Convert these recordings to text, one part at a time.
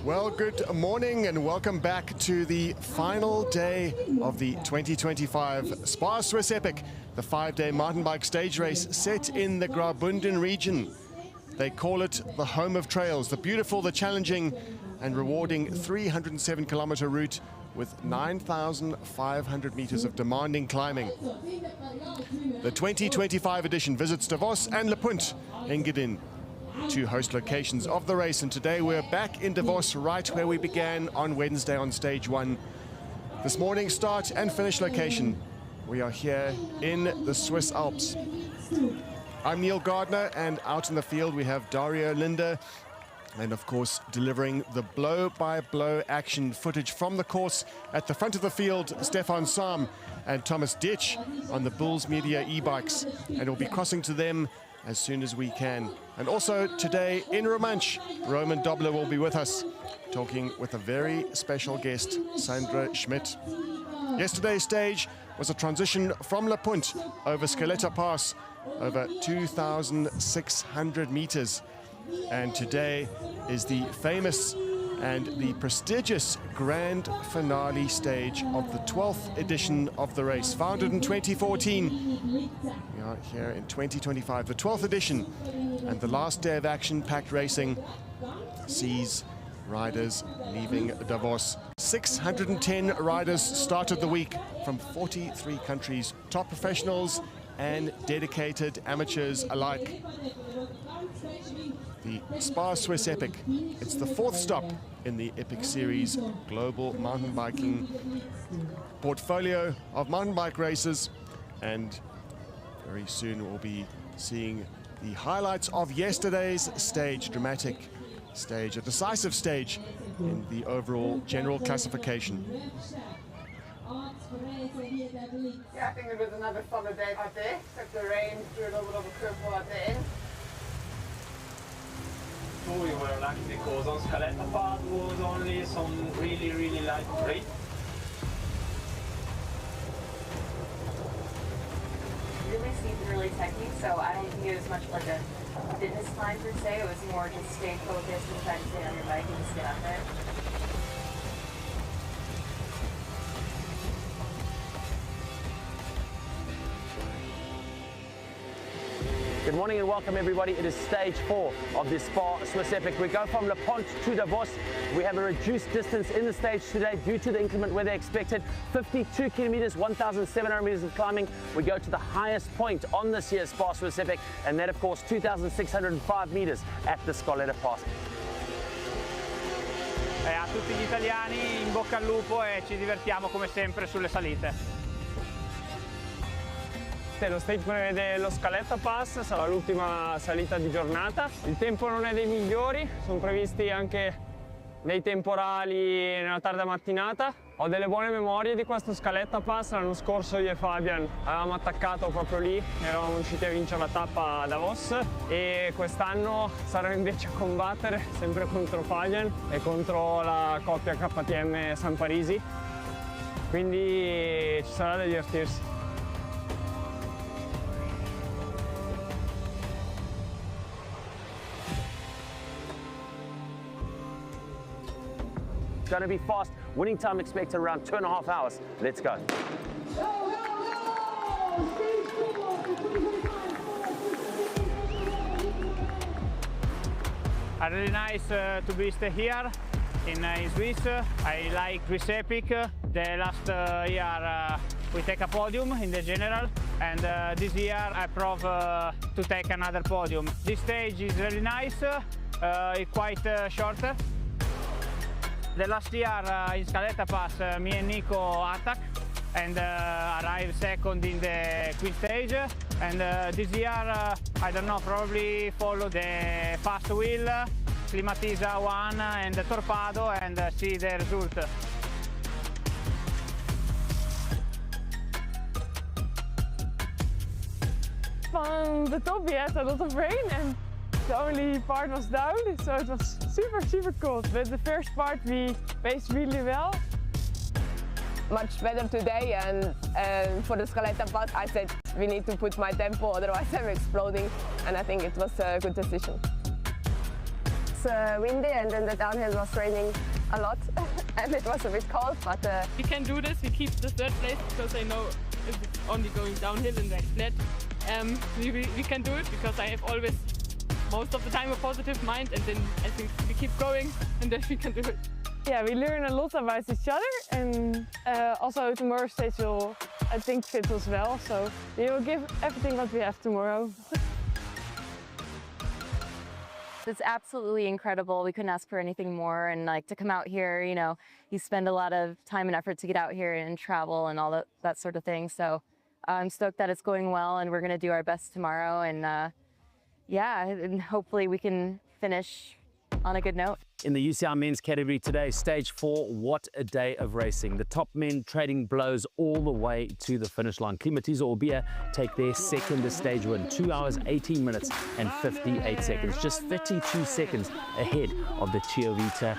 Well, good morning and welcome back to the final day of the 2025 SPAR Swiss Epic, the 5-day mountain bike stage race set in the Graubünden region. They call it the home of trails, the beautiful, the challenging and rewarding 307-kilometer route with 9,500 meters of demanding climbing. The 2025 edition visits Davos and Le Punt in Gedin, two host locations of the race, and today we're back in Davos, right where we began on Wednesday on stage 1. This morning's start and finish location, we are here in the Swiss Alps. I'm Neil Gardner, and out in the field we have Dario Linder, and of course delivering the blow-by-blow action footage from the course at the front of the field, Stefan Sam and Thomas Ditch on the Bulls Media e-bikes, and we'll be crossing to them as soon as we can. And also today in Romansh, Roman Dobler will be with us, talking with a very special guest, Sandra Schmidt. Yesterday's stage was a transition from Le Punt over Scaletta Pass, over 2,600 meters. And today is the famous and the prestigious grand finale stage of the 12th edition of the race. Founded in 2014, we are here in 2025, the 12th edition, and the last day of action-packed racing sees riders leaving Davos. 610 riders started the week from 43 countries, top professionals and dedicated amateurs alike. The SPAR Swiss Epic, it's the 4th stop in the Epic Series global mountain biking portfolio of mountain bike races, and very soon we'll be seeing the highlights of yesterday's stage, dramatic stage, a decisive stage in the overall general classification. Yeah, I think it was another solid day out there, except the rain threw a little bit of a curveball at the end. We were lucky because on Scaletta Pass was only some really light rain. Really seemed really techy, so I don't think it was much like a fitness climb per se. It was more just staying focused and trying to stay on your bike and just get out there. Good morning and welcome everybody. It is stage 4 of the SPAR Swiss Epic. We go from Le Punt to Davos. We have a reduced distance in the stage today due to the inclement weather expected. 52 kilometers, 1,700 meters of climbing. We go to the highest point on this year's SPAR Swiss Epic, and that of course 2,605 meters at the Scaletta Pass. A tutti gli italiani in bocca al lupo e ci divertiamo come sempre sulle salite. Lo stage prevede lo Scaletta Pass, sarà l'ultima salita di giornata. Il tempo non è dei migliori, sono previsti anche dei temporali nella tarda mattinata. Ho delle buone memorie di questo Scaletta Pass, l'anno scorso io e Fabian avevamo attaccato proprio lì, eravamo riusciti a vincere la tappa a Davos, e quest'anno sarò invece a combattere sempre contro Fabian e contro la coppia KTM San Parisi, quindi ci sarà da divertirsi. Going to be fast. Winning time expected around 2.5 hours. Let's go. Really nice to be here in Swiss. I like Swiss Epic. The last year we take a podium in the general, and this year I prove to take another podium. This stage is really nice, it's quite shorter. The last year in Scaletta Pass, me and Nico attack and arrived second in the queen stage. And this year, I don't know, probably follow the fast wheel, Climatiza 1 and the Torpedo, and see the result. From the top we had a lot of rain, and the only part was down, so it was super cold. But the first part we paced really well. Much better today, and for the Scaletta Pass I said we need to put my tempo, otherwise I'm exploding, and I think it was a good decision. windy and then the downhill was raining a lot and it was a bit cold, but We can do this, we keep the third place because I know if it's only going downhill and like flat. We can do it because I have always, most of the time, a positive mind, and then I think we keep going and then we can do it. Yeah, we learn a lot about each other, and also tomorrow's stage will, I think, fit us well. So we will give everything what we have tomorrow. It's absolutely incredible. We couldn't ask for anything more, and like to come out here, you know, you spend a lot of time and effort to get out here and travel and all that sort of thing. So I'm stoked that it's going well, and we're going to do our best tomorrow, and yeah, and hopefully we can finish on a good note. In the UCI men's category today, stage 4, what a day of racing. The top men trading blows all the way to the finish line. Klimatiza Orbia take their second stage win, 2 hours, 18 minutes and 58 seconds, just 52 seconds ahead of the Chiovita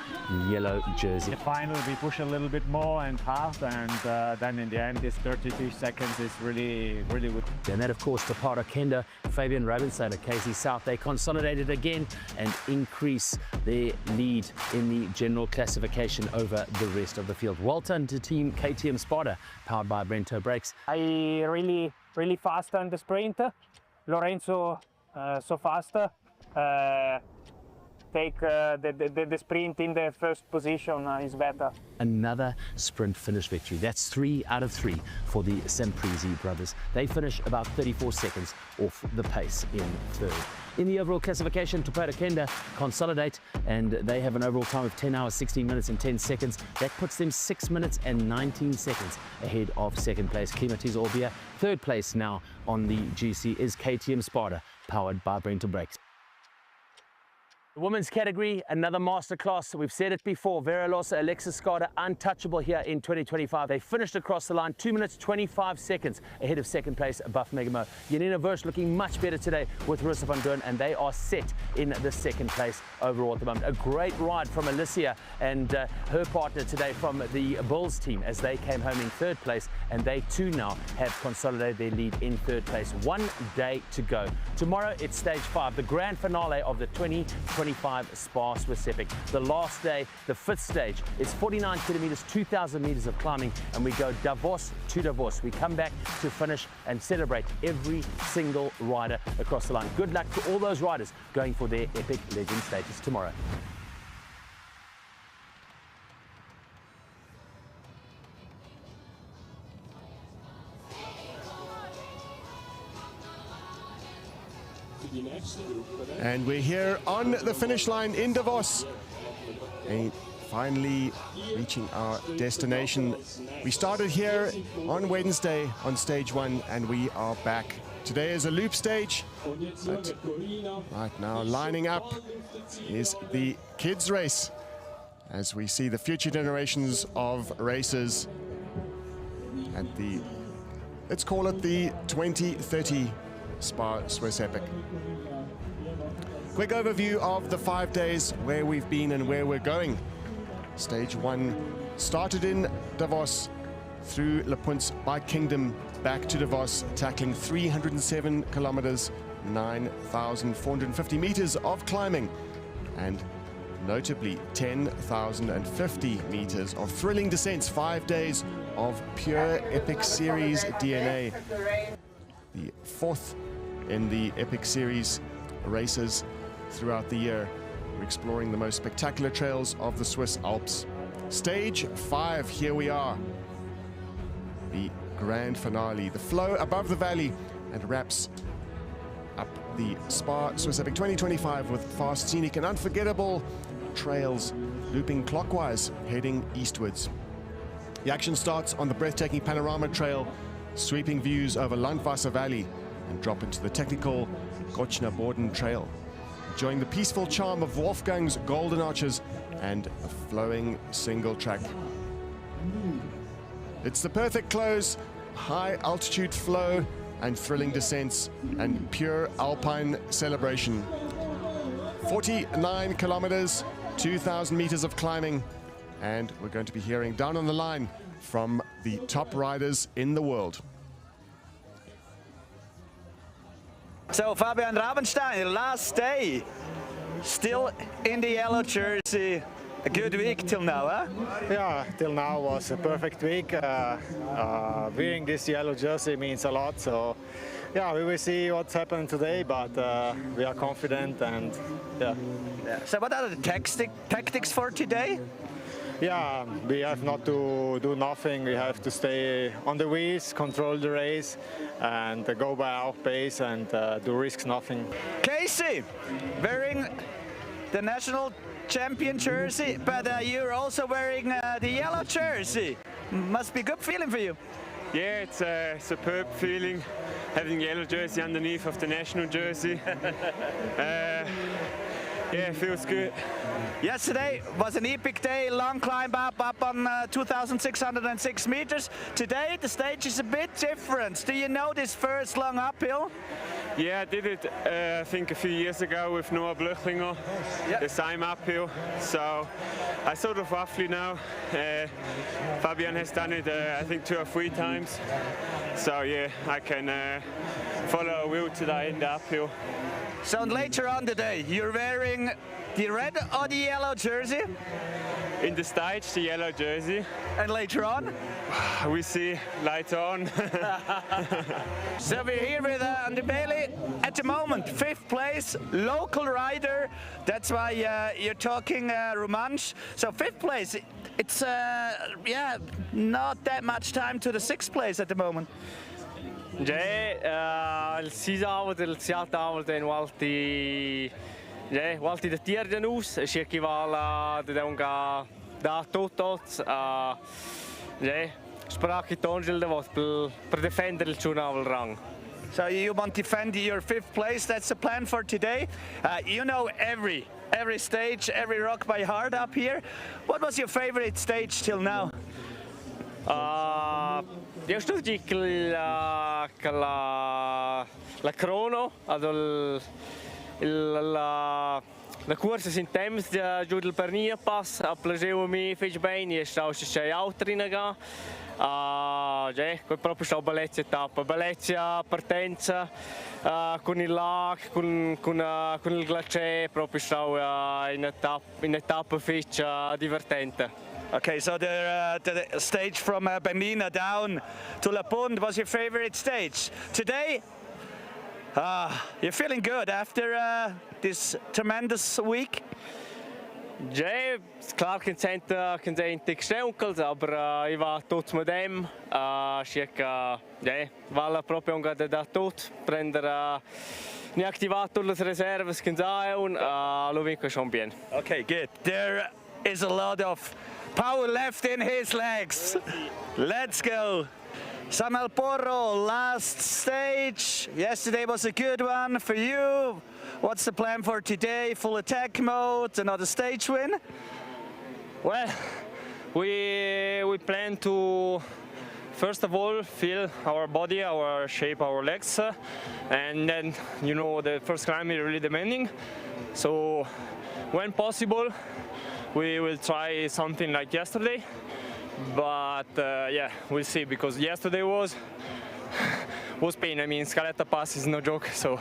yellow jersey. In the final, we push a little bit more and hard, and then in the end, this 32 seconds is really, really good. And that, of course, the Panorama Trail, Fabian Robinson at KC South, they consolidated again and increase their lead in the general classification over the rest of the field. Well done to team KTM Sparta, powered by Brento Brakes. I really fast on the sprint. Lorenzo so fast. Take the sprint in the first position is better. Another sprint finish victory. That's 3 out of 3 for the Semprezi brothers. They finish about 34 seconds off the pace in third. In the overall classification, Toyota Kenda consolidate, and they have an overall time of 10 hours, 16 minutes and 10 seconds. That puts them 6 minutes and 19 seconds ahead of second place Klimatiza Orbia. Third place now on the GC is KTM Sparta, powered by Brento Brakes. The women's category, another masterclass. We've said it before, Vera Losa, Alexis Skada, untouchable here in 2025. They finished across the line 2 minutes, 25 seconds ahead of second place, Buff Megamo. Janina Versch looking much better today with Rissa van Doorn, and they are set in the second place overall at the moment. A great ride from Alicia and her partner today from the Bulls team as they came home in third place, and they too now have consolidated their lead in third place. 1 day to go. Tomorrow it's stage 5, the grand finale of the 2025 SPAR Swiss Epic. The last day, the 5th stage, is 49 kilometers, 2,000 meters of climbing, and we go Davos to Davos. We come back to finish and celebrate every single rider across the line. Good luck to all those riders going for their epic legend status tomorrow. And we're here on the finish line in Davos, and finally reaching our destination. We started here on Wednesday on stage 1, and we are back. Today is a loop stage, but right now lining up is the kids race as we see the future generations of racers at the, let's call it the 2030 SPAR Swiss Epic. Quick overview of the 5 days, where we've been and where we're going. Stage 1 started in Davos, through Le Punt's Bike Kingdom, back to Davos, tackling 307 kilometers, 9,450 meters of climbing, and notably 10,050 meters of thrilling descents. 5 days of pure Epic Series DNA. The 4th in the Epic Series races throughout the year. We're exploring the most spectacular trails of the Swiss Alps. Stage 5, here we are. The grand finale, the flow above the valley, and wraps up the SPAR Swiss Epic 2025 with fast, scenic and unforgettable trails looping clockwise, heading eastwards. The action starts on the breathtaking Panorama Trail, sweeping views over Landwasser Valley, and drop into the technical Gotschnaboden Trail, enjoying the peaceful charm of Wolfgang's golden arches and a flowing single track. It's the perfect close, high altitude flow and thrilling descents and pure alpine celebration. 49 kilometers, 2,000 meters of climbing, and we're going to be hearing down on the line from the top riders in the world. So Fabian Rabensteiner, last day. Still in the yellow jersey. A good week till now, huh? Yeah, till now was a perfect week. Wearing this yellow jersey means a lot. So, yeah, we will see what's happening today, but we are confident and yeah. So what are the tactics for today? Yeah, we have not to do nothing. We have to stay on the wheels, control the race, and go by our pace and do risk nothing. Casey, wearing the national champion jersey, but you're also wearing the yellow jersey. Must be a good feeling for you. Yeah, it's a superb feeling having the yellow jersey underneath of the national jersey. Yeah, it feels good. Yesterday was an epic day, long climb up on 2,606 meters. Today the stage is a bit different. Do you know this first long uphill? Yeah, I did it I think a few years ago with Noah Blöchlinger, the same uphill. So I sort of roughly know. Fabian has done it I think 2 or 3 times. So yeah, I can follow Will today in the uphill. So later on today, you're wearing the red or the yellow jersey? In the stage, the yellow jersey. And later on? We see later on. So we're here with Andy Bailey at the moment, 5th place, local rider. That's why you're talking Romansh. So 5th place, it's yeah, not that much time to the 6th place at the moment. Ja, avond, il avond en walti, ja, walti de tierden us, scheki vala de unga da totot, ja, sprach it onjil de was per defender il chunavel rang. So you want to defend your 5th place, that's the plan for today. You know every stage, every rock by heart up here. What was your favorite stage till now? Io sto di la crono, la corsa sin temps giù del Pernia pass, a plageu mi fece bene, e stavo c'è altri naga. Già, proprio stavo bellezza tappa, bellezza partenza con il lac, con il glaciere, proprio stavo in etappa fece divertente. Okay, so the stage from Bernina down to La Pont was your favorite stage. Today, you're feeling good after this tremendous week? Ja, klar kan zijn teksteunkels, aber ich war tot mit dem. Ja, vale proprio un da tot prendere ne activato le reserves kan zijn, lo vinco schon bien. Okay, good. There is a lot of power left in his legs. Let's go. Samuel Porro, last stage. Yesterday was a good one for you. What's the plan for today? Full attack mode, another stage win? Well, we plan to first of all feel our body, our shape, our legs, and then you know the first climb is really demanding. So when possible, we will try something like yesterday, but yeah, we'll see, because yesterday was pain. I mean, Scaletta Pass is no joke, so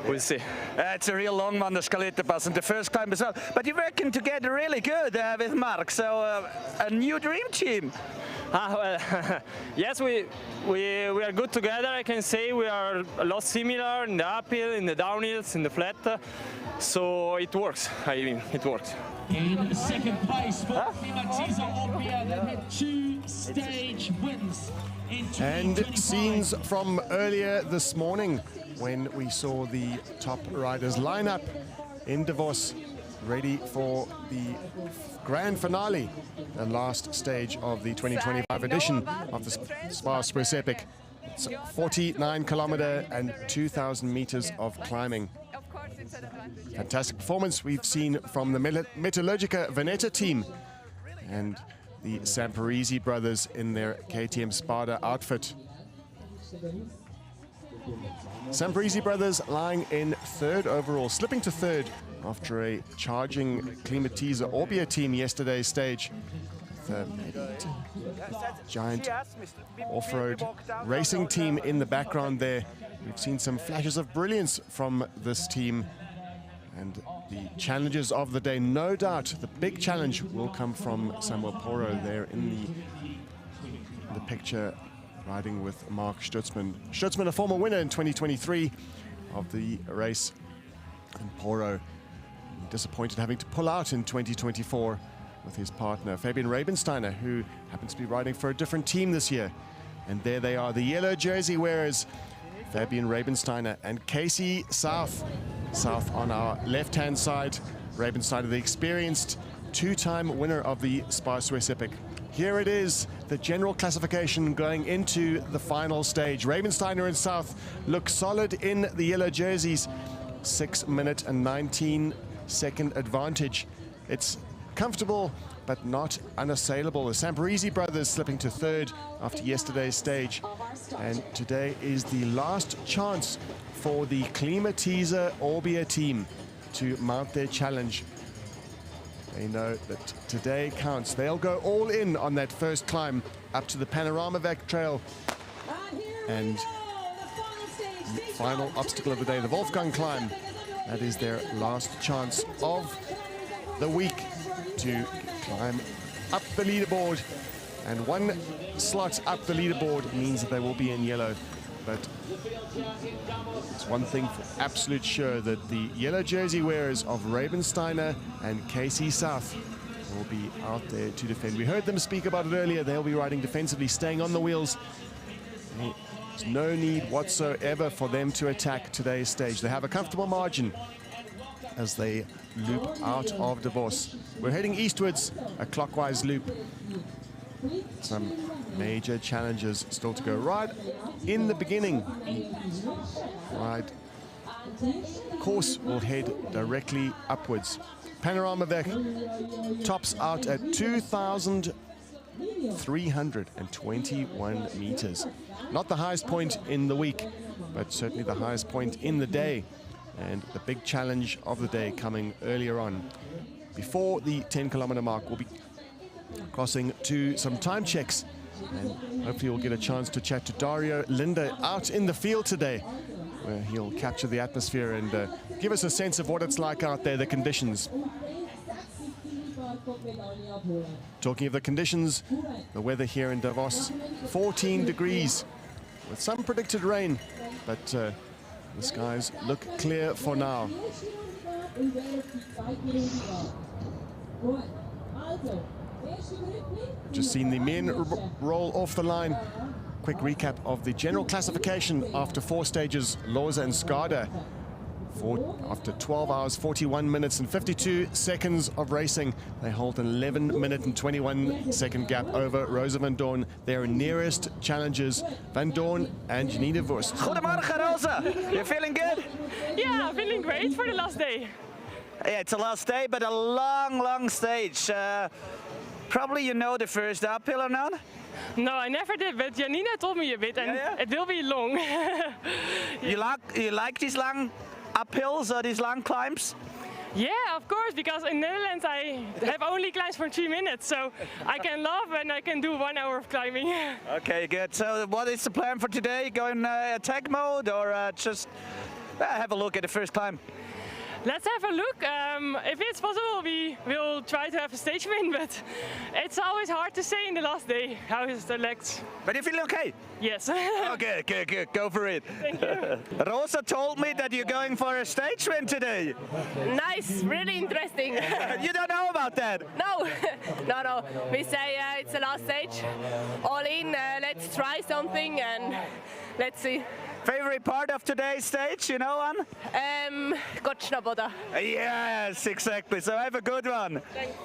we'll see. It's a real long one, the Scaletta Pass, and the first climb as well. But you're working together really good with Mark, so a new dream team. Well, yes, we are good together. I can say we are a lot similar in the uphill, in the downhills, in the flat. So it works. I mean, it works. In second place for Climatiza Orbia, that had 2 stage wins. And scenes from earlier this morning when we saw the top riders line up in Davos, ready for the grand finale, the last stage of the 2025 edition of the SPAR Swiss Epic. It's 49 kilometer and 2,000 meters of climbing. Fantastic performance we've seen from the Metallurgica Veneta team and the Samparisi brothers in their KTM Spada outfit. Samparisi brothers lying in 3rd overall, slipping to 3rd after a charging Climatiza Orbia team yesterday's stage. The giant off-road racing team in the background there. We've seen some flashes of brilliance from this team. And the challenges of the day, no doubt, the big challenge will come from Samuel Poro there in the picture, riding with Mark Stutzman. Stutzman, a former winner in 2023 of the race, and Poro disappointed having to pull out in 2024 with his partner Fabian Rabensteiner, who happens to be riding for a different team this year. And there they are, the yellow jersey wearers, Fabian Rabensteiner and Casey South. South on our left-hand side, Rabensteiner, the experienced two-time winner of the SPAR Swiss Epic. Here it is, the general classification going into the final stage. Rabensteiner and South look solid in the yellow jerseys. 6 minute and 19-second advantage. It's comfortable, but not unassailable. The Samparisi brothers slipping to third after yesterday's stage. And today is the last chance for the Klimatiser Orbia team to mount their challenge. They know that today counts. They'll go all in on that first climb up to the Panorama Trail. And the final obstacle of the day, the Wolfgang climb. That is their last chance of the week to climb up the leaderboard. And one slot up the leaderboard means that they will be in yellow. But it's one thing for absolute sure, that the yellow jersey wearers of Rabensteiner and Casey South will be out there to defend. We heard them speak about it earlier. They'll be riding defensively, staying on the wheels. There's no need whatsoever for them to attack today's stage. They have a comfortable margin as they loop out of Davos. We're heading eastwards, a clockwise loop. Some major challenges still to go. Right in the beginning, right course will head directly upwards. Panorama Trail tops out at 2,321 meters. Not the highest point in the week, but certainly the highest point in the day. And the big challenge of the day coming earlier on. Before the 10-kilometer mark, we'll be crossing to some time checks, and hopefully we'll get a chance to chat to Dario Linde out in the field today, where he'll capture the atmosphere and give us a sense of what it's like out there, the conditions. Talking of the conditions, the weather here in Davos, 14 degrees with some predicted rain, but the skies look clear for now. Just seen the men roll off the line. Quick recap of the general classification after 4 stages. Loza and Skada, after 12 hours, 41 minutes and 52 seconds of racing, they hold an 11-minute and 21-second gap over Rosa van Doorn, their nearest challengers, Van Doorn and Janine Wurst. Goedemorgen, Rosa. You feeling good? Yeah, feeling great for the last day. Yeah, it's the last day, but a long, long stage. Probably you know the first uphill or not? No, I never did, but Janina told me a bit, and it will be long. You like these long uphills or these long climbs? Yeah, of course, because in Netherlands I have only climbs for 3 minutes, so I can love and I can do 1 hour of climbing. Okay, good. So what is the plan for today? Going attack mode or just have a look at the first climb? Let's have a look. If it's possible, we will try to have a stage win, but it's always hard to say in the last day how is the legs. But you feel okay? Yes. Okay, good. Go for it. Thank you. Rosa told me that you're going for a stage win today. Nice, really interesting. You don't know about that? No, no. We say it's the last stage. All in, let's try something and let's see. Favorite part of today's stage, you know one? Gotschnaboden. Yes, exactly. So have a good one. Thanks.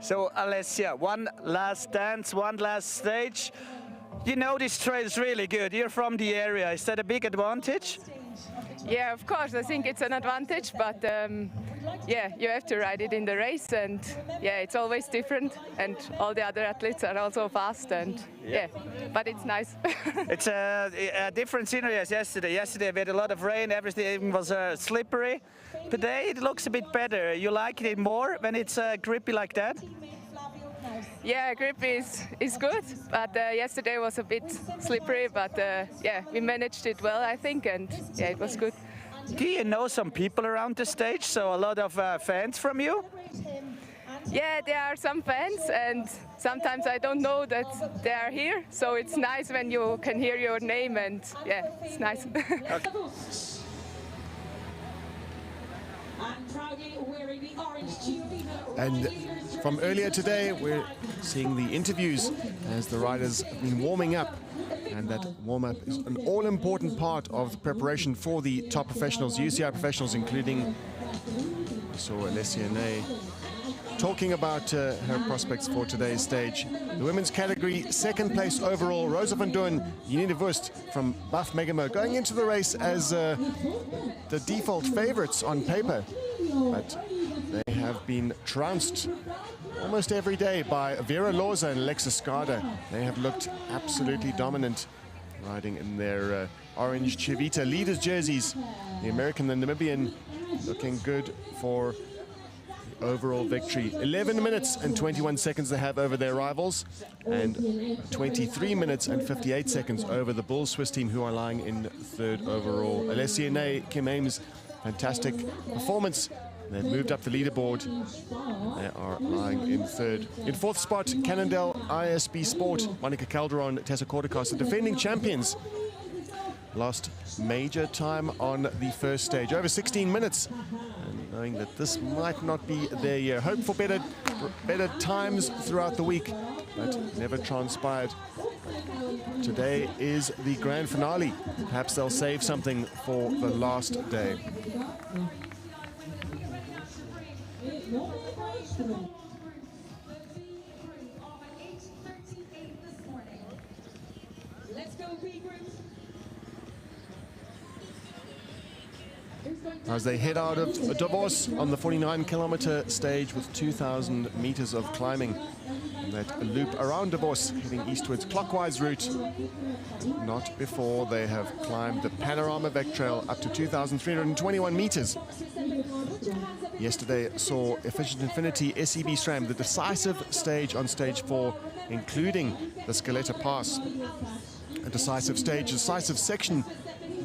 So Alessia, one last dance, one last stage. You know this trail is really good. You're from the area. Is that a big advantage? Yeah, of course. I think it's an advantage, but yeah, you have to ride it in the race, and yeah, it's always different. And all the other athletes are also fast, and yeah, but it's nice. It's a different scenery as yesterday. Yesterday we had a lot of rain. Everything was slippery. Today it looks a bit better. You like it more when it's grippy like that? Yeah, grip is good, but yesterday was a bit slippery, but yeah, we managed it well, I think, and yeah, it was good. Do you know some people around the stage? So a lot of fans from you? Yeah, there are some fans, and sometimes I don't know that they are here. So it's nice when you can hear your name, and yeah, it's nice. And from earlier today, we're seeing the interviews as the riders have been warming up. And that warm-up is an all-important part of the preparation for the top professionals, UCI professionals, including, we saw Alessia Ney talking about her prospects for today's stage. The women's category, second place overall, Rosa van Doorn, Janine Wust from Buff Megamo, going into the race as the default favorites on paper. But they have been trounced almost every day by Vera Lorza and Alexis Skarda. They have looked absolutely dominant, riding in their orange Chivita leaders jerseys. The American and Namibian looking good for the overall victory. 11 minutes and 21 seconds they have over their rivals, and 23 minutes and 58 seconds over the Bull Swiss team, who are lying in third overall. Alessia Ney, Kim Ames, fantastic performance. They've moved up the leaderboard. They are lying in third. In fourth spot, Cannondale ISB Sport, Monica Calderon, Tessa Kortekos, the defending champions. Lost major time on the first stage, over 16 minutes. And knowing that this might not be their year. Hope for better times throughout the week, but never transpired. Today is the grand finale. Perhaps they'll save something for the last day. As they head out of Davos on the 49-kilometer stage with 2,000 meters of climbing. And that loop around Davos, heading eastwards, clockwise route. Not before they have climbed the Panorama Trail up to 2,321 meters. Yesterday saw Efficient Infinity SEB SRAM, the decisive stage on stage 4, including the Scaletta Pass. A decisive stage, decisive section,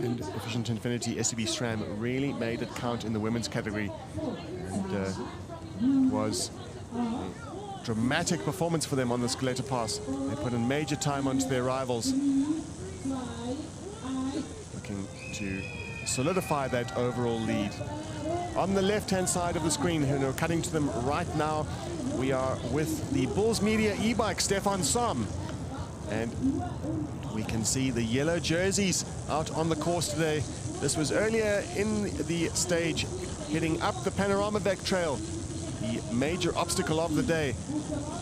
and Efficient Infinity SEB SRAM really made it count in the women's category. And was a dramatic performance for them on the Scaletta Pass. They put in major time onto their rivals, looking to solidify that overall lead. On the left-hand side of the screen, who are cutting to them right now, we are with the Bulls Media e-bike, Stefan Sam. And we can see the yellow jerseys out on the course today. This was earlier in the stage, heading up the Panorama Trail, the major obstacle of the day.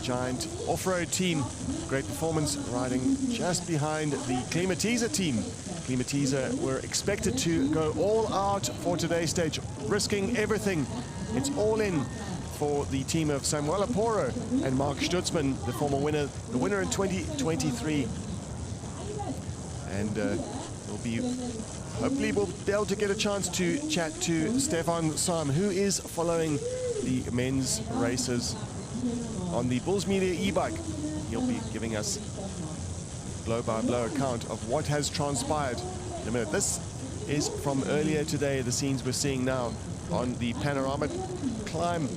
Giant off-road team, great performance, riding just behind the Klimatiza team. Klimatiza were expected to go all out for today's stage, risking everything. It's all in for the team of Samuela Poro and Mark Stutzman, the former winner, the winner in 2023. And hopefully we'll be able to get a chance to chat to Stefan Sam, who is following the men's races on the Bulls Media e-bike. He'll be giving us blow-by-blow account of what has transpired in a minute. This is from earlier today, the scenes we're seeing now on the Panorama climb.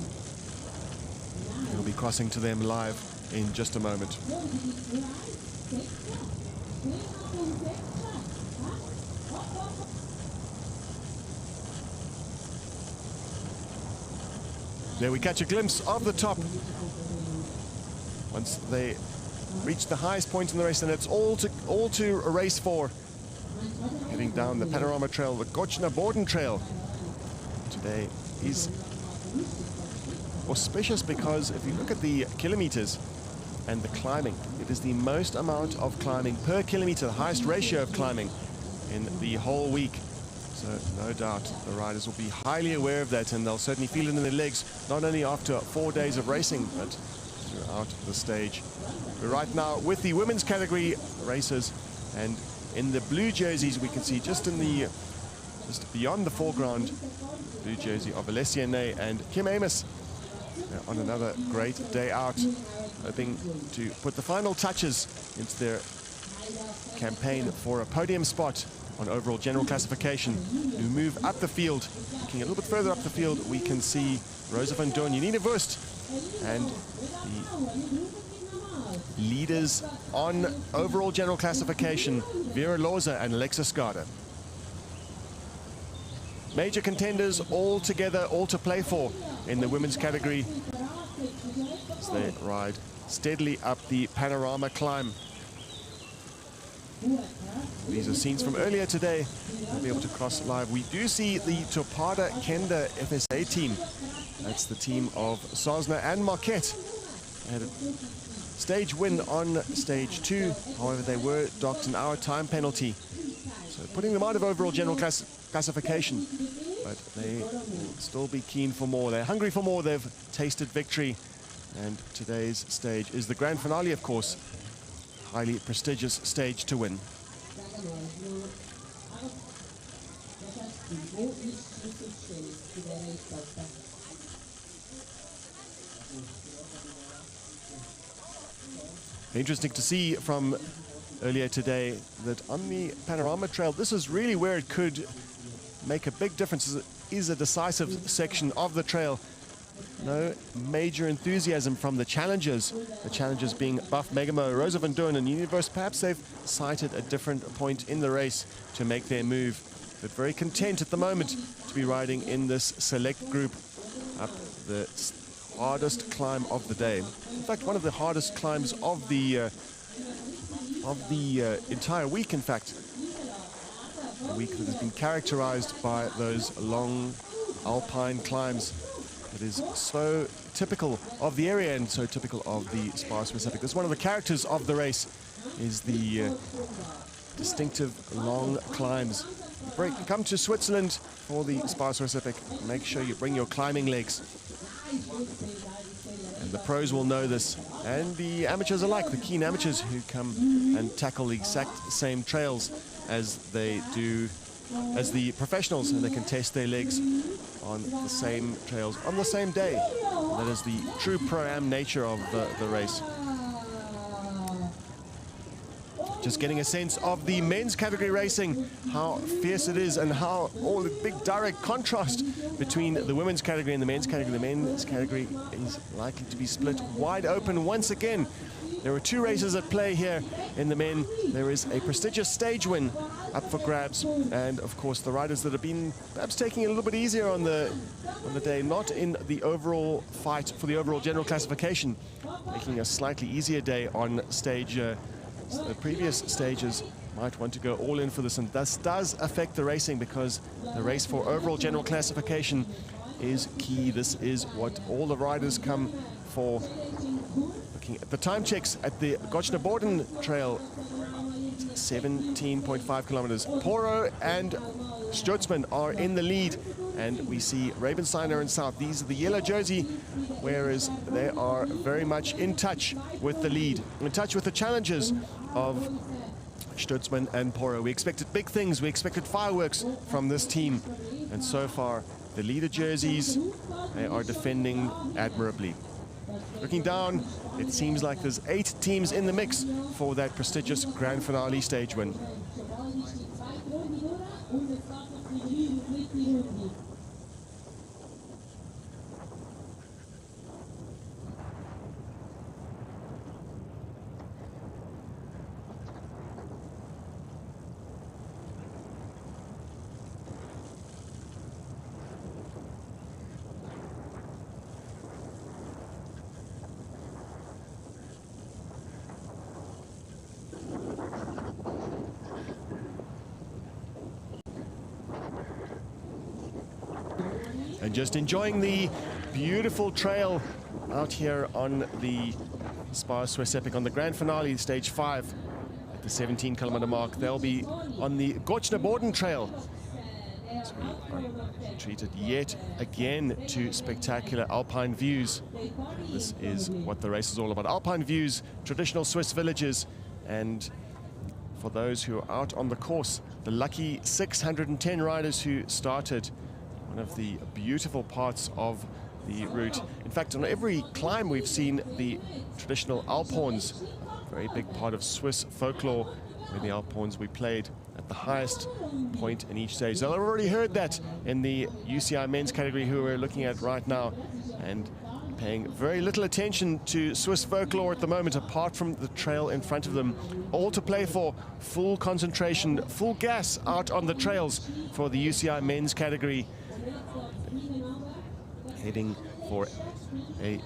We'll be crossing to them live in just a moment. There we catch a glimpse of the top. Once they reach the highest point in the race, and it's all to race for. Heading down the Panorama Trail, the Gotschnaboden Trail. Today is auspicious because if you look at the kilometers and the climbing, it is the most amount of climbing per kilometer, the highest ratio of climbing in the whole week. So no doubt the riders will be highly aware of that, and they'll certainly feel it in their legs, not only after 4 days of racing, but throughout the stage. We're right now with the women's category racers, and in the blue jerseys we can see just beyond the foreground, blue jersey of Alessia Ney and Kim Ames on another great day out, hoping to put the final touches into their campaign for a podium spot on overall general classification. We move up the field. Looking a little bit further up the field, we can see Rosa van Doorn, Janine Wust, and the leaders on overall general classification, Vera Loza and Alexa Skada. Major contenders all together, all to play for in the women's category as they ride steadily up the Panorama climb. These are scenes from earlier today. We'll be able to cross live. We do see the Topada Kenda FSA team. That's the team of Sosna and Marquette. They had a stage win on stage 2. However, they were docked an hour time penalty, so putting them out of overall general classification. But they will still be keen for more. They're hungry for more. They've tasted victory. And today's stage is the grand finale, of course. Highly prestigious stage to win. Interesting to see from earlier today that on the Panorama Trail, this is really where it could make a big difference. It is a decisive section of the trail. No major enthusiasm from the challengers being Buff Megamo, Rosa van Doorn and Universe. Perhaps they've cited a different point in the race to make their move, but very content at the moment to be riding in this select group up the hardest climb of the day. In fact, one of the hardest climbs of the entire week, in fact. A week that has been characterized by those long alpine climbs. It is so typical of the area and so typical of the SPAR Swiss Epic. That's one of the characters of the race, is the distinctive long climbs. Come to Switzerland for the SPAR Swiss Epic. Make sure you bring your climbing legs. And the pros will know this, and the amateurs alike, the keen amateurs who come and tackle the exact same trails as they do as the professionals, and they can test their legs on the same trails on the same day. That is the true pro-am nature of the race. Just getting a sense of the men's category racing, how fierce it is, and how all the big direct contrast between the women's category and the men's category. The men's category is likely to be split wide open once again. There are 2 races at play here in the men. There is a prestigious stage win up for grabs, and of course the riders that have been perhaps taking it a little bit easier on the day, not in the overall fight for the overall general classification, making a slightly easier day on stage. The previous stages might want to go all in for this, and this does affect the racing because the race for overall general classification is key. This is what all the riders come for. Looking at the time checks at the Gotschnaboden Trail, 17.5 kilometers. Poro and Stutzman are in the lead, and we see Rabensteiner and South. These are the yellow jersey, whereas they are very much in touch with the lead, in touch with the challenges of Stutzman and Poro. We expected big things, we expected fireworks from this team, and so far the leader jerseys, they are defending admirably. Looking down, it seems like there's 8 teams in the mix for that prestigious grand finale stage win. And just enjoying the beautiful trail out here on the SPAR Swiss Epic on the grand finale, stage 5 at the 17-kilometer mark. They'll be on the Gotschnaboden Trail. So we are treated yet again to spectacular alpine views. This is what the race is all about. Alpine views, traditional Swiss villages, and for those who are out on the course, the lucky 610 riders who started one of the beautiful parts of the route. In fact, on every climb we've seen the traditional alphorns, a very big part of Swiss folklore, where the Alpines we played at the highest point in each stage. So I've already heard that in the UCI men's category, who we're looking at right now, and paying very little attention to Swiss folklore at the moment, apart from the trail in front of them. All to play for, full concentration, full gas out on the trails for the UCI men's category. Heading for a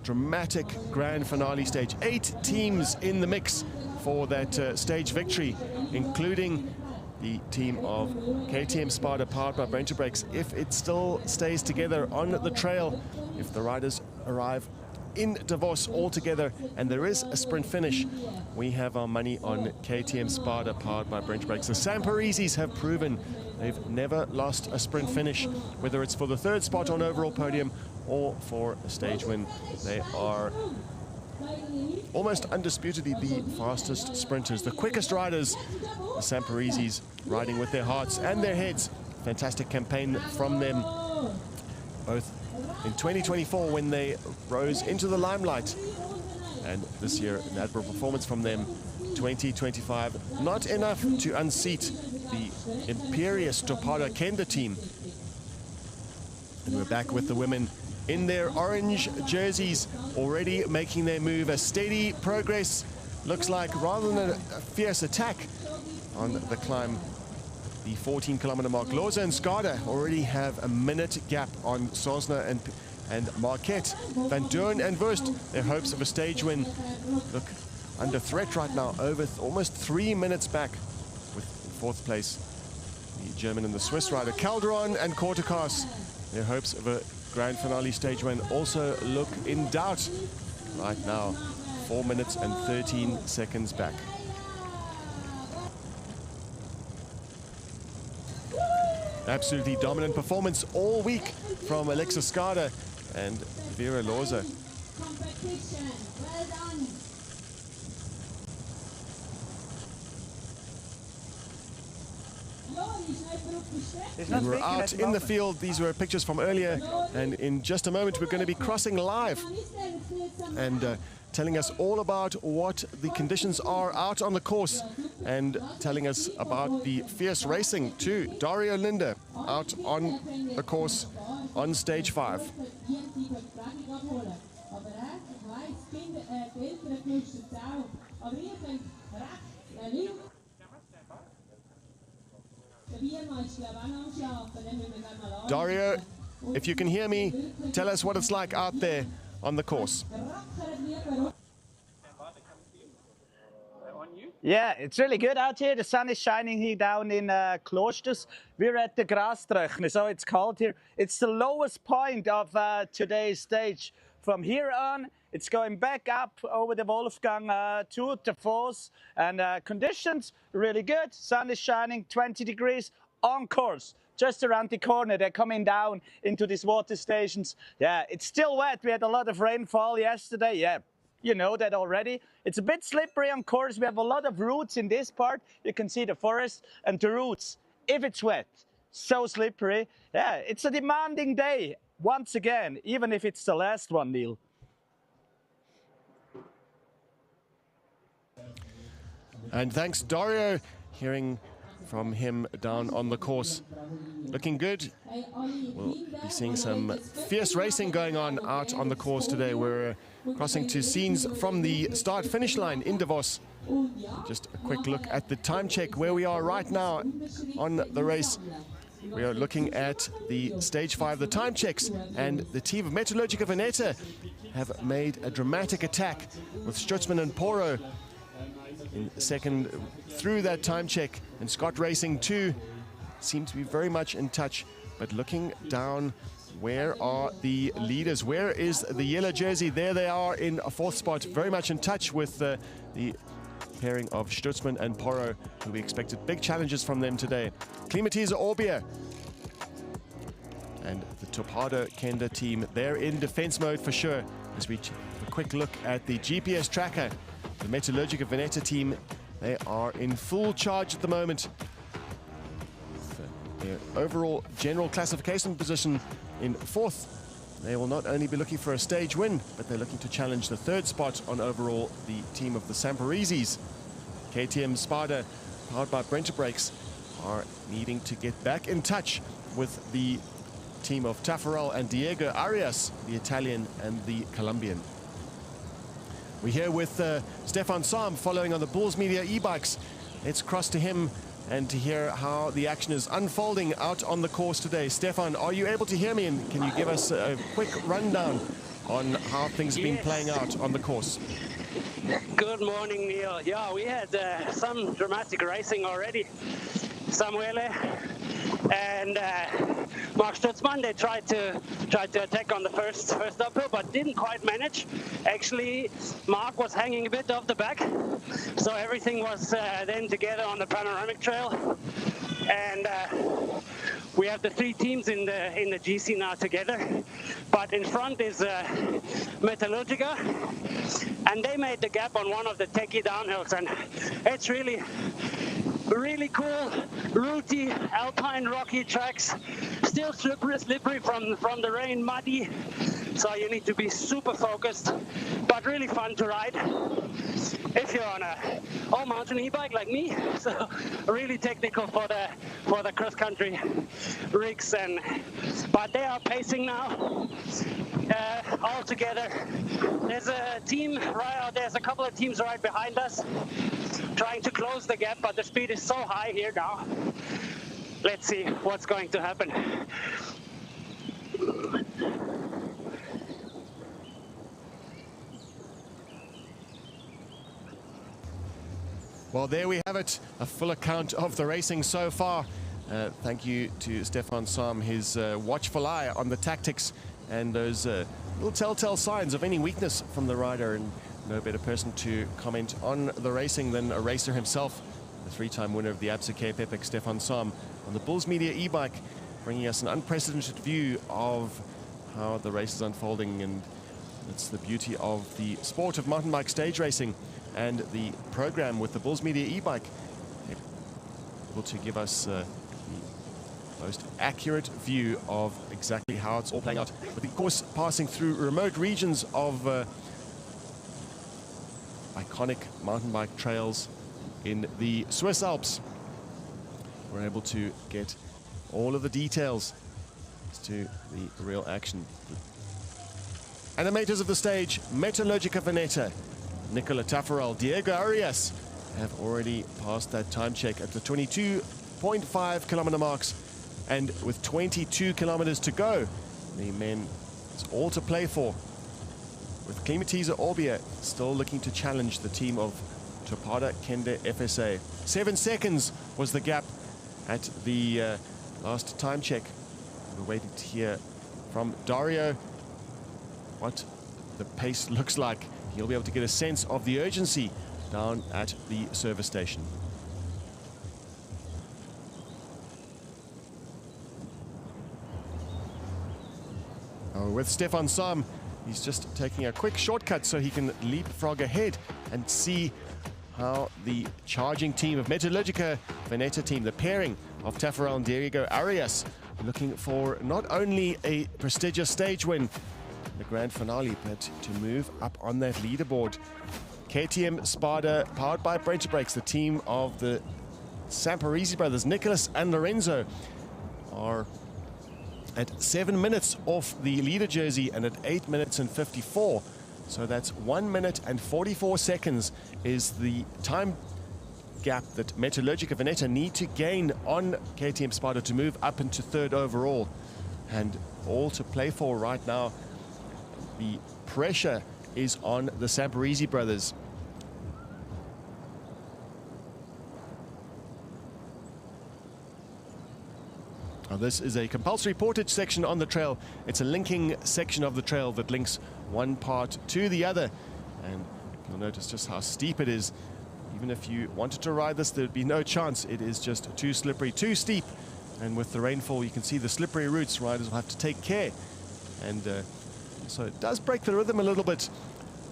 dramatic grand finale stage. 8 teams in the mix for that stage victory, including the team of KTM SPAR powered by Brenta Brakes. If it still stays together on the trail, if the riders arrive in Davos all together and there is a sprint finish, we have our money on KTM SPAR powered by Brenta Brakes. The Samparisis have proven they've never lost a sprint finish, whether it's for the 3rd spot on overall podium or for a stage win. They are almost undisputedly the fastest sprinters, the quickest riders. The Samparisis riding with their hearts and their heads. Fantastic campaign from them, both in 2024 when they rose into the limelight, and this year an admirable performance from them. 2025, not enough to unseat the imperious Topada Kenda team. And we're back with the women in their orange jerseys, already making their move. A steady progress, looks like, rather than a fierce attack on the climb. The 14-kilometer mark. Loza and Skada already have a minute gap on Sosna and Marquette. Van Doorn and Wurst, their hopes of a stage win look under threat right now, over almost 3 minutes back with 4th place. The German and the Swiss rider. Calderon and Kortekas, their hopes of a grand finale stage win also look in doubt right now. 4 minutes and 13 seconds back. Absolutely dominant performance all week from Alexa Skada and Vera Loza. And we're out in the field. These were pictures from earlier, and in just a moment we're going to be crossing live and telling us all about what the conditions are out on the course, and telling us about the fierce racing too. Dario Linde out on the course on stage 5. Dario, if you can hear me, tell us what it's like out there on the course. Yeah, it's really good out here. The sun is shining here down in Klosters. We're at the Grasdrechne, so it's cold here. It's the lowest point of today's stage. From here on, it's going back up over the Wolfgang to Davos, and conditions really good. Sun is shining, 20 degrees on course. Just around the corner, they're coming down into these water stations. Yeah, it's still wet. We had a lot of rainfall yesterday. Yeah, you know that already. It's a bit slippery on course. We have a lot of roots in this part. You can see the forest and the roots. If it's wet, so slippery. Yeah, it's a demanding day once again, even if it's the last one, Neil. And thanks, Dario. Hearing from him down on the course. Looking good. We'll be seeing some fierce racing going on out on the course today. We're crossing to scenes from the start-finish line in Davos. Just a quick look at the time check where we are right now on the race. We are looking at the stage 5, the time checks, and the team of Metallurgica Veneta have made a dramatic attack with Stutzman and Poro in second through that time check, and Scott Racing 2 seem to be very much in touch. But looking down, where are the leaders? Where is the yellow jersey? There they are in a 4th spot, very much in touch with the pairing of Stutzman and Poro, who we expected big challenges from them today. Klimatiza Orbia and the Topada Kenda team, they're in defense mode for sure. As we have a quick look at the GPS tracker, the Metallurgica Veneta team, they are in full charge at the moment. Their overall general classification position in 4th. They will not only be looking for a stage win, but they're looking to challenge the 3rd spot on overall, the team of the Samparisis. KTM SPAR, powered by Brenta brakes, are needing to get back in touch with the team of Taffarel and Diego Arias, the Italian and the Colombian. We're here with Stefan Sam following on the Bulls Media e-bikes. Let's cross to him and to hear how the action is unfolding out on the course today. Stefan, are you able to hear me, and can you give us a quick rundown on how things have been playing out on the course? Good morning, Neil. Yeah, we had some dramatic racing already. Samuele and Mark Stutzman, they tried to attack on the first uphill, but didn't quite manage. Actually, Mark was hanging a bit off the back, so everything was then together on the Panorama Trail. And we have the three teams in the GC now together. But in front is Metallurgica, and they made the gap on one of the techie downhills, and it's really cool, rooty, alpine, rocky tracks, still slippery from the rain, muddy, so you need to be super focused, but really fun to ride if you're on a all-mountain e-bike like me. So really technical for the cross-country rigs, but they are pacing now. All together. There's a couple of teams right behind us trying to close the gap, but the speed is so high here now. Let's see what's going to happen. Well, there we have it, a full account of the racing so far. Thank you to Stefan Sam, his watchful eye on the tactics and those little telltale signs of any weakness from the rider, and no better person to comment on the racing than a racer himself, the three-time winner of the ABSA Cape Epic, Stefan Sam, on the Bulls Media e-bike, bringing us an unprecedented view of how the race is unfolding. And it's the beauty of the sport of mountain bike stage racing and the program with the Bulls Media e-bike, able to give us the most accurate view of exactly how it's all playing out. With the course passing through remote regions of iconic mountain bike trails in the Swiss Alps, we're able to get all of the details as to the real action. Animators of the stage, Metallurgica Veneta, Nicola Taffarel, Diego Arias have already passed that time check at the 22.5 kilometer marks, and with 22 kilometers to go, the men, it's all to play for, with Climatiza Orbia still looking to challenge the team of Topada Kende FSA. 7 seconds was the gap at the last time check. We're waiting to hear from Dario what the pace looks like. He'll be able to get a sense of the urgency down at the service station. With Stefan Sam, he's just taking a quick shortcut so he can leapfrog ahead and see how the charging team of Metallurgica Veneta team, the pairing of Taffarel and Diego Arias, looking for not only a prestigious stage win in the grand finale, but to move up on that leaderboard. KTM SPAR, powered by Brenta brakes, the team of the Samparisi brothers, Nicholas and Lorenzo, are at 7 minutes off the leader jersey and at 8 minutes and 54. So that's 1 minute and 44 seconds is the time gap that Metallurgica Veneta need to gain on KTM SPAR to move up into third overall. And all to play for right now. The pressure is on the Samparisi brothers. Now, this is a compulsory portage section on the trail. It's a linking section of the trail that links one part to the other. And you'll notice just how steep it is. Even if you wanted to ride this, there'd be no chance. It is just too slippery, too steep. And with the rainfall, you can see the slippery routes. Riders will have to take care. And so it does break the rhythm a little bit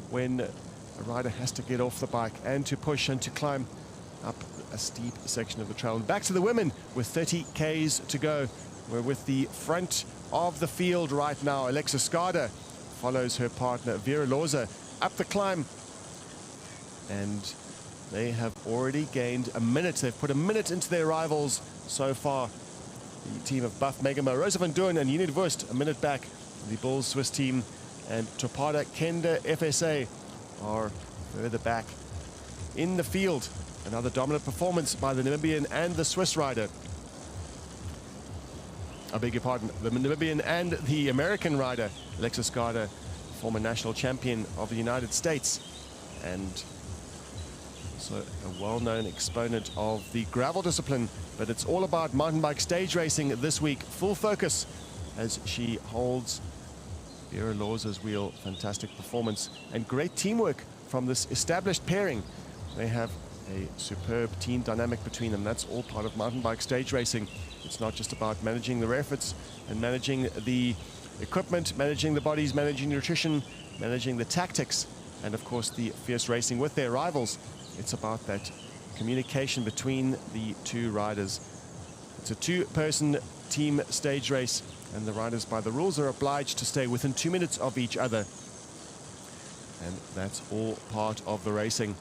when a rider has to get off the bike and to push and to climb up a steep section of the trail. And back to the women with 30 Ks to go. We're with the front of the field right now. Alexa Skada follows her partner Vera Loza up the climb. And They have already gained a minute. They've put a minute into their rivals so far. The team of Buff Megamo, Rosa van Doorn and Unit Wurst a minute back. The Bulls Swiss team and Topada Kenda FSA are further back. In the field, another dominant performance by the Namibian and the Swiss rider. I beg your pardon, the Namibian and the American rider, Alexis Garda, former national champion of the United States, and also a well-known exponent of the gravel discipline. But it's all about mountain bike stage racing this week. Full focus as she holds Vera Laws's wheel. Fantastic performance and great teamwork from this established pairing. They have a superb team dynamic between them. That's all part of mountain bike stage racing. It's not just about managing their efforts and managing the equipment, managing the bodies, managing nutrition, managing the tactics, and of course the fierce racing with their rivals. It's about that communication between the two riders. It's a two-person team stage race, and the riders by the rules are obliged to stay within 2 minutes of each other. And that's all part of the racing,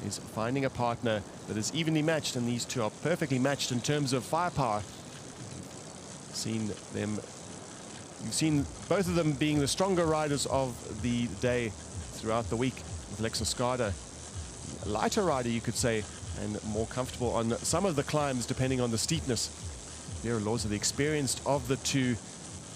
is finding a partner that is evenly matched, and these two are perfectly matched in terms of firepower. You've seen both of them being the stronger riders of the day throughout the week, with Alexis Garda, a lighter rider you could say, and more comfortable on some of the climbs depending on the steepness. Vera Lawser, the experienced of the two.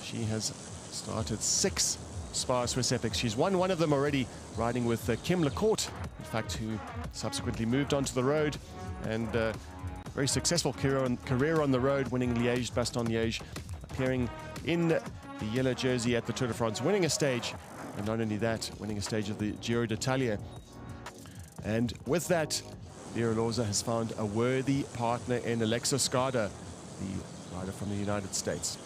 She has started 6 SPAR Swiss Epics. She's won one of them already, riding with Kim Lecourt, in fact, who subsequently moved onto the road, and very successful career on the road, winning Liège, Bastogne-Liège, appearing in the yellow jersey at the Tour de France, winning a stage, and not only that, winning a stage of the Giro d'Italia. And with that, Vera Lawser has found a worthy partner in Alexis Garda, the rider from the United States.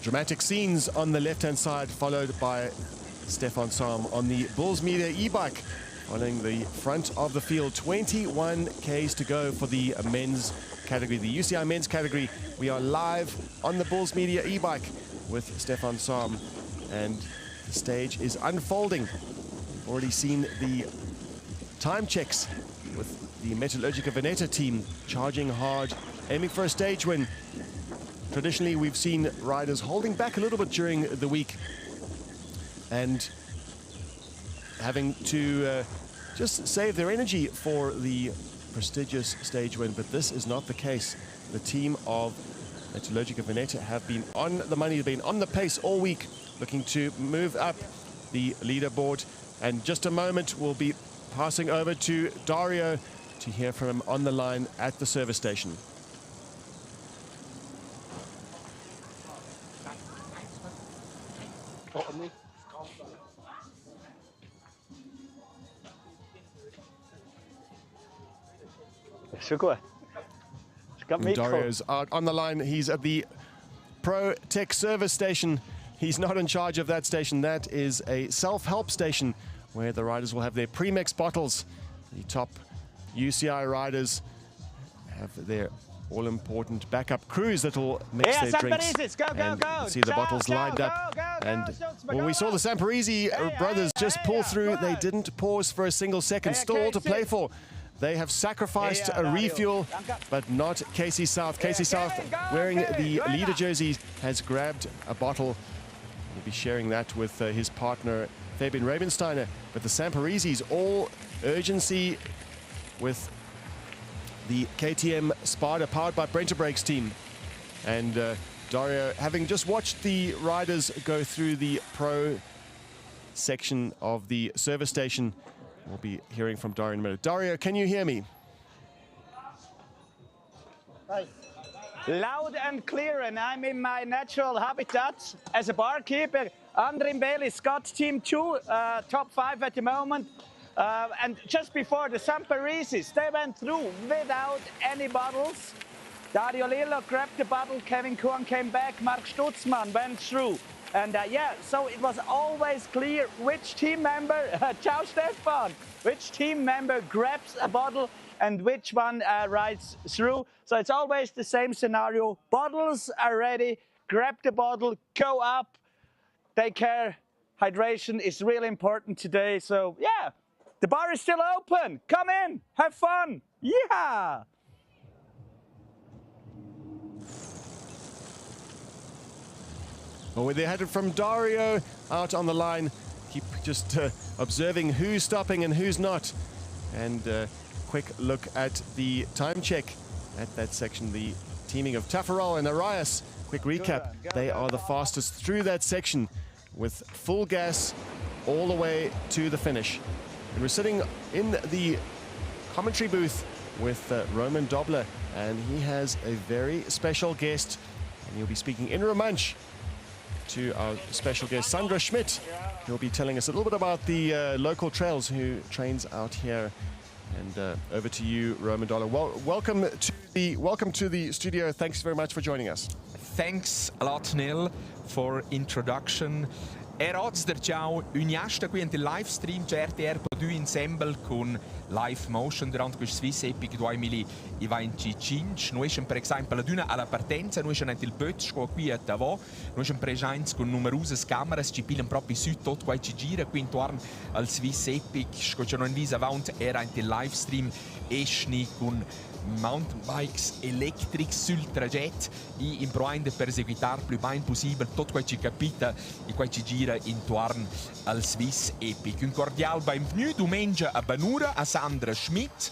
Dramatic scenes on the left-hand side, followed by Stefan Sam on the Bulls Media e-bike, following the front of the field. 21 Ks to go for the men's category, the UCI men's category. We are live on the Bulls Media e-bike with Stefan Sam, and the stage is unfolding. We've already seen the time checks with the Metallurgica Veneta team charging hard, aiming for a stage win. Traditionally, we've seen riders holding back a little bit during the week and having to just save their energy for the prestigious stage win, but this is not the case. The team of Metallurgica Veneta have been on the money, they've been on the pace all week, looking to move up the leaderboard. And just a moment, we'll be passing over to Dario to hear from him on the line at the service station. Dario's out on the line. He's at the Pro Tech service station. He's not in charge of that station. That is a self-help station where the riders will have their premix bottles. The top UCI riders have their all-important backup crews that will mix their drinks. Go, see the bottles lined up. And when we saw the Samparisi brothers just pull through, they didn't pause for a single second. Still all to play for. They have sacrificed a refuel, but not Casey South. Casey South, wearing the leader jersey, has grabbed a bottle. He'll be sharing that with his partner, Fabian Rabensteiner. But the Samparisis, all urgency with the KTM Sparta, powered by Brenta Brakes team. And Dario, having just watched the riders go through the pro section of the service station, we'll be hearing from Dario in a minute. Dario, can you hear me? Hi. Loud and clear, and I'm in my natural habitat as a barkeeper. Andrin Bailey, Scott Team 2, top 5 at the moment. And just before the Samparisis, they went through without any bottles. Dario Lillo grabbed the bottle, Kevin Korn came back, Mark Stutzmann went through And yeah, so it was always clear which team member, ciao Stefan, which team member grabs a bottle and which one rides through. So it's always the same scenario. Bottles are ready, grab the bottle, go up, take care. Hydration is really important today. So yeah, the bar is still open. Come in, have fun. Yeah. Well, they're headed from Dario out on the line. Keep just observing who's stopping and who's not. And quick look at the time check at that section. The teaming of Tafarel and Arias. Quick recap. They are the fastest through that section with full gas all the way to the finish. And we're sitting in the commentary booth with Roman Dobler, and he has a very special guest, and he'll be speaking in Romansh to our special guest Sandra Schmidt. He'll be telling us a little bit about the local trails who trains out here. And over to you, Roman Dobler. Welcome to the studio. Thanks very much for joining us. Thanks a lot, Neil, for introduction. Oggi ciao uniasta qui in livestream certi produ ensemble con live motion durante questo Swiss Epic 2025. Noi siamo per esempio aduna alla partenza, noi siamo nel Bötsch qui a Davos, noi siamo presenti con numerose camere, ci pilano proprio su tutto qua ci gira qui intorno al Swiss Epic, che non visa avanti era in livestream esni con mountain bikes electric sul trajet e in proviamo per eseguitare più bene possibile tutto quello che ci capita e quello che ci gira intorno al Swiss Epic. Un cordiale benvenuto domenica a Banura a Sandra Schmidt,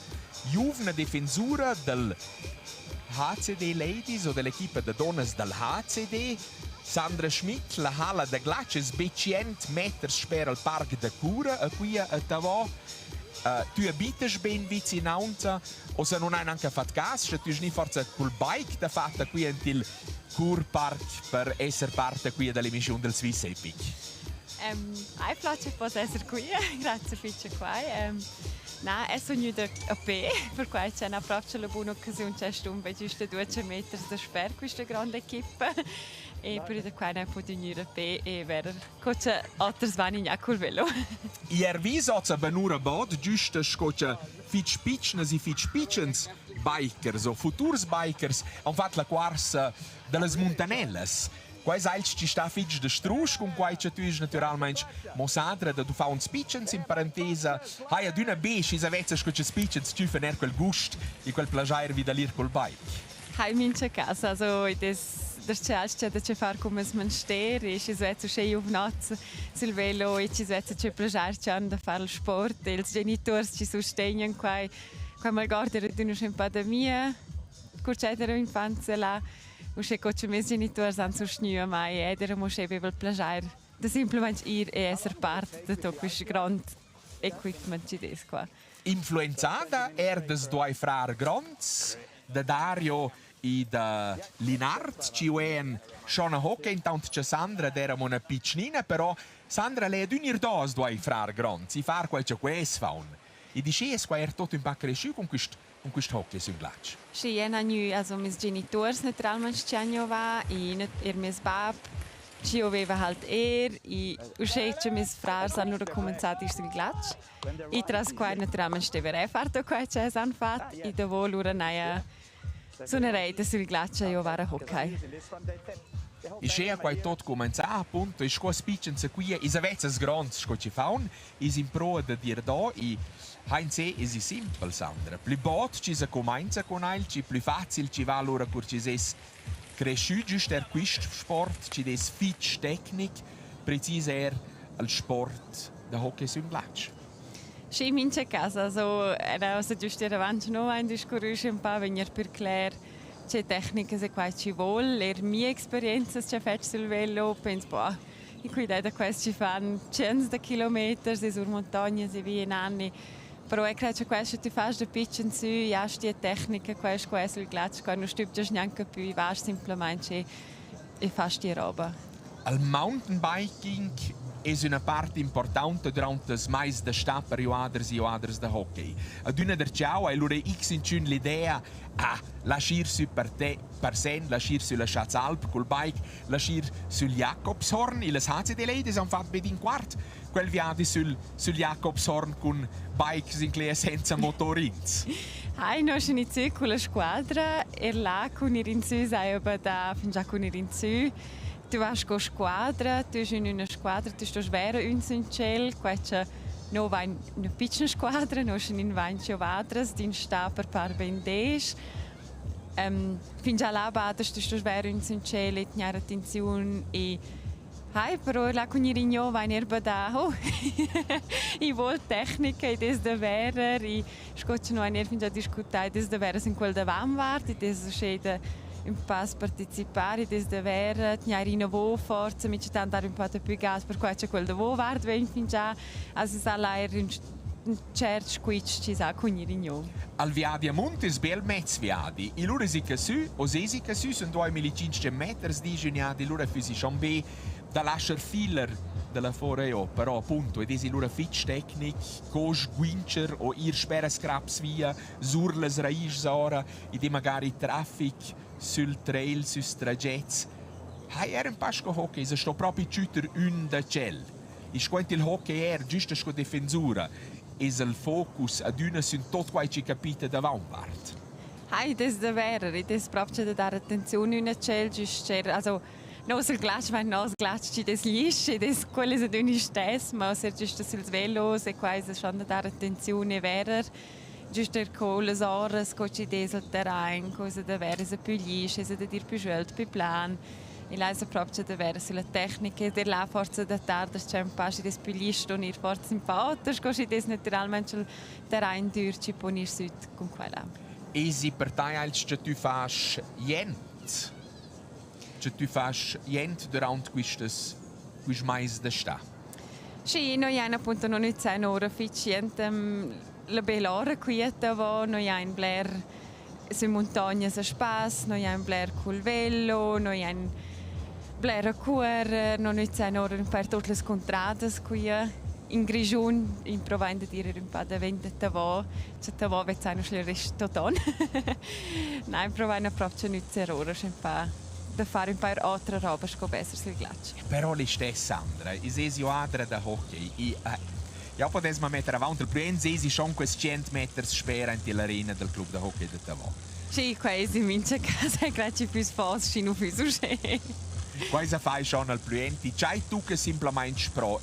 giovane difensura del HCD Ladies o dell'equipe di donne del HCD. Sandra Schmidt, la hala de Gotschnaboden 200 metri spera al parco de Cura qui a Davos. Tu abiti ben vicinanza o se non hai neanche fatto caso, tu hai forse col bike da fatta qui nel Cur Park per essere parte qui dell'emissione del Swiss Epic? Mi piace essere qui, grazie Ficcia qua. No, è sognato a pe, per cui c'è una proprio buona occasione, c'è stumba giusto 200 metri da sper questa grande equipe. E per il quale può venire a pe e vedere cosa altri vanno col velo. Ier viso a Banura Bod, giusto scocia fitch pitchnes e fitch pitchens bikers o futurs bikers hanno fatto la corsa delle montanelles. Quais alts ci sta fitch de strusch con quai ci tu naturalmente mosadra da du fa un pitchens in parentesa. Hai ad una beige is avezza scocia pitchens tu fener quel gust e quel plagiare vida lir col bike. Hai mince casa, also das c'è da fare come smansteri, e ci svezzo c'è uvnaz sul velo e ci svezzo c'è plagiare da fare il sport e i genitori ci sostengono qua mal guarda una in pandemia curcedere infanzia là o c'è che i miei genitori hanno sostenuto mai ed era mo c'è il plagiare da semplicemente ir e essere parte di tutto questo grande equipment ci des qua. Influenzata des due frar grands da Dario e da Linard ci ven schon a hockey intanto c'è Sandra era una piccinina però Sandra lei ad unir dos due frar grands si far quel c'è quest faun e dice es qua tutto in pacca cresciu con questo hockey sul ghiaccio. Sì, also mis genitori naturalmente ci hanno va e mis bab ci aveva halt e uscece mis frars hanno ricominciato sul ghiaccio e tras qua naturalmente deve farto qua c'è san fat e dopo lura naia sono rete sul ghiaccio io vado a hockey. E c'è qua tutto cominciato appunto e scuola spiccenza qui e savezza sgrond scoci faun is in pro da dir da e heinz is simple Sandra. Più bot ci se comincia con il ci più facile ci va allora curcis cresciu giusto quist sport ci des fitch tecnic preciser al sport da hockey sul ghiaccio. Sì, mince casa, era giusto avanti no, ein discorso un po' venire per clair, c'è tecnica se qua ci vuole, mia esperienza c'è fatto sul velo, penso boh, in cui da questo ci fanno 100 chilometri, si sur montagna, si via in anni, però è che questo ti fai da pitchen su, ja, sti tecnica, questo sul ghiaccio, quando stuppi neanche più, vai semplicemente e fai sti roba. Al mountain biking è una parte importante durante il mais da sta per i quadri da hockey. Ad una der ciao, allora X in l'idea lasciare su per te, per sen, lasciare sulla Schatzalp col bike, lasciare sul Jakobshorn, e le hazze di lei hanno fatto bene in quarto, quel viaggio sul Jakobshorn con bikes in clea senza motorins. Noi siamo iniziati con la squadra e là con i rinzi, sai, da già con i rinzi. Tu vas con squadra, tu sei in una squadra, tu stai vera un ciel, questa no vai una piccola squadra, no siamo in vancio vadras, din sta per par ben des. Fin già là badas tu stai vera un ciel, e tenere attenzione e però la con i rigno vai nerba da. I vol tecnica ed es da vera, i scoccio no ner fin già discutai des da vera in quel da vanvart, ed es scede un po' partecipare, ed es da vera tenere in avo forza, mi c'è tanto un po' più gas per qua c'è quel da avo vart ven fin già, as sa la un certo squitch ci sa con i rigno. Al viadi a monte sbel mezz viadi, i loro si casu, o si casu sono 2500 metri di geniati, loro fisi chambé da lasciar filer della foreo, però appunto ed esi loro fitch tecnic, cos guincer o ir spera scraps via, surles raisch ora, ed magari traffic sul trail, sus tragets. Un pasco hockey, se sto proprio ciuter un da cel. I squanti il hockey giusto sco difensura, es il focus ad una sun tot quai ci capite da vanvart. Das da vera, das proprio da dare attenzione una cel, giusto, also nos il glatsch, wenn nos glatsch ci des lisce, des quelle se duni stes, ma ser giusto sul velo, se quasi schon da dare attenzione vera. Giusto con le ore, con ci des il terrain, cosa da vera se più lisce, se da dir più schwelt, più plan. E lei se proprio da vera sulla tecnica, der la forza da tarda, c'è un po' des più lisce, und ir forza in pauter, con ci des naturalmente il terrain dur ci ponir sud con quella. Esi per te als che tu fas jent? Che tu fas jent durante quis mais da sta? Sì, noi abbiamo appunto non ora efficiente la bella ora quieta, noi abbiamo bler su montagna a spass, noi abbiamo bler col velo, noi abbiamo bler a cuore, non ora per tutte le contrade qui in Grigion, in provando di dire un po' da vente tavo, c'è tavo vezzano le restoton. Nein, provando proprio non ora, c'è un po' da fare un po' altre robe, scoperse sul ghiaccio. Però le stesse Sandra, i sesi adre da hockey, ja potessi mettere avanti il primo sesi schon quei 100 metri spera nell'arena del club da hockey di Davos. Sì, quasi mince casa è grazie più sforzo, ci non fi succede. Quasi fai schon al clienti, c'hai tu che semplicemente pro,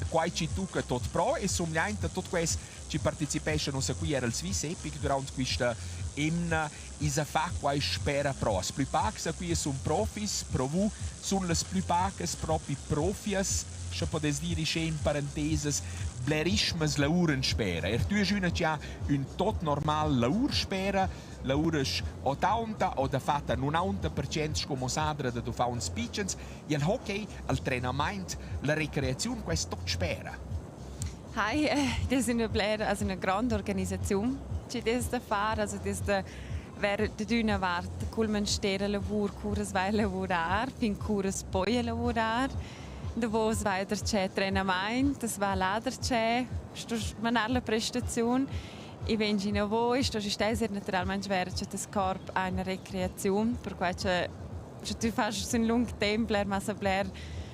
quai ci tu che tot pro e somgliante tot questo ci partecipano se qui era il Swiss Epic durante questa emna isa fa quai spera pro. S più pax qui sono profis, provu sono le più pax propri profias, se podes dire in parenteses blerismas lauren spera. Tu è una c'ha un tot normal laur spera, laures 80 o da fatta 90% come sadra da fa un speechens, e il hockey, il treinamento, la recreazione, questo tot spera. Das ist eine grande Organisation, die das da fare, also das da wäre die dünne Wart, cool man stehen lavur, cures vai lavorar, fin cures poi lavorar, da wo es weiter c'è treinamento, das va lader c'è, sto manare la prestazione. E vengi in voi, sto stesser naturalmente schwer, c'è das corpo eine Rekreation, per cui c'è tu fas un lungo tempo, ma sa bler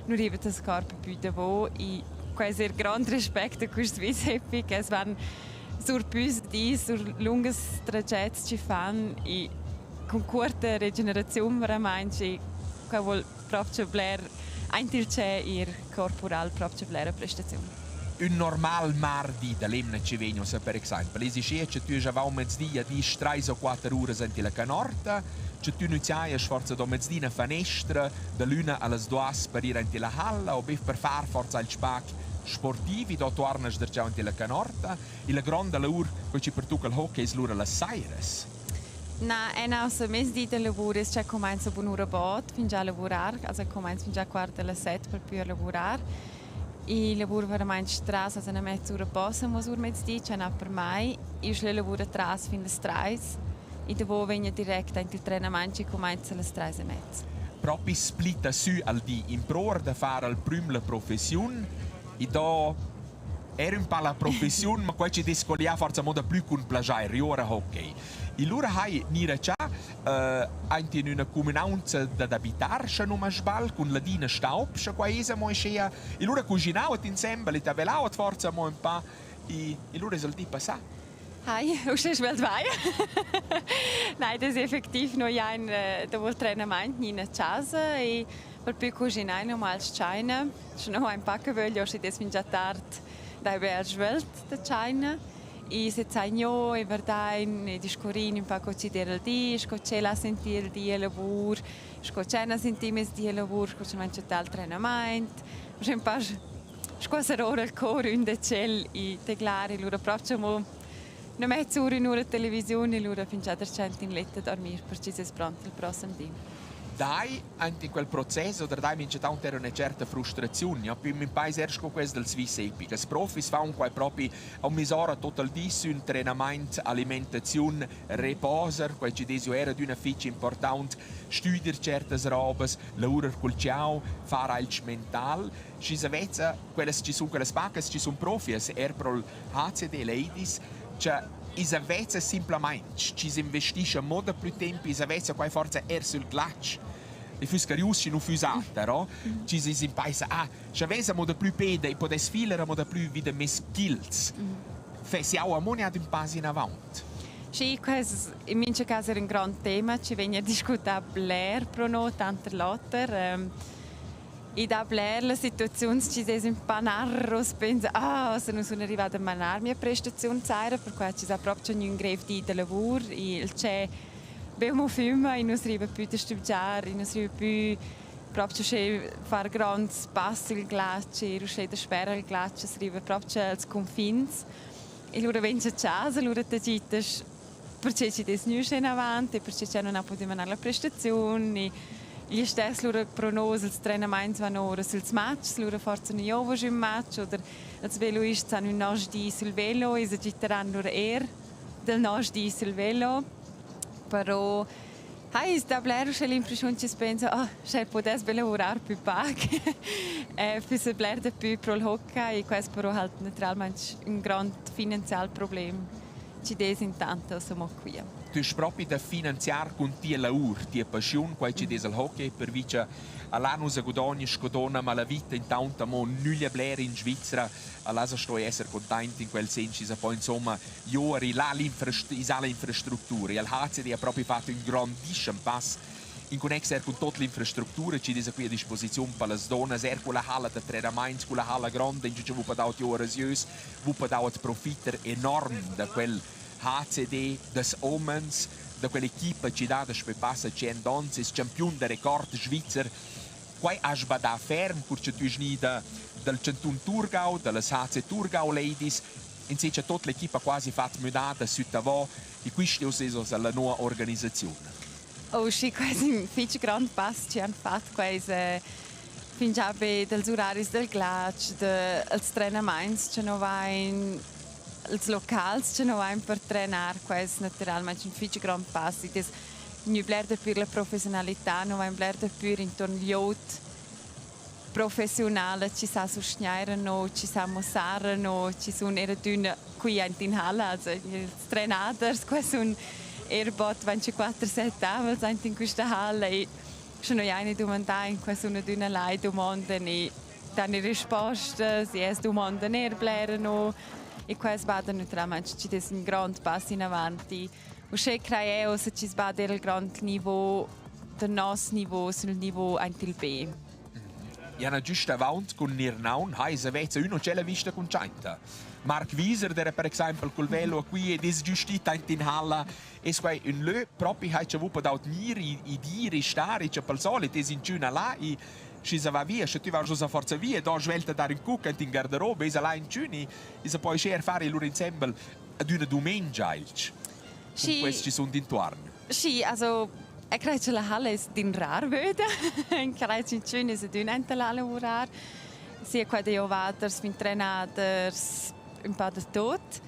nur eben das corpo più da wo e quasi grande rispetto a questo Swiss Epic, es waren sur plus sur lungas tragets ci fan e con corta regenerazione veramente che vuol proprio bler eintil c'è il corporal proprio bler prestazione. Un normal mardi da lemna ci vengono, per esempio. Le si che tu già va un mezzodia di 3 o 4 ore in la canorta, che tu non hai sforzo da mezzina finestra, da luna alle 2 per ir in la halla, o per far forza il spac sportivi, da tornas da già in la canorta, e la grande lavoro che ci pertuca il hockey è l'ora alle Saires. Na, aus mezz'dita lavoro c'è comincia a un'ora bot, fin già a lavorare, also comincia fin già quarta alle 7 per più a lavorare. I lavoro veramente stress, also una mezz'ora possa, ma sur mezz'dì c'è una per mai. Io le lavoro tras fin le 3 e dopo vengo direct in il treinamento e comincia alle 3:30. Proprio splitta su al di in prova da fare al primo la professione E da era un po' la professione, ma qua ci descolia forse modo più con plagiare, riora hockey. E loro hai nira già anche in una comunanza da abitare, se non mi sbaglio, con la dina staub, se qua è mo scea. E loro cucinavano insieme, e tavelavano forse mo un po', e loro sono tipo sa. Hi, hoe is wel bij? Nee, dat is effectief nog een de wordt trainement in het casa e per più cucinare normaal China. Se nog een pakken wil, je zit dus già tard da ben zwelt de China. E se zaino e verdain e discorin un po' considera il di, scocela sentire il di lavur, scocena sentimes di lavur, scocena un total trainement. C'è un po' scuosa ora il coro in de cell e teglare loro proprio una mezz'ora in ora televisione e loro fin già decenti in letto a dormire perché si è pronto il prossimo giorno. Dai, anche in quel processo, dai, mi c'è tanto una certa frustrazione. Io in un paese ergo questo del Swiss Epic. I profi fanno qua proprio a misura total di un allenamento, alimentazione, riposo, quel ci desio era di una ficha importante, studiare certe robe, lavorare col ciao, fare il mental. Ci sono quelle spacche, ci sono profi, er pro il HCD ladies, cioè Isavezza semplicemente ci si investisce molto più tempo, Isavezza qua forza sul glaccio. E fusca riusci non fusata, no? Ci si impara, se avesse molto più pede e potesse filare molto più vide me skills. Si ha un moneta un passo in avanti. Sì, questo in mio caso era un grande tema, ci viene discusso Blair pro no, tante lotte. E da Blair la situazione ci si un po' narros, pensa, se non sono arrivata a manare la mia prestazione, per cui ci sono proprio un greve di lavoro e il c'è abbiamo fumo e non si arriva più a studiare, non si arriva più proprio a fare grandi passi il ghiaccio, riuscire a sperare il ghiaccio, si arriva proprio ai confini. E loro vengono a casa, loro ti dicono perché ci sono in avanti, perché non potuto manare la prestazione. Gli stessi loro pronosi, il trainemento vanno ora sul match, loro forzano io voglio un match, o il veloista hanno un nostro di sul velo, e esagiteranno loro del nostro di sul velo. Però, hai da Blair c'è l'impressione che si pensa, se potesse lavorare più poco, se Blair di più pro il hockey, e questo però è naturalmente un grande finanziale problema. Ci desi intanto siamo qui. Tu hai proprio da finanziare con tia lavoro, tia passione, qua ci desi il hockey, per vice all'anno si guadagna, scodona, ma la vita intanto mo nulla Blair in Svizzera, all'asa sto a essere contento in quel senso, poi insomma, ieri là l'infrastruttura, e al HCD ha proprio fatto un grandissimo passo in connessione con tutta l'infrastruttura, ci desi qui a disposizione per le donne, con la halla di trainemento, con la halla grande, in cui ci vuoi dare ore zius, vuoi dare profitto enorme da quel HCD, des Omens, da quell'equipa ci dà da spepassa 100 anni, è campione del record svizzero. Qua ha sbadato fermo, perché tu hai del Centun Thurgau, delle HC Thurgau Ladies, invece tutta l'equipa quasi fatta mudata su Davos, e questo è la nuova organizzazione. Oh, sì, quasi un figlio grande passo ci hanno fatto, quasi fin già degli orari del glaccio, dei trainementi, c'è non va in els locals che non hanno per trainar, questo naturalmente un figlio grande passo. Non blerda più la professionalità, non va blerda più intorno agli outri professionali, ci sa sostenere, ci sa mostrare, ci sono eradune qui in Halle, also i trainatori, questo è un airbot 24/7 avals in questa Halle e sono eine domanda in questa una d'una lei domanda e danno risposte, si è domanda nerblero. E questo va naturalmente ci dà un grande passo in avanti. O se creo se ci sbada il grande livello del nostro livello sul livello anche il B. E hanno giusto avanti con Nirnaun, se vede uno c'è la vista con Cinta. Mark Wieser, der per esempio col velo qui ed è giustito in Halle, e poi un lö proprio ha avuto da i diri stare, c'è per solito è in giuna là e ci va via, se tu vai a forza via, da svelta dare in cucca in garderobe, e là in giuni, e poi c'è fare loro insieme ad una domenica. Sì. Questi sono intorno. Sì, also ich credo la Halle ist din rar würde. Ich credo in schön ist din ente la lavorar. Sia qua de ovaters, fin trenaders, un po' de tot.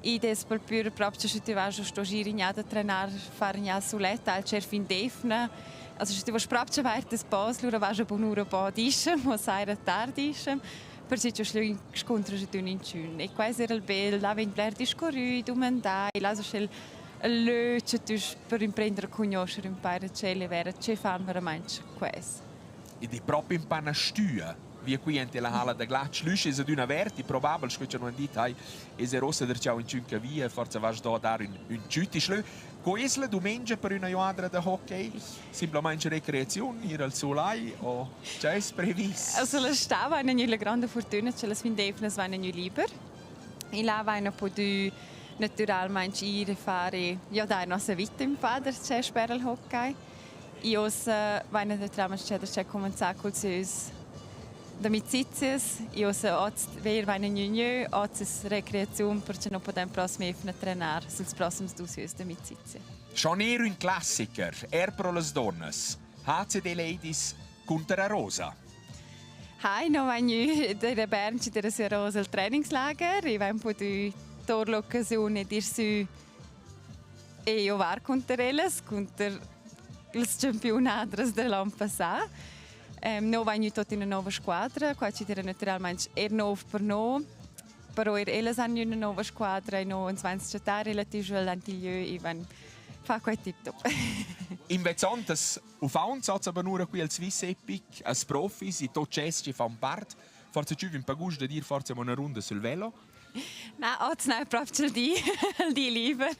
E des per pur proprio se tu vai a sto girignata trenar, fare nya suletta, al cer fin defna. Also se tu vas proprio weiter das Bas, lura vas a bonura po dische, mo saira tardische. perché ci sono scontri in Cun. E questo era il bello, la vent bler di scorri, tu mandai, la so scel löce per imprendere a conoscere un paio di celle vere, ce fanno veramente questo. E di proprio in panna stua, via qui in la hala da glaccia, luce è una verti, probabile, che ci hanno detto, è rossa del ciao in cinque via, forse vas da dare un ciuti schlö. Questo domenica per una giornata di hockey, semplicemente recreazione, ir al sole o c'è previsto? Also la stava una grande fortuna, ce la svindevnes vanno lieber. E là vanno potuto naturalmente ir fare, ja dai nostra vita in padre, c'è spera il hockey. Io vanno naturalmente c'è cominciare col sus d'amicizias, io ver vanno new, oz recreazione perché non possiamo prossimo trenare sul prossimo sus d'amicizia. Schon ero un classiker, pro le donne, HCD Ladies contro Rosa. Hai, no vanno dei Bernci della sua Rosa il trainingslager, e vanno potuto tornare l'occasione di su e io var contro elles, contro il campionato dell'anno passato. Noi vanno tutti in una nuova squadra, qua ci dirà naturalmente nuovo per noi, però elles hanno una nuova squadra e noi vanno giocare relativamente all'antiglio e vanno fare quel tipo. In Vezzontes, auf uns hat es aber nur qui al Swiss Epic, als Profis, i tot ci fanno parte. Forse ci un pagusch da dir, forse una ronda sul velo. No, oggi non è proprio il di lieber.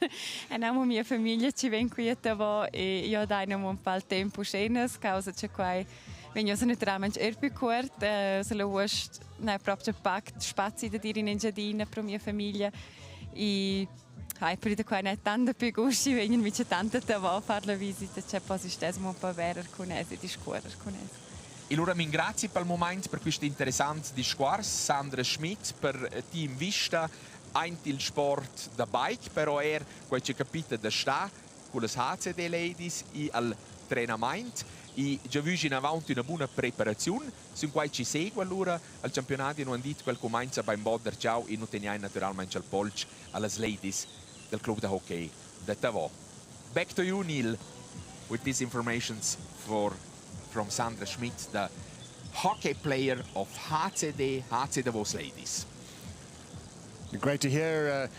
E non mia famiglia ci viene qui a Davos e io dai non un po' il tempo scenes, causa c'è qua. Vengo naturalmente più corto, se lo vuoi, non è proprio packt spazi da dire in giardino per mia famiglia. E per di qua non è tanto più gusti, vengono invece tanto a Davos a fare la visita, c'è poi stesimo un po' vero con esse, di scuola con esse. E allora mi ringrazio per il momento per questo interessante discorso, Sandra Schmidt, per Team Vista, ein il sport da bike, però come ci capite da sta con le HCD Ladies e al treinamento. E già vi in avanti una buona preparazione, su cui ci segue allora al campionato, non detto quel comincia beim Bodder Ciao e non teniamo naturalmente al polch alle ladies del club de hockey de Davos. Back to you, Neil, with these informations from Sandra Schmidt, the hockey player of HCD Davos Ladies. Great to hear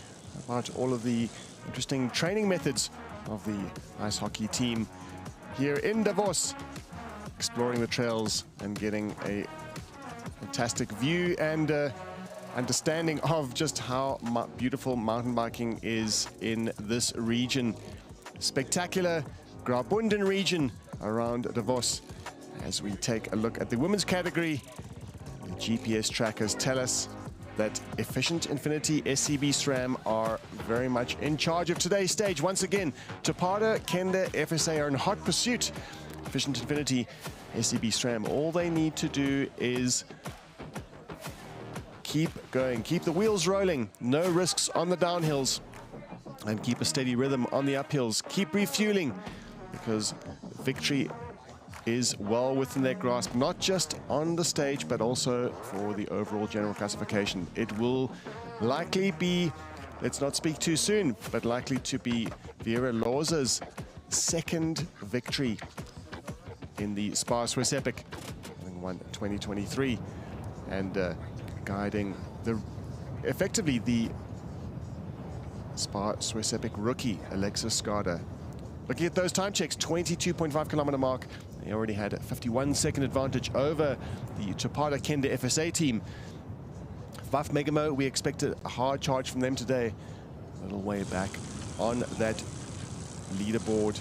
about all of the interesting training methods of the ice hockey team here in Davos, exploring the trails and getting a fantastic view and understanding of just how beautiful mountain biking is in this region. Spectacular Graubünden region around Davos. As we take a look at the women's category, the GPS trackers tell us that Efficient Infinity SCB SRAM are very much in charge of today's stage. Once again, Topada, Kenda, FSA are in hot pursuit. Efficient Infinity SCB SRAM, all they need to do is keep going, keep the wheels rolling, no risks on the downhills, and keep a steady rhythm on the uphills. Keep refueling, because victory is well within their grasp, not just on the stage, but also for the overall general classification. It will likely be, let's not speak too soon, but likely to be Vera Lorza's second victory in the SPAR Swiss Epic, having won 2023, and guiding effectively the SPAR Swiss Epic rookie, Alexis Skada. Looking at those time checks, 22.5 kilometer mark. They already had a 51-second advantage over the Topada Kenda FSA team. Vaf Megamo, we expected a hard charge from them today. A little way back on that leaderboard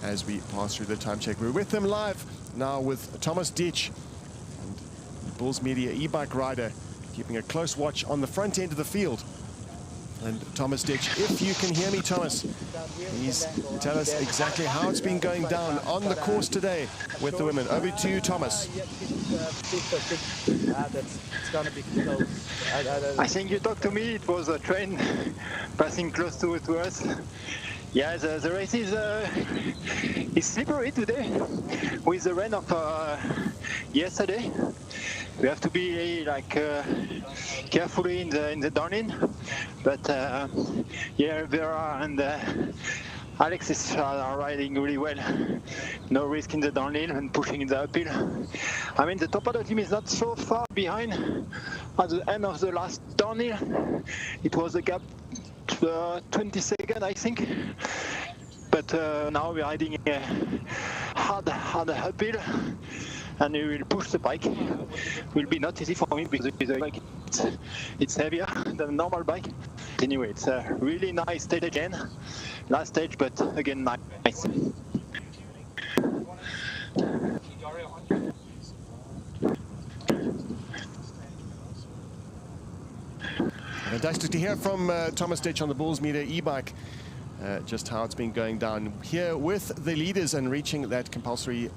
as we pass through the time check. We're with them live now with Thomas Ditch, and the Bulls Media e-bike rider, keeping a close watch on the front end of the field. And Thomas Ditch, if you can hear me, Thomas, please tell us exactly how it's been going down on the course today with the women. Over to you, Thomas. I think you talked to me. It was a train passing close to us. Yeah, the race is slippery today with the rain of yesterday. We have to be carefully in the downhill, but yeah, Vera and Alex is riding really well. No risk in the downhill and pushing in the uphill. I mean, the top of the team is not so far behind. At the end of the last downhill, it was a gap 20 seconds, I think. But now we're riding a hard uphill, and we will push the bike. Will be not easy for me because the bike it's heavier than a normal bike. Anyway, it's a really nice stage again. Last stage, but again nice. Fantastic to hear from Thomas Ditch on the Bulls Meter e-bike, just how it's been going down here with the leaders and reaching that compulsory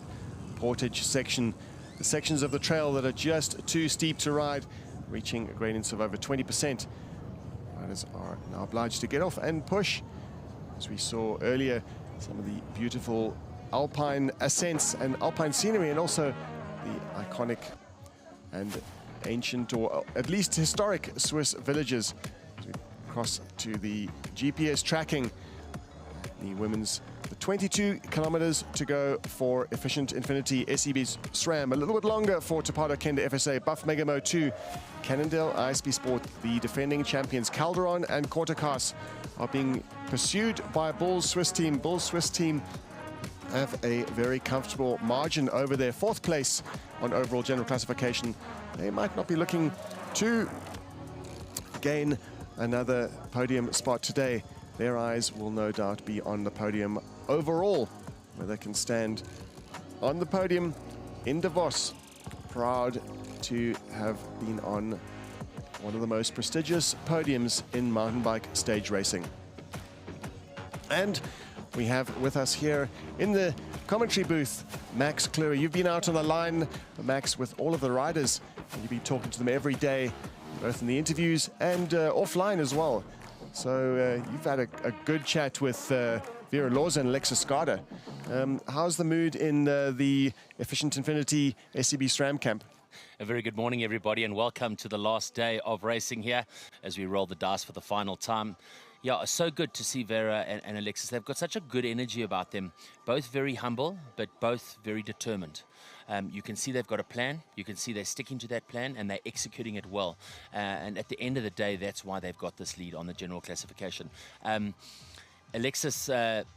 portage section. The sections of the trail that are just too steep to ride, reaching a gradients of over 20%. Riders are now obliged to get off and push. As we saw earlier, some of the beautiful alpine ascents and alpine scenery, and also the iconic and ancient, or at least historic, Swiss villages. As we cross to the GPS tracking, the women's 22 kilometers to go for Efficient Infinity SEB's SRAM. A little bit longer for Tapado Kenda FSA, Buff Megamo 2, Cannondale ISP Sport. The defending champions Calderon and Cortacas are being pursued by Bulls Swiss team. Bulls Swiss team have a very comfortable margin over their fourth place on overall general classification. They might not be looking to gain another podium spot today. Their eyes will no doubt be on the podium overall, where they can stand on the podium in Davos, proud to have been on one of the most prestigious podiums in mountain bike stage racing. And we have with us here in the commentary booth, Max Cleary. You've been out on the line, Max, with all of the riders. You've been talking to them every day, both in the interviews and offline as well. So you've had a good chat with Vera Loza and Alexis Skada. How's the mood in the Efficient Infinity SCB SRAM camp? A very good morning, everybody, and welcome to the last day of racing here as we roll the dice for the final time. Yeah, it's so good to see Vera and Alexis. They've got such a good energy about them, both very humble, but both very determined. You can see they've got a plan. You can see they're sticking to that plan and they're executing it well. And at the end of the day, that's why they've got this lead on the general classification. Alexis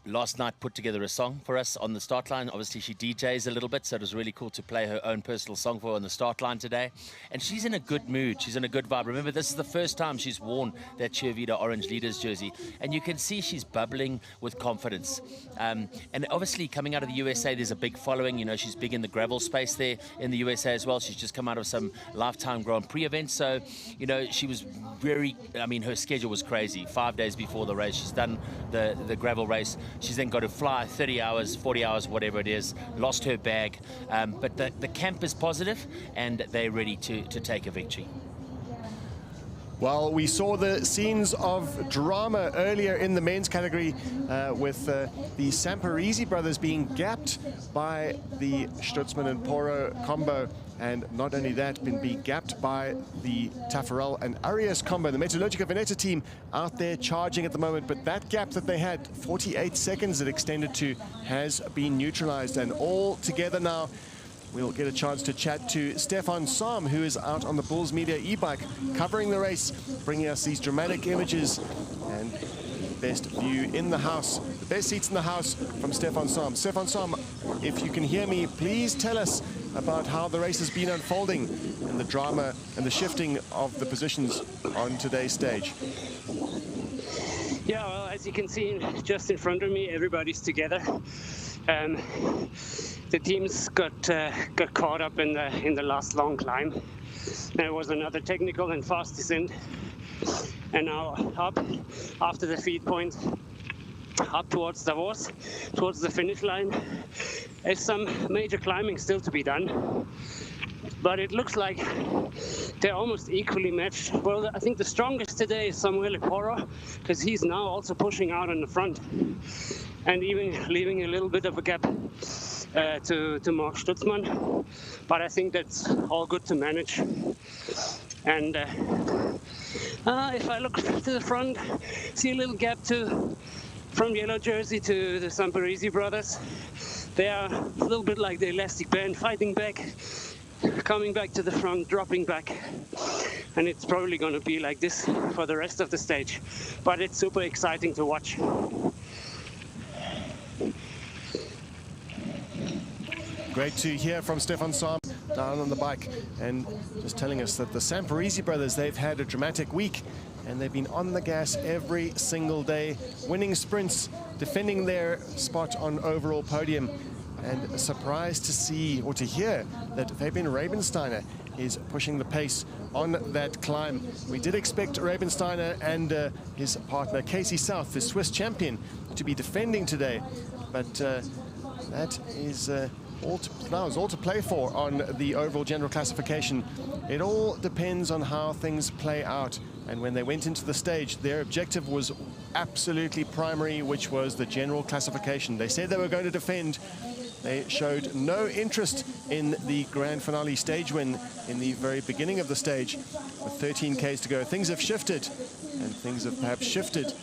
last night put together a song for us on the start line. Obviously, she DJs a little bit, so it was really cool to play her own personal song for her on the start line today. And she's in a good mood. She's in a good vibe. Remember, this is the first time she's worn that Cheerleader Orange Leaders jersey. And you can see she's bubbling with confidence. And obviously, coming out of the USA, there's a big following. You know, she's big in the gravel space there in the USA as well. She's just come out of some Lifetime Grand Prix events. So, you know, she was very, I mean, her schedule was crazy. 5 days before the race, she's done the gravel race. She's then got to fly 30 hours, 40 hours, whatever it is, lost her bag. But the camp is positive and they're ready to take a victory. Well, we saw the scenes of drama earlier in the men's category with the Samparisi brothers being gapped by the Stutzman and Poro combo. And not only that, been being gapped by the Taffarel and Arias combo. The Metallurgica Veneta team out there charging at the moment, but that gap that they had, 48 seconds it extended to, has been neutralized. And all together now, we'll get a chance to chat to Stefan Sam, who is out on the Bulls Media e-bike, covering the race, bringing us these dramatic images and best view in the house, the best seats in the house from Stefan Sam. Stefan Sam, if you can hear me, please tell us about how the race has been unfolding and the drama and the shifting of the positions on today's stage. Yeah, well, as you can see just in front of me, everybody's together. The teams got caught up in the last long climb. There was another technical and fast descent, and now up after the feed point, up towards Davos, towards the finish line. There's some major climbing still to be done, but it looks like they're almost equally matched. Well, I think the strongest today is Samuele Poro, because he's now also pushing out in the front and even leaving a little bit of a gap to Mark Stutzman, but I think that's all good to manage. And if I look to the front, see a little gap to from yellow jersey to the Samparisi brothers. They are a little bit like the elastic band, fighting back, coming back to the front, dropping back. And it's probably going to be like this for the rest of the stage. But it's super exciting to watch. Great to hear from Stefan Sam down on the bike and just telling us that the Samparisi brothers, they've had a dramatic week and they've been on the gas every single day, winning sprints, defending their spot on overall podium. And surprised to see or to hear that Fabian Rabensteiner is pushing the pace on that climb. We did expect Rabensteiner and his partner Casey South, the Swiss champion, to be defending today, but that is all to play for on the overall general classification. It all depends on how things play out. And when they went into the stage, their objective was absolutely primary, which was the general classification. They said they were going to defend. They showed no interest in the grand finale stage win in the very beginning of the stage. With 13 Ks to go, things have shifted, and things have perhaps shifted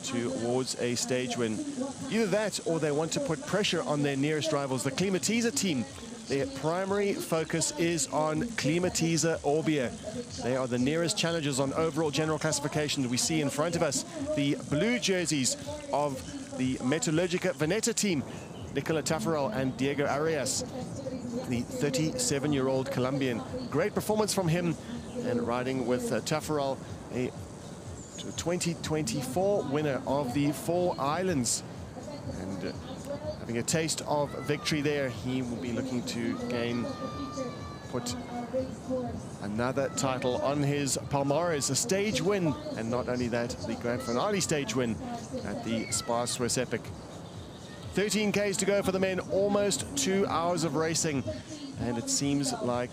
towards a stage win. Either that, or they want to put pressure on their nearest rivals. The Klimatiza team, their primary focus is on Klimatiza Orbia. They are the nearest challengers on overall general classification. We see in front of us the blue jerseys of the Metallurgica Veneta team, Nicola Taffarel and Diego Arias, the 37-year-old Colombian. Great performance from him, and riding with Taffarel, a 2024 winner of the Four Islands. And having a taste of victory there, he will be looking to put another title on his palmares, a stage win, and not only that, the grand finale stage win at the SPAR Swiss Epic. 13 Ks to go for the men, almost 2 hours of racing, and it seems like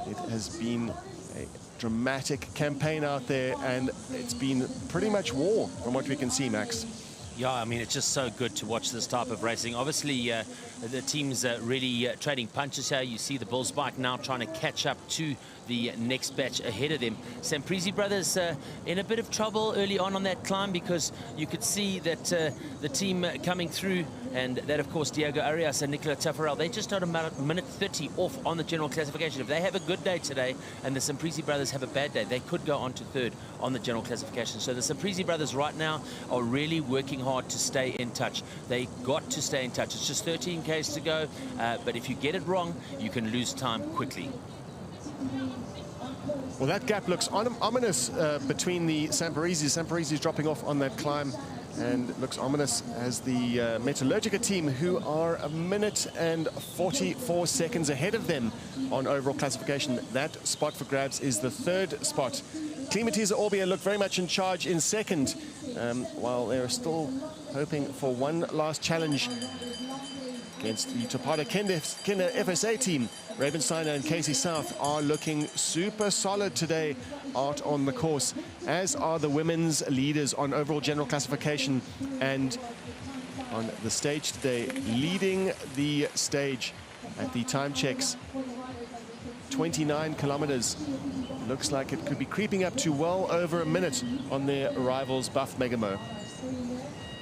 it has been a dramatic campaign out there, and it's been pretty much war from what we can see, Max. Yeah, I mean, it's just so good to watch this type of racing. Obviously, the team's really trading punches here. You see the Bulls bike now trying to catch up to the next batch ahead of them. Samparisi brothers in a bit of trouble early on that climb, because you could see that the team coming through, and that, of course, Diego Arias and Nicola Taffarel, they just got a minute 30 off on the general classification. If they have a good day today and the Samparisi brothers have a bad day, they could go on to third on the general classification. So the Samparisi brothers right now are really working hard to stay in touch. They got to stay in touch. It's just 13 Ks to go, but if you get it wrong, you can lose time quickly. Well, that gap looks ominous between the Samparisi. Samparisi dropping off on that climb, and it looks ominous as the Metallurgica team, who are a minute and 44 seconds ahead of them on overall classification. That spot for grabs is the third spot. Klimatiza Orbia look very much in charge in second, while they're still hoping for one last challenge against the Topata Kinder FSA team. Rabensteiner and Casey South are looking super solid today out on the course, as are the women's leaders on overall general classification and on the stage today, leading the stage at the time checks. 29 kilometers. Looks like it could be creeping up to well over a minute on their rivals Buff Megamo.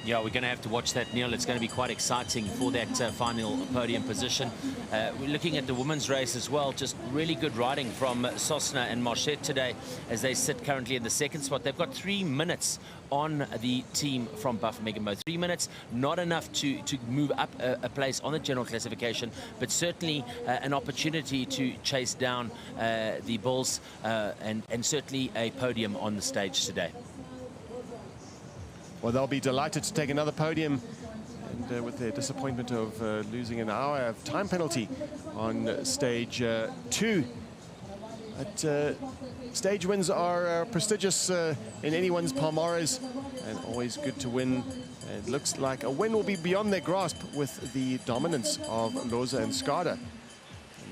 Yeah, we're going to have to watch that, Neil. It's going to be quite exciting for that final podium position. We're looking at the women's race as well. Just really good riding from Sosna and Marchette today, as they sit currently in the second spot. They've got 3 minutes on the team from Buff Megamo. 3 minutes, not enough to move up a place on the general classification, but certainly an opportunity to chase down the Bulls and certainly a podium on the stage today. Well, they'll be delighted to take another podium, and with their disappointment of losing an hour of time penalty on stage 2. But stage wins are prestigious in anyone's palmares, and always good to win. It looks like a win will be beyond their grasp with the dominance of Loza and Skada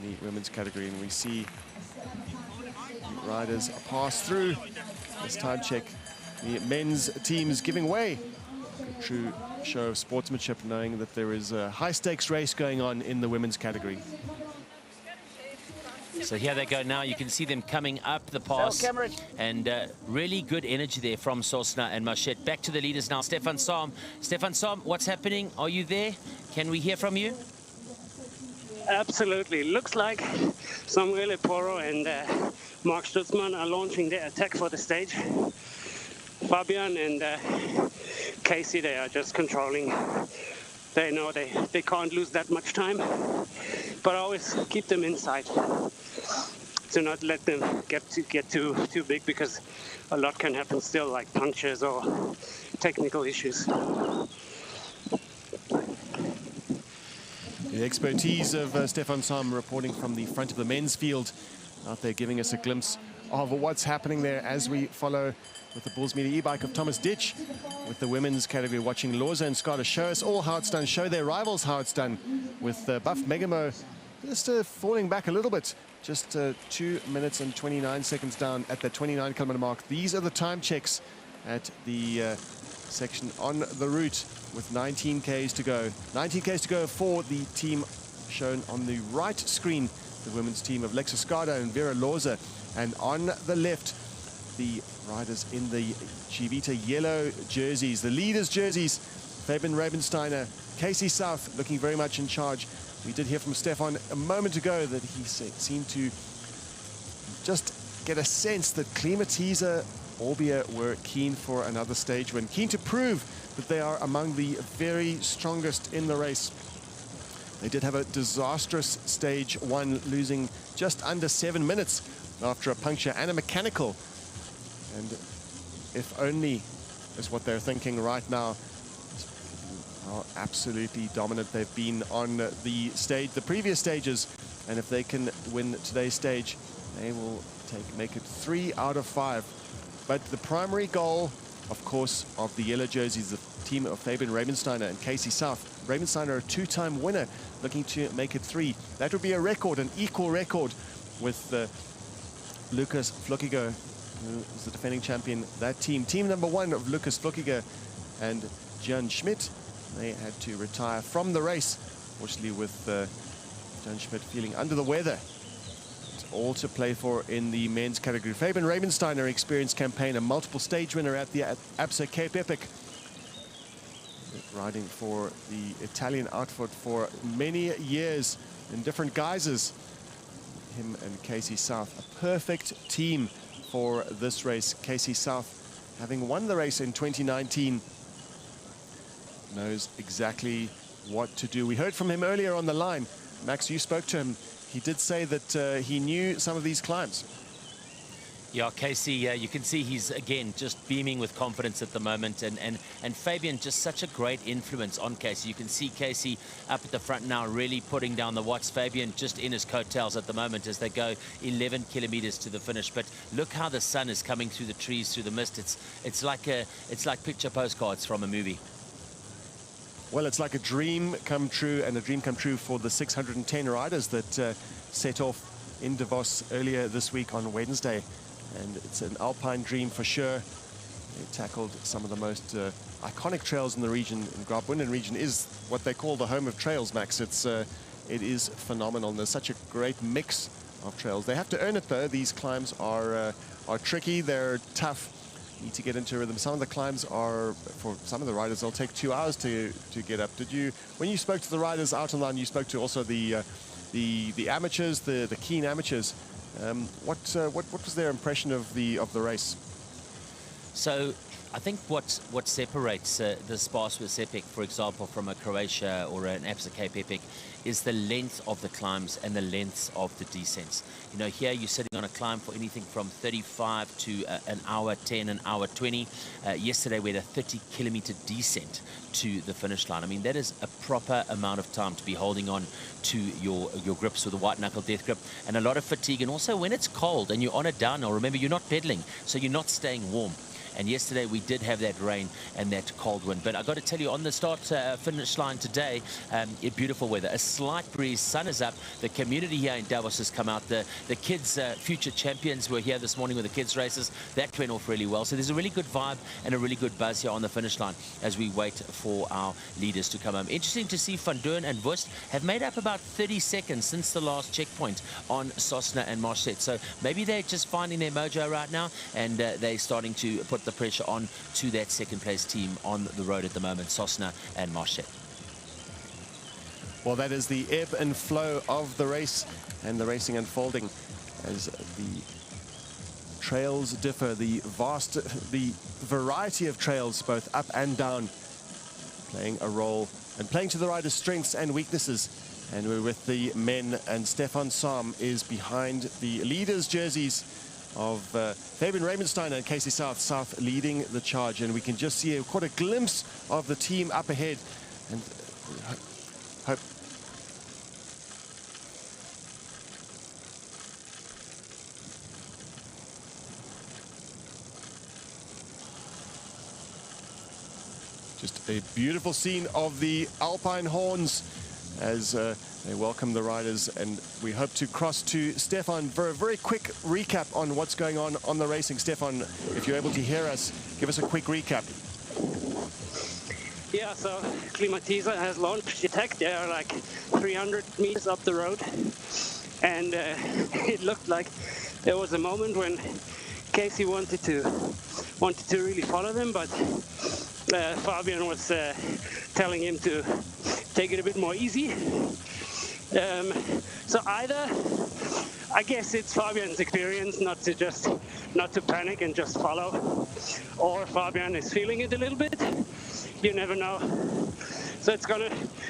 in the women's category. And we see riders pass through this time check. The men's teams giving way. A true show of sportsmanship, knowing that there is a high-stakes race going on in the women's category. So here they go now. You can see them coming up the pass. And really good energy there from Sosna and Mashet. Back to the leaders now. Stefan Sam. Stefan Sam, what's happening? Are you there? Can we hear from you? Absolutely. Looks like Samuele Porro and Mark Stutzman are launching their attack for the stage. Fabian and Casey, they are just controlling. They know they can't lose that much time, but always keep them inside to not let them get too big, because a lot can happen still, like punctures or technical issues. The expertise of Stefan Sam reporting from the front of the men's field, out there giving us a glimpse of what's happening there as we follow with the Bulls Media e-bike of Thomas Ditch. With the women's category, watching Loza and Scott show us all how it's done, show their rivals how it's done, with Buff Megamo just falling back a little bit, just 2 minutes and 29 seconds down at the 29-kilometer mark. These are the time checks at the section on the route, with 19 Ks to go. 19 Ks to go for the team shown on the right screen, the women's team of Lexa Scardo and Vera Loza. And on the left, the riders in the Chivita yellow jerseys, the leaders' jerseys, Fabian Rabensteiner, Casey South looking very much in charge. We did hear from Stefan a moment ago that he seemed to just get a sense that Klimatiza Orbia were keen for another stage win, keen to prove that they are among the very strongest in the race. They did have a disastrous stage one, losing just under 7 minutes after a puncture and a mechanical. And if only is what they're thinking right now. How absolutely dominant they've been on the stage, the previous stages. And if they can win today's stage, they will make it 3 out of 5. But the primary goal, of course, of the yellow jerseys, the team of Fabian Rabensteiner and Casey South. Rabensteiner, a 2-time winner, looking to make it 3. That would be a record, an equal record with Lucas Flockiger, who is the defending champion. That team, team number 1 of Lucas Flockiger and Jan Schmidt, they had to retire from the race, fortunately, with Jan Schmidt feeling under the weather. It's all to play for in the men's category. Fabian Rabensteiner, experienced campaigner, multiple stage winner at the ABSA Cape Epic, riding for the Italian outfit for many years in different guises. Him and Casey South, a perfect team for this race. Casey South, having won the race in 2019, knows exactly what to do. We heard from him earlier on the line. Max, you spoke to him. He did say that he knew some of these climbs. Yeah, Casey, you can see he's, again, just beaming with confidence at the moment. And Fabian, just such a great influence on Casey. You can see Casey up at the front now, really putting down the watts. Fabian just in his coattails at the moment as they go 11 kilometers to the finish. But look how the sun is coming through the trees, through the mist. It's like picture postcards from a movie. Well, it's like a dream come true, and a dream come true for the 610 riders that set off in Davos earlier this week on Wednesday. And it's an alpine dream for sure. They tackled some of the most iconic trails in the region. In Graubunden region is what they call the home of trails, Max. It is phenomenal. And there's such a great mix of trails. They have to earn it, though. These climbs are tricky. They're tough. You need to get into rhythm. Some of the climbs are, for some of the riders, they'll take 2 hours to get up. Did you, when you spoke to the riders out on line, you spoke to also the amateurs, the keen amateurs. What was their impression of the race? So I think what separates the SPAR Swiss Epic, for example, from a Croatia or an ABSA Cape Epic is the length of the climbs and the lengths of the descents. You know, here you're sitting on a climb for anything from 35 to an hour 10, an hour 20. Yesterday we had a 30-kilometer descent to the finish line. I mean, that is a proper amount of time to be holding on to your grips with a white knuckle death grip, and a lot of fatigue. And also when it's cold and you're on a downhill, remember, you're not pedaling, so you're not staying warm. And yesterday we did have that rain and that cold wind. But I got to tell you, on the start-finish line today, beautiful weather, a slight breeze, sun is up. The community here in Davos has come out. The kids, future champions, were here this morning with the kids races. That went off really well. So there's a really good vibe and a really good buzz here on the finish line as we wait for our leaders to come home. Interesting to see Van Deurne and Wust have made up about 30 seconds since the last checkpoint on Sosna and Marchet. So maybe they're just finding their mojo right now, and they're starting to put the pressure on to that second place team on the road at the moment, Sosna and Marchet. Well, that is the ebb and flow of the race and the racing unfolding as the trails differ, the variety of trails both up and down playing a role and playing to the riders' strengths and weaknesses. And we're with the men, and Stefan Sam is behind the leaders' jerseys of Fabian Ramenstein and Casey South leading the charge. And we can just see quite a glimpse of the team up ahead. And hope just a beautiful scene of the alpine horns as they welcome the riders, and we hope to cross to Stefan for a very quick recap on what's going on the racing. Stefan, if you're able to hear us, give us a quick recap. Yeah, so Klimatiza has launched the attack. They are like 300 meters up the road, and it looked like there was a moment when Casey wanted to really follow them, but Fabian was telling him to take it a bit more easy. So either, I guess it's Fabian's experience not to panic and just follow, or Fabian is feeling it a little bit. You never know. So it's gonna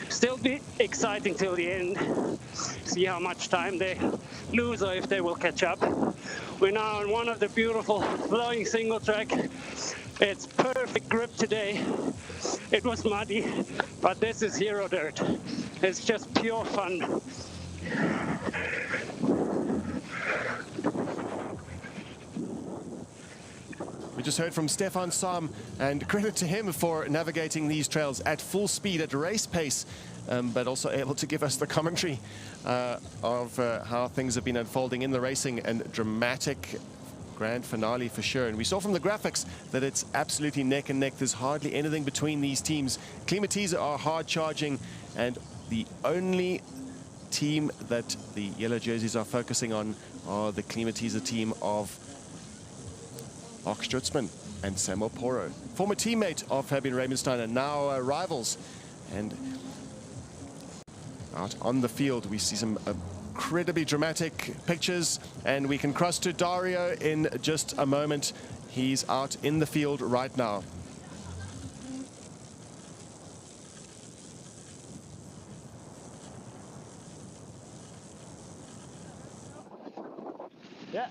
still be exciting till the end. See how much time they lose or if they will catch up. We're now on one of the beautiful flowing single track. It's perfect grip today. It was muddy, but this is hero dirt. It's just pure fun. We just heard from Stefan Sam, and credit to him for navigating these trails at full speed, at race pace, but also able to give us the commentary of how things have been unfolding in the racing, and dramatic grand finale for sure. And we saw from the graphics that it's absolutely neck and neck. There's hardly anything between these teams. Klimatiza are hard charging, and the only team that the yellow jerseys are focusing on are the Klimatiza team of Mark Stutzman and Samuel Poro, former teammate of Fabian Ramenstein and now rivals. And out on the field we see some incredibly dramatic pictures, and we can cross to Dario in just a moment. He's out in the field right now. Yeah.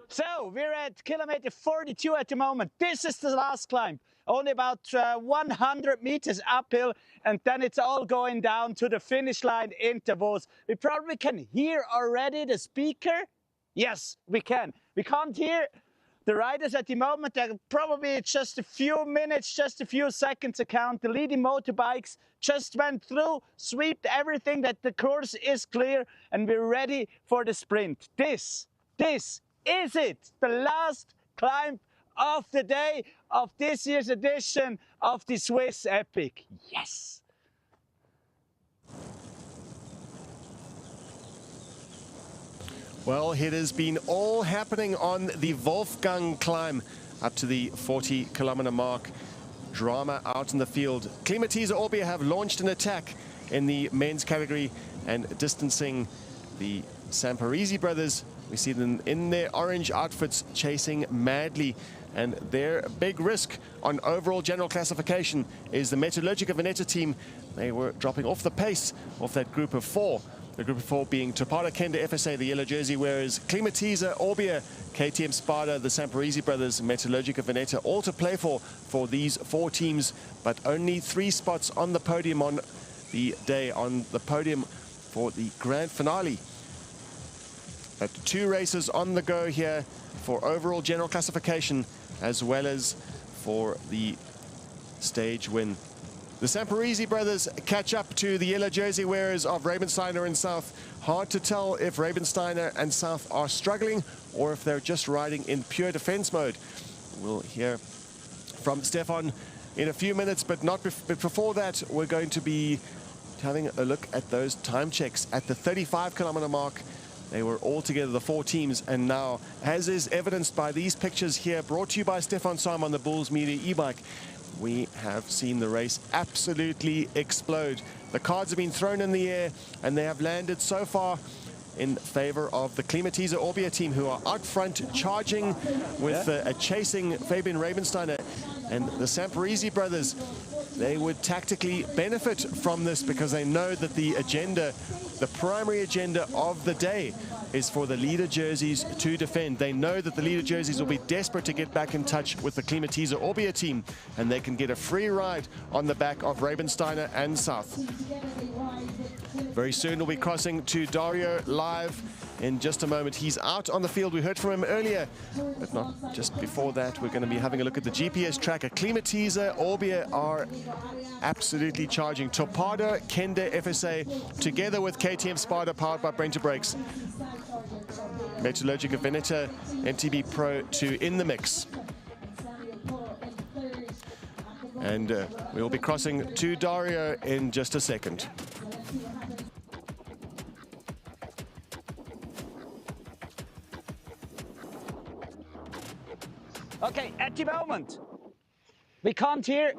So we're at kilometer 42 at the moment. This is the last climb. Only about 100 meters uphill, and then it's all going down to the finish line in Davos. We probably can hear already the speaker. Yes, we can. We can't hear the riders at the moment. They're probably just a few minutes, just a few seconds to count. The leading motorbikes just went through, swept everything, that the course is clear, and we're ready for the sprint. This is it, the last climb of the day of this year's edition of the Swiss Epic. Yes! Well, it has been all happening on the Wolfgang climb up to the 40-kilometer mark. Drama out in the field. Klimatiza Orbia have launched an attack in the men's category and distancing the Samparisi brothers. We see them in their orange outfits chasing madly, and their big risk on overall general classification is the Metallurgica Veneta team. They were dropping off the pace of that group of four, The group of 4 being Topada Kenda FSA, the yellow jersey wearers, Klimatiza, Orbia, KTM Spada, the Samparisi brothers, Metallurgica Veneta, all to play for these 4 teams, but only 3 spots on the podium on the day, on the podium for the grand finale. But 2 races on the go here for overall general classification, as well as for the stage win. The Samparisi brothers catch up to the yellow jersey wearers of Rabensteiner and South. Hard to tell if Rabensteiner and South are struggling or if they're just riding in pure defense mode. We'll hear from Stefan in a few minutes, but before that, we're going to be having a look at those time checks at the 35-kilometer mark. They were all together, the 4 teams, and now, as is evidenced by these pictures here, brought to you by Stefan Sam on the Bulls Media e-bike, we have seen the race absolutely explode. The cards have been thrown in the air, and they have landed so far in favor of the Klimatiza Orbia team, who are out front charging with a chasing Fabian Rabensteiner. And the Samparisi brothers, they would tactically benefit from this because they know that the agenda, the primary agenda of the day, is for the leader jerseys to defend. They know that the leader jerseys will be desperate to get back in touch with the Klimatiza Orbia team, and they can get a free ride on the back of Rabensteiner and South. Very soon we'll be crossing to Dario live in just a moment. He's out on the field. We heard from him earlier, but not just before that. We're going to be having a look at the GPS tracker. Klimatiza Orbia are absolutely charging. Topada Kenda FSA together with KTM Spada, powered by Brenta Brakes. Metallurgica Veneta MTB Pro 2 in the mix. And we'll be crossing to Dario in just a second. Okay, at the moment, we can't hear.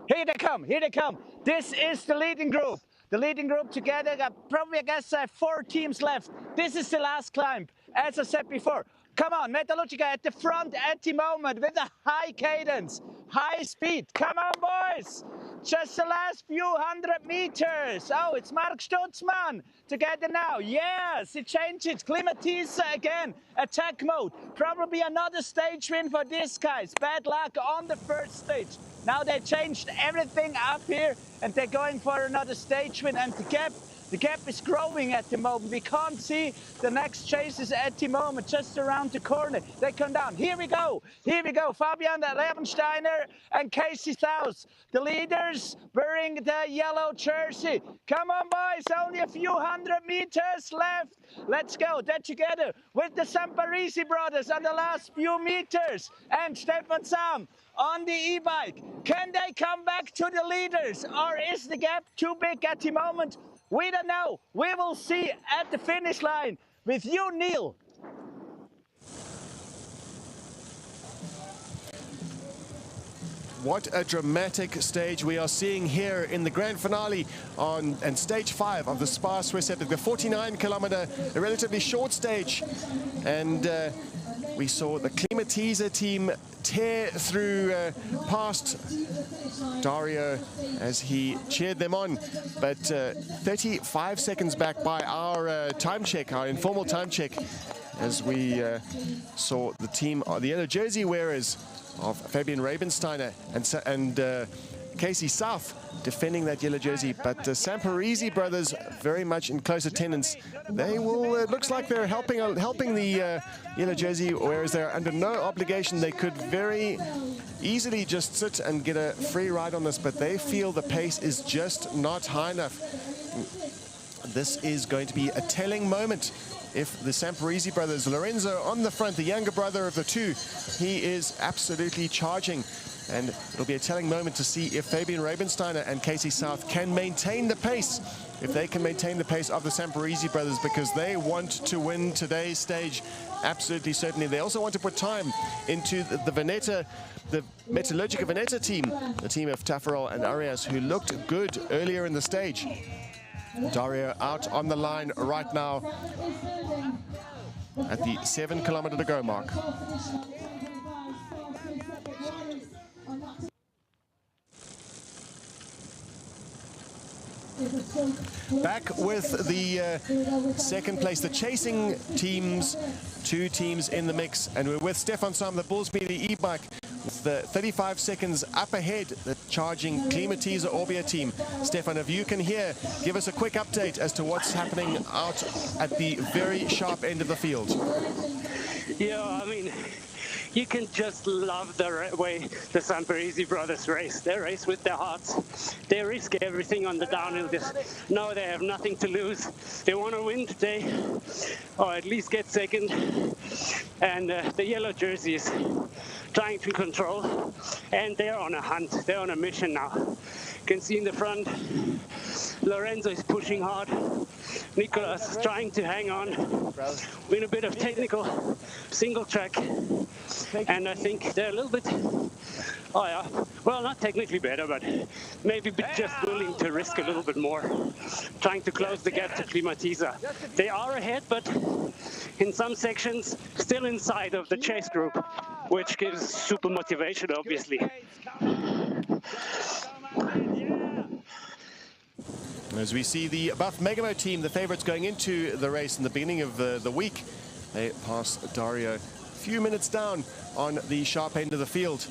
Here they come, here they come. This is the leading group. The leading group together, probably, I guess, 4 teams left. This is the last climb, as I said before. Come on, Metallurgica at the front at the moment with a high cadence, high speed. Come on, boys. Just the last few 100 meters. Oh, it's Mark Stutzmann together now. Yes, it changes. Klimatiza again, attack mode. Probably another stage win for these guys. Bad luck on the first stage. Now they changed everything up here and they're going for another stage win. And the gap is growing at the moment. We can't see the next chases at the moment, just around the corner. They come down. Here we go. Here we go. Fabian Rabensteiner and Casey South, the leaders wearing the yellow jersey. Come on, boys. Only a few 100 meters left. Let's go. They're together with the Samparisi brothers on the last few meters. And Stefan Sam on the e-bike. Can they come back to the leaders, or is the gap too big at the moment? We don't know. We will see at the finish line with you, Neil. What a dramatic stage we are seeing here in the grand finale and stage 5 of the SPAR Swiss Epic, the 49-kilometer, a relatively short stage. And we saw the Klimatiza team tear through past Dario as he cheered them on, but 35 seconds back by our time check, our informal time check, as we saw the team, the yellow jersey wearers of Fabian Rabensteiner and Casey South defending that yellow jersey, but the Samparisi brothers very much in close attendance. They will, it looks like they're helping the yellow jersey, whereas they're under no obligation. They could very easily just sit and get a free ride on this, but they feel the pace is just not high enough. This is going to be a telling moment if the Samparisi brothers, Lorenzo on the front, the younger brother of the two, he is absolutely charging. And it'll be a telling moment to see if Fabian Rabensteiner and Casey South can maintain the pace, if they can maintain the pace of the Samparisi brothers, because they want to win today's stage, absolutely certainly. They also want to put time into the Veneta, the Metallurgica Veneta team, the team of Taffarel and Arias, who looked good earlier in the stage. Dario out on the line right now at the 7-kilometer to go mark. Back with the second place, the chasing teams, 2 teams in the mix, and we're with Stefan Sam, the Bulls Media e-bike, with the 35 seconds up ahead, the charging Klimatiza Orbia team. Stefan, if you can hear, give us a quick update as to what's happening out at the very sharp end of the field. Yeah, I mean, you can just love the way the Samparisi brothers race. They race with their hearts. They risk everything on the downhill. Just know they have nothing to lose. They want to win today, or at least get second. And the yellow jerseys trying to control, and they're on a hunt. They're on a mission now. You can see in the front, Lorenzo is pushing hard. Nicolas is trying to hang on, with a bit of technical single track, and I think they're a little bit, oh yeah, well, not technically better, but maybe just willing to risk a little bit more, trying to close the gap to Klimatiza. They are ahead, but in some sections still inside of the chase group, which gives super motivation, obviously. As we see the Buff Megamo team, the favorites going into the race in the beginning of the week, they pass Dario a few minutes down on the sharp end of the field.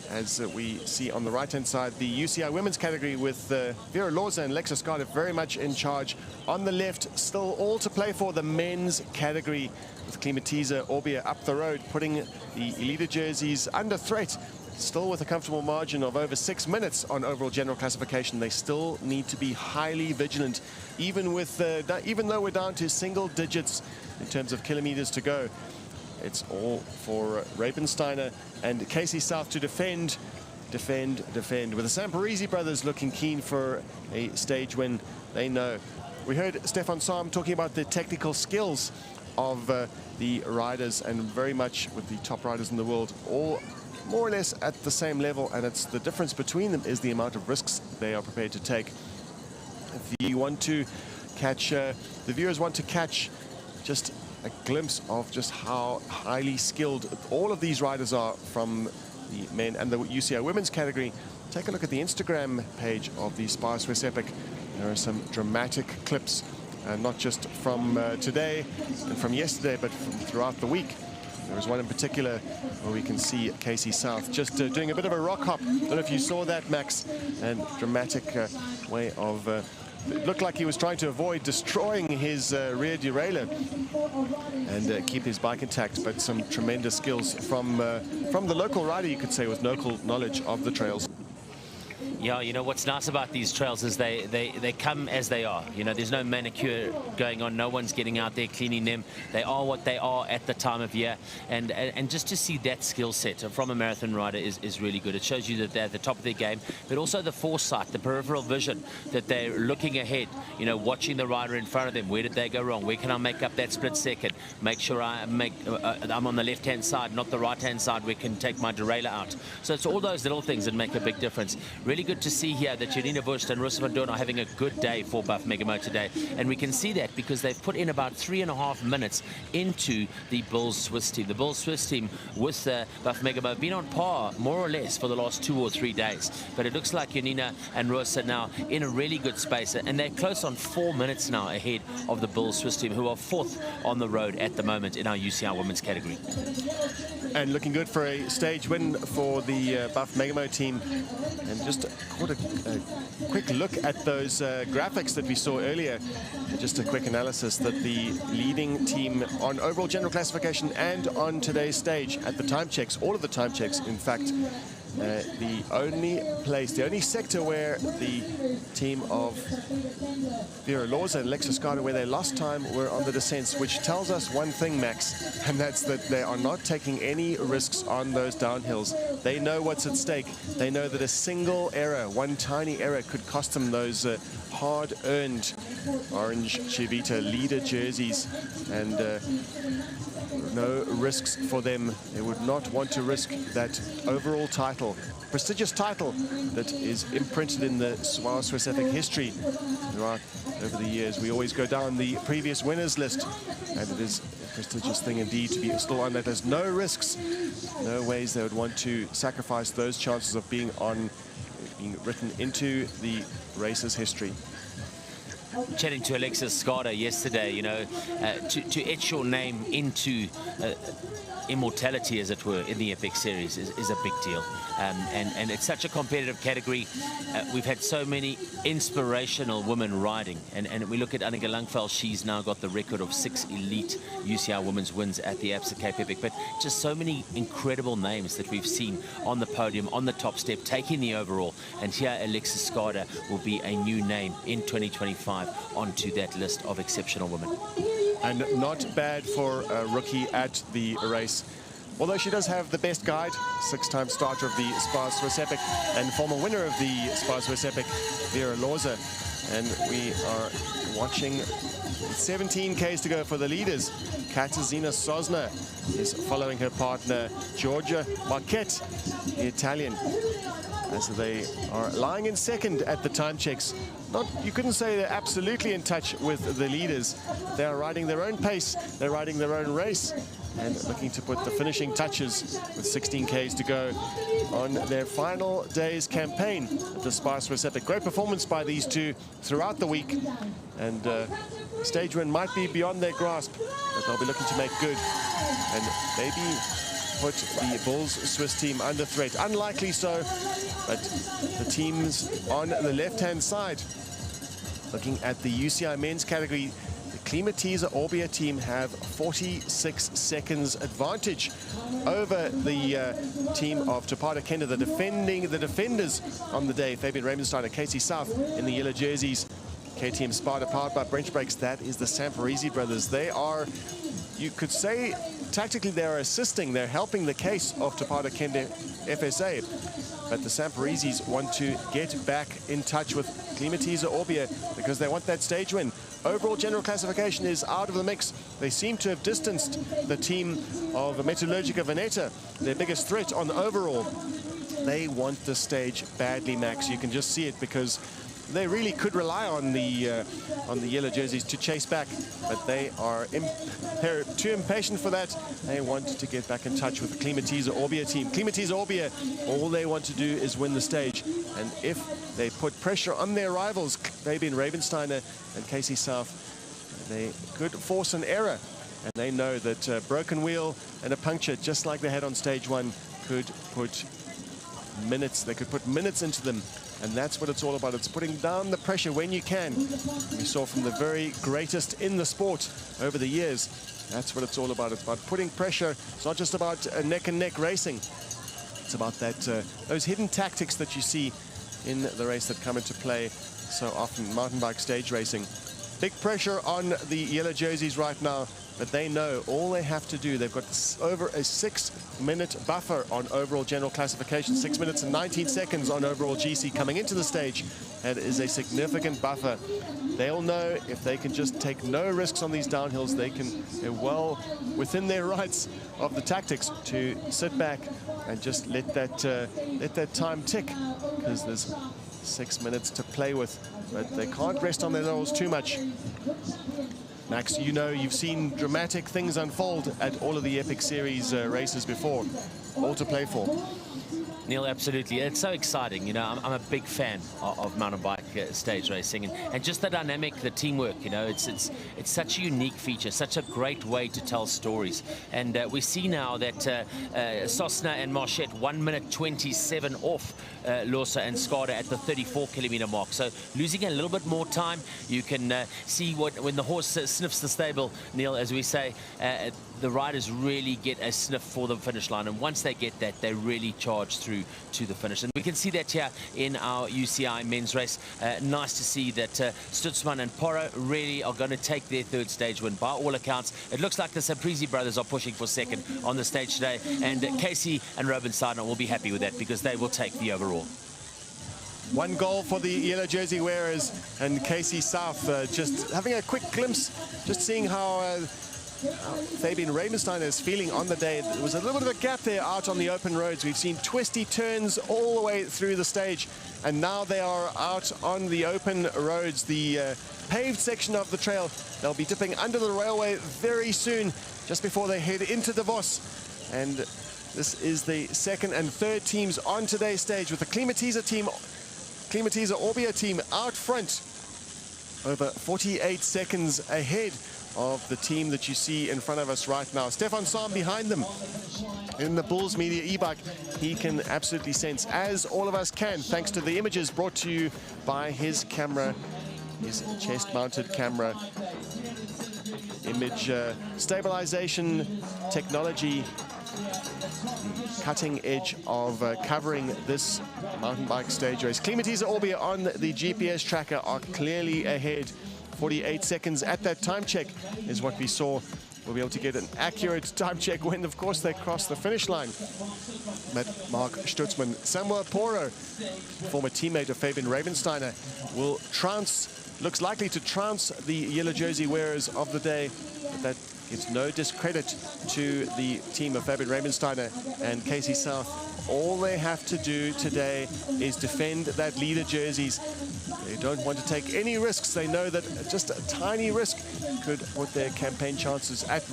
As we see on the right-hand side, the UCI women's category with Vera Lorza and Lexa Scott very much in charge. On the left, still all to play for the men's category with Klimatiza Orbia up the road, putting the Elite jerseys under threat. Still with a comfortable margin of over 6 minutes on overall general classification. They still need to be highly vigilant, even though we're down to single digits in terms of kilometers to go. It's all for Rabensteiner and Casey South to defend. With the Samparisi brothers looking keen for a stage win, they know. We heard Stefan Sam talking about the technical skills of the riders, and very much with the top riders in the world, all more or less at the same level, and it's the difference between them is the amount of risks they are prepared to take. If you want to catch, the viewers want to catch just a glimpse of just how highly skilled all of these riders are from the men and the UCI women's category, take a look at the Instagram page of the SPAR Swiss Epic. There are some dramatic clips, not just from today and from yesterday, but from throughout the week. There was one in particular where we can see Casey South just doing a bit of a rock hop. I don't know if you saw that, Max, and dramatic way of, it looked like he was trying to avoid destroying his rear derailleur and keep his bike intact, but some tremendous skills from the local rider, you could say, with local knowledge of the trails. Yeah, you know, what's nice about these trails is they come as they are. You know, there's no manicure going on. No one's getting out there cleaning them. They are what they are at the time of year. And just to see that skill set from a marathon rider is really good. It shows you that they're at the top of their game, but also the foresight, the peripheral vision, that they're looking ahead, you know, watching the rider in front of them. Where did they go wrong? Where can I make up that split second? Make sure I'm on the left-hand side, not the right-hand side, where I can take my derailleur out. So it's all those little things that make a big difference. Really good to see here that Janina Wurst and Russa van Doorn are having a good day for Buff Megamo today. And we can see that because they've put in about 3.5 minutes into the Bulls Swiss team. The Bulls Swiss team with Buff Megamo have been on par, more or less, for the last 2 or 3 days. But it looks like Janina and Russa now in a really good space. And they're close on 4 minutes now ahead of the Bulls Swiss team, who are 4th on the road at the moment in our UCI women's category. And looking good for a stage win for the Buff Megamo team. And just caught a quick look at those graphics that we saw earlier. Just a quick analysis that the leading team on overall general classification and on today's stage at the time checks, all of the time checks, in fact, the only sector where the team of Vera Lorza and Lexa Scott, where they lost time, were on the descents, which tells us one thing, Max, and that's that they are not taking any risks on those downhills. They know what's at stake. They know that a single error, one tiny error, could cost them those hard-earned orange Chivita leader jerseys, and no risks for them. They would not want to risk that overall title, prestigious title that is imprinted in the SPAR Swiss Epic history throughout over the years. We always go down the previous winners list, and it is a prestigious thing indeed to be still on that. There's no risks, no ways they would want to sacrifice those chances of being written into the race's history. chatting to Alexis Skada yesterday, you know, to etch your name into immortality, as it were, in the Epic series is a big deal. And it's such a competitive category. We've had so many inspirational women riding. And we look at Annika Langfeld, she's now got the record of 6 elite UCI women's wins at the Absa Cape Epic. But just so many incredible names that we've seen on the podium, on the top step, taking the overall. And here, Alexis Skada will be a new name in 2025 onto that list of exceptional women. And not bad for a rookie at the race. Although she does have the best guide, 6-time starter of the SPAR Swiss Epic and former winner of the SPAR Swiss Epic, Vera Lorza. And we are watching 17 Ks to go for the leaders. Katarzyna Sosna is following her partner, Giorgia Marquette, the Italian, as they are lying in second at the time checks. You couldn't say they're absolutely in touch with the leaders. They are riding their own pace, they're riding their own race, and looking to put the finishing touches with 16 Ks to go on their final day's campaign at the SPAR Swiss Epic. Great performance by these two throughout the week, and stage win might be beyond their grasp, but they'll be looking to make good and maybe put the Bulls Swiss team under threat. Unlikely so, but the teams on the left-hand side, looking at the UCI men's category, the Klimatiza Orbia team have 46 seconds advantage over the team of Topata Kenda, the defenders on the day. Fabian Ramenstein and Casey South in the yellow jerseys. KTM Sparta, powered by Bench Brakes. That is the Samparese brothers. They are, you could say, tactically they're assisting, they're helping the case of Topata Kenda FSA. But the Sampareses want to get back in touch with Klimatiza Orbia because they want that stage win. Overall general classification is out of the mix. They seem to have distanced the team of Metallurgica Veneta, their biggest threat on overall. They want the stage badly, Max. You can just see it because they really could rely on the yellow jerseys to chase back, but they're too impatient for that. They want to get back in touch with the Klimatiza Orbia team. Klimatiza Orbia, all they want to do is win the stage, and if they put pressure on their rivals, Fabian Ravensteiner and Casey South, they could force an error, and they know that a broken wheel and a puncture, just like they had on stage one, could put minutes. They could put minutes into them. And that's what it's all about. It's putting down the pressure when you can. We saw from the very greatest in the sport over the years. That's what it's all about. It's about putting pressure. It's not just about neck-and-neck racing. It's about that those hidden tactics that you see in the race that come into play so often, mountain bike stage racing. Big pressure on the yellow jerseys right now, but they know all they have to do. They've got over a 6-minute buffer on overall general classification, 6 minutes and 19 seconds on overall GC coming into the stage. That is a significant buffer. They'll know if they can just take no risks on these downhills, they're well within their rights of the tactics to sit back and just let that time tick, because there's 6 minutes to play with, but they can't rest on their laurels too much. Max, you know, you've seen dramatic things unfold at all of the Epic Series races before, all to play for. Neil, absolutely. It's so exciting. You know, I'm a big fan of mountain bike stage racing, and just the dynamic, the teamwork. You know, it's such a unique feature, such a great way to tell stories. And we see now that Sosna and Marchette 1 minute 27 off Lorza and Skada at the 34-kilometer mark. So losing a little bit more time. You can see when the horse sniffs the stable, Neil, as we say. The riders really get a sniff for the finish line, and once they get that, they really charge through to the finish. And we can see that here in our UCI men's race. Nice to see that Stutzman and Porro really are going to take their third stage win. By all accounts, it looks like the Samparese brothers are pushing for second on the stage today, and Casey and Robin-Steiner will be happy with that because they will take the overall. One goal for the yellow jersey wearers, and Casey South just having a quick glimpse, just seeing how Fabian Ramensteiner is feeling on the day. There was a little bit of a gap there out on the open roads. We've seen twisty turns all the way through the stage, and now they are out on the open roads, the paved section of the trail. They'll be dipping under the railway very soon, just before they head into Davos. And this is the second and third teams on today's stage, with the Klimatiza Orbia team out front. over 48 seconds ahead of the team that you see in front of us right now. Stefan Sam behind them in the Bulls Media e-bike. He can absolutely sense, as all of us can, thanks to the images brought to you by his camera, his chest-mounted camera. Image stabilization technology, cutting edge of covering this mountain bike stage race. Klimatisa Orbia on the GPS tracker are clearly ahead. 48 seconds at that time check is what we saw. We'll be able to get an accurate time check when, of course, they cross the finish line. But Mark Stutzman, Samuel Poro, former teammate of Fabian Ravensteiner, will looks likely to trounce the yellow jersey wearers of the day. But that gives no discredit to the team of Fabian Ravensteiner and Casey South. All they have to do today is defend that leader jerseys. They don't want to take any risks. They know that just a tiny risk could put their campaign chances at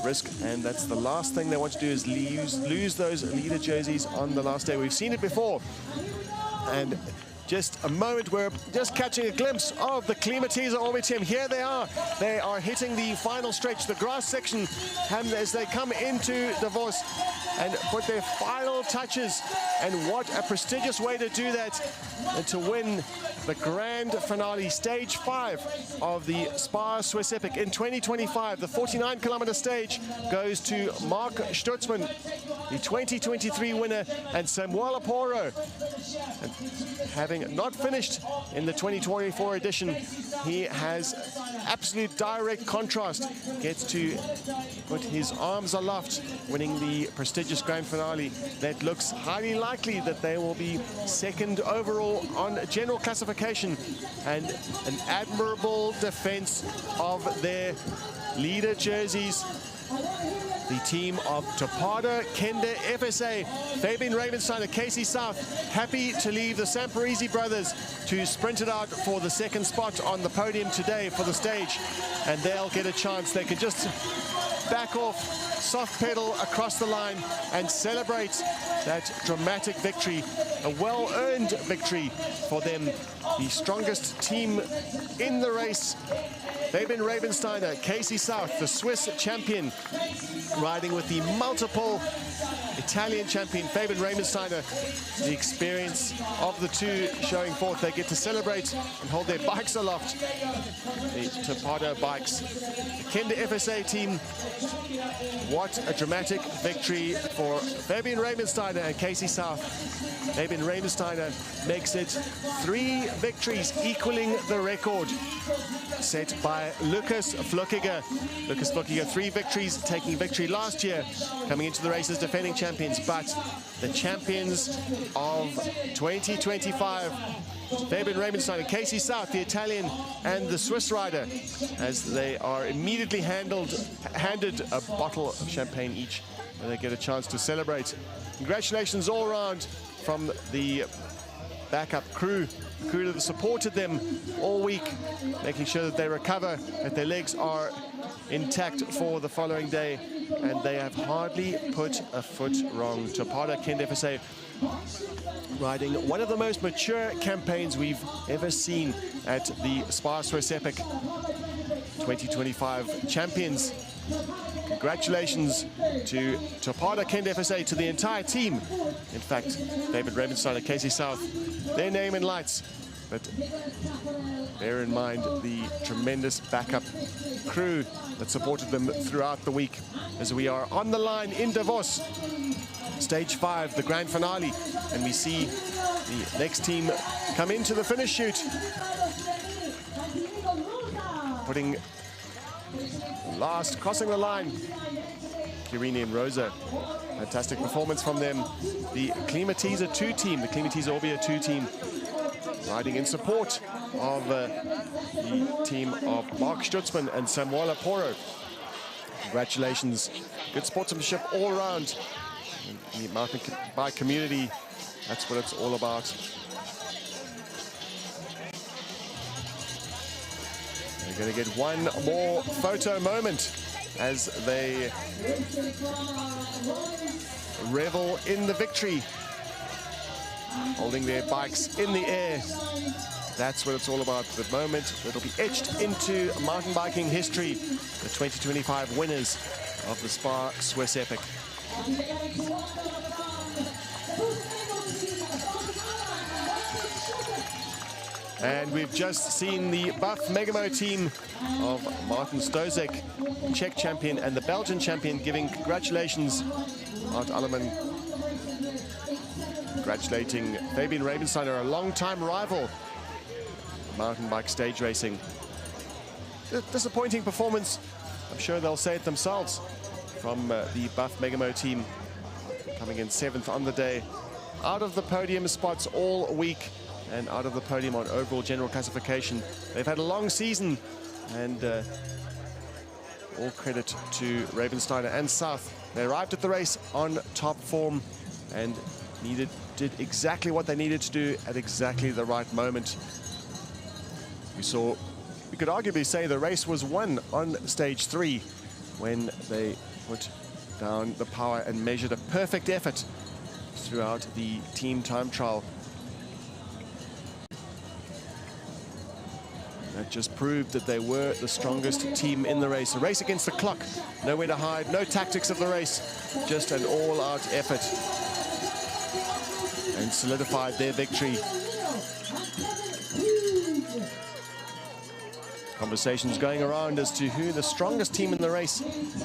risk, and that's the last thing they want to do, is lose those leader jerseys on the last day. We've seen it before, and just a moment, we're just catching a glimpse of the Klimatisa Orbia team. Here they are. They are hitting the final stretch, the grass section, and as they come into Davos and put their final touches. And what a prestigious way to do that, and to win the grand finale, stage 5 of the SPAR Swiss Epic in 2025. The 49-kilometer stage goes to Mark Stutzman, the 2023 winner, and Samuel Poro. And having not finished in the 2024 edition, he has absolute direct contrast, gets to put his arms aloft, winning the prestigious grand finale. That looks highly likely that they will be second overall on general classification, and an admirable defense of their leader jerseys. The team of Topada Kende FSA, Fabian Ravensteiner, Casey South, happy to leave the Samparisi brothers to sprint it out for the second spot on the podium today for the stage. And they'll get a chance. They can just back off, soft pedal across the line and celebrate that dramatic victory, a well-earned victory for them. The strongest team in the race, Fabian Ravensteiner, Casey South, the Swiss champion, riding with the multiple Italian champion, Fabian Ravensteiner. The experience of the two showing forth. They get to celebrate and hold their bikes aloft, the Topada bikes. The Kende FSA team, what a dramatic victory for Fabian Ravensteiner and Casey South. Fabian Ravensteiner makes it 3 victories, equaling the record set by Lucas Flückiger. Lucas Flückiger, 3 victories, taking victory last year, coming into the race as defending champions. But the champions of 2025, Fabian Ravensteiner, Casey South, the Italian and the Swiss rider, as they are immediately handed a bottle of champagne each, and they get a chance to celebrate. Congratulations all around from the backup crew that supported them all week, making sure that they recover, that their legs are intact for the following day, and they have hardly put a foot wrong. Topada Kende FSA riding one of the most mature campaigns we've ever seen at the SPAR Swiss Epic. 2025 champions. Congratulations to Topada Kende FSA, to the entire team. In fact, David Ravensteiner, Casey South, their name in lights. But bear in mind the tremendous backup crew that supported them throughout the week, as we are on the line in Davos. Stage 5, the grand finale, and we see the next team come into the finish chute, putting last, crossing the line, Kirini and Rosa. Fantastic performance from them. The Klimatisa 2 team, the Klimatisa Orbia 2 team, riding in support of the team of Mark Stutzman and Samuel Poro. Congratulations. Good sportsmanship all around. The mountain bike community, that's what it's all about. We're going to get one more photo moment as they revel in the victory, holding their bikes in the air. That's what it's all about. The moment that'll be etched into mountain biking history. The 2025 winners of the SPAR Swiss Epic. And we've just seen the Buff Megamo team of Martin Stozek, Czech champion, and the Belgian champion, giving congratulations, Art Alleman, congratulating Fabian Rabensteiner, a long-time rival, mountain bike stage racing. Disappointing performance, I'm sure they'll say it themselves, from the Buff Megamo team, coming in 7th on the day, out of the podium spots all week, and out of the podium on overall general classification. They've had a long season, and all credit to Rabensteiner and South. They arrived at the race on top form and did exactly what they needed to do at exactly the right moment. We could arguably say the race was won on stage 3 when they put down the power and measured a perfect effort throughout the team time trial. That just proved that they were the strongest team in the race. A race against the clock, nowhere to hide, no tactics of the race, just an all-out effort, and solidified their victory. Conversations going around as to who the strongest team in the race,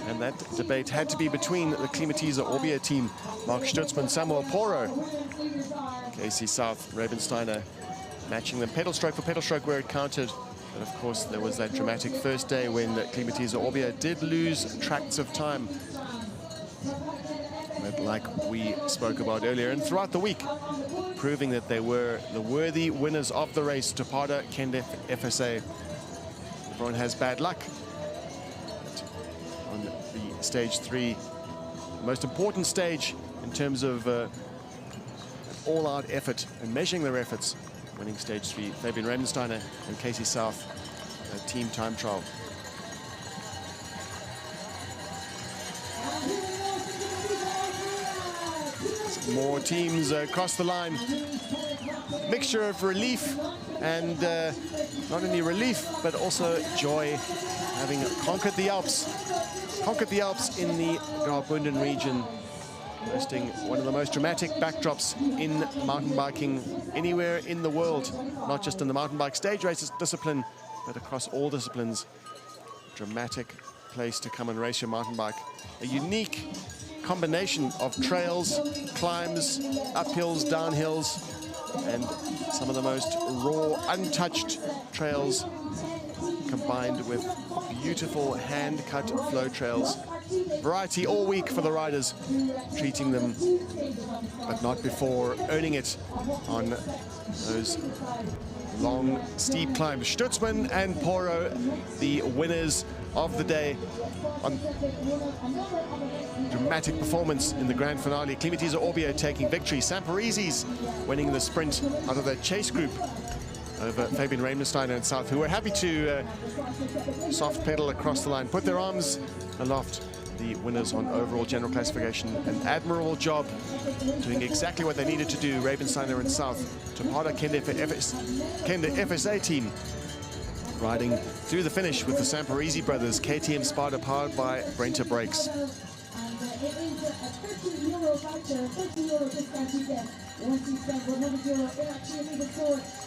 and that debate had to be between the Klimatiza Orbia team, Mark Stutzman, Samuel Poro, Casey South, Rabensteiner, matching them pedal stroke for pedal stroke where it counted. But of course, there was that dramatic first day when Klimatiza Orbia did lose tracts of time. But like we spoke about earlier, and throughout the week, proving that they were the worthy winners of the race. Topada, Kende, FSA. Everyone has bad luck. But on the stage 3, most important stage in terms of all-out effort and measuring their efforts, winning stage 3, Fabian Rabensteiner and Casey South, a team time trial. Some more teams across the line. Mixture of relief and not only relief, but also joy, having conquered the Alps in the Graubünden region, hosting one of the most dramatic backdrops in mountain biking anywhere in the world, not just in the mountain bike stage races discipline, but across all disciplines. Dramatic place to come and race your mountain bike. A unique combination of trails, climbs, uphills, downhills, and some of the most raw, untouched trails combined with beautiful hand-cut flow trails. Variety all week for the riders, treating them, but not before earning it on those long, steep climbs. Stutzman and Poro, the winners of the day, on dramatic performance in the grand finale. Klimatiza Orbia taking victory. Samporizis winning the sprint out of the chase group over Fabian Rabensteiner and South, who were happy to soft pedal across the line, put their arms aloft. The winners on overall general classification, an admirable job doing exactly what they needed to do. Rabensteiner and South, Topada Kende FSA team riding through the finish with the Samporizzi brothers, KTM Sparta powered by Brenta brakes.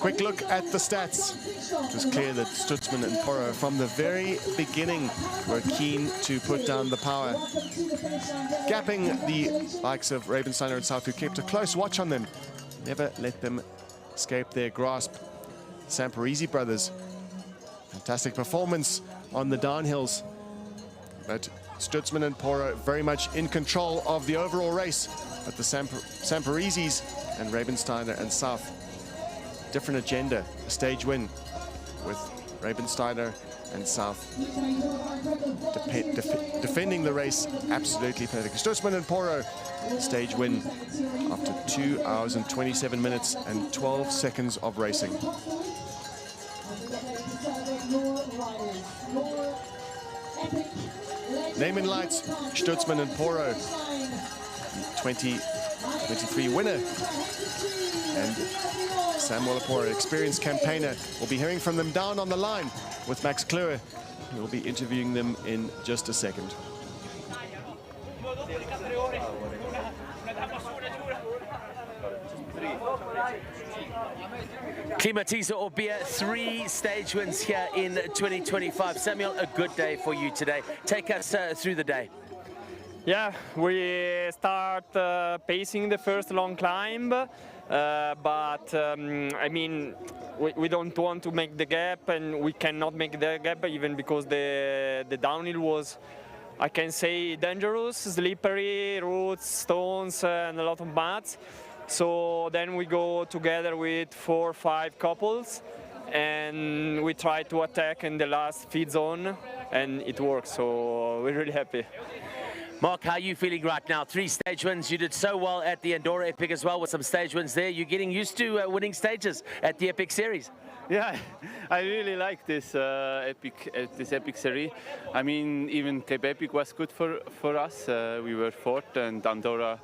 Quick look at the stats. It was clear that Stutzman and Poro from the very beginning were keen to put down the power, gapping the likes of Rabensteiner and South, who kept a close watch on them, never let them escape their grasp. Samporizzi brothers, fantastic performance on the downhills, but Stutzman and Poro very much in control of the overall race. But the Samporizzis and Rabensteiner and South, different agenda, a stage win with Rabensteiner and South defending the race absolutely perfect. Stutzman and Poro, stage win after 2 hours and 27 minutes and 12 seconds of racing. Naming lights, Stutzman and Poro, 23 winner. And Samuel Apora, experienced campaigner. We'll be hearing from them down on the line with Max Klure. We'll be interviewing them in just a second. Klimatiza Orbea, 3 stage wins here in 2025. Samuel, a good day for you today. Take us through the day. Yeah, we start pacing the first long climb, but I mean, we don't want to make the gap, and we cannot make the gap even because the downhill was, I can say, dangerous, slippery, roots, stones, and a lot of mud. So then we go together with 4 or 5 couples, and we try to attack in the last feed zone, and it works, so we're really happy. Mark, how are you feeling right now? 3 stage wins. You did so well at the Andorra Epic as well with some stage wins there. You're getting used to winning stages at the Epic Series. Yeah, I really like this epic series. I mean, even Cape Epic was good for us. We were 4th, and Andorra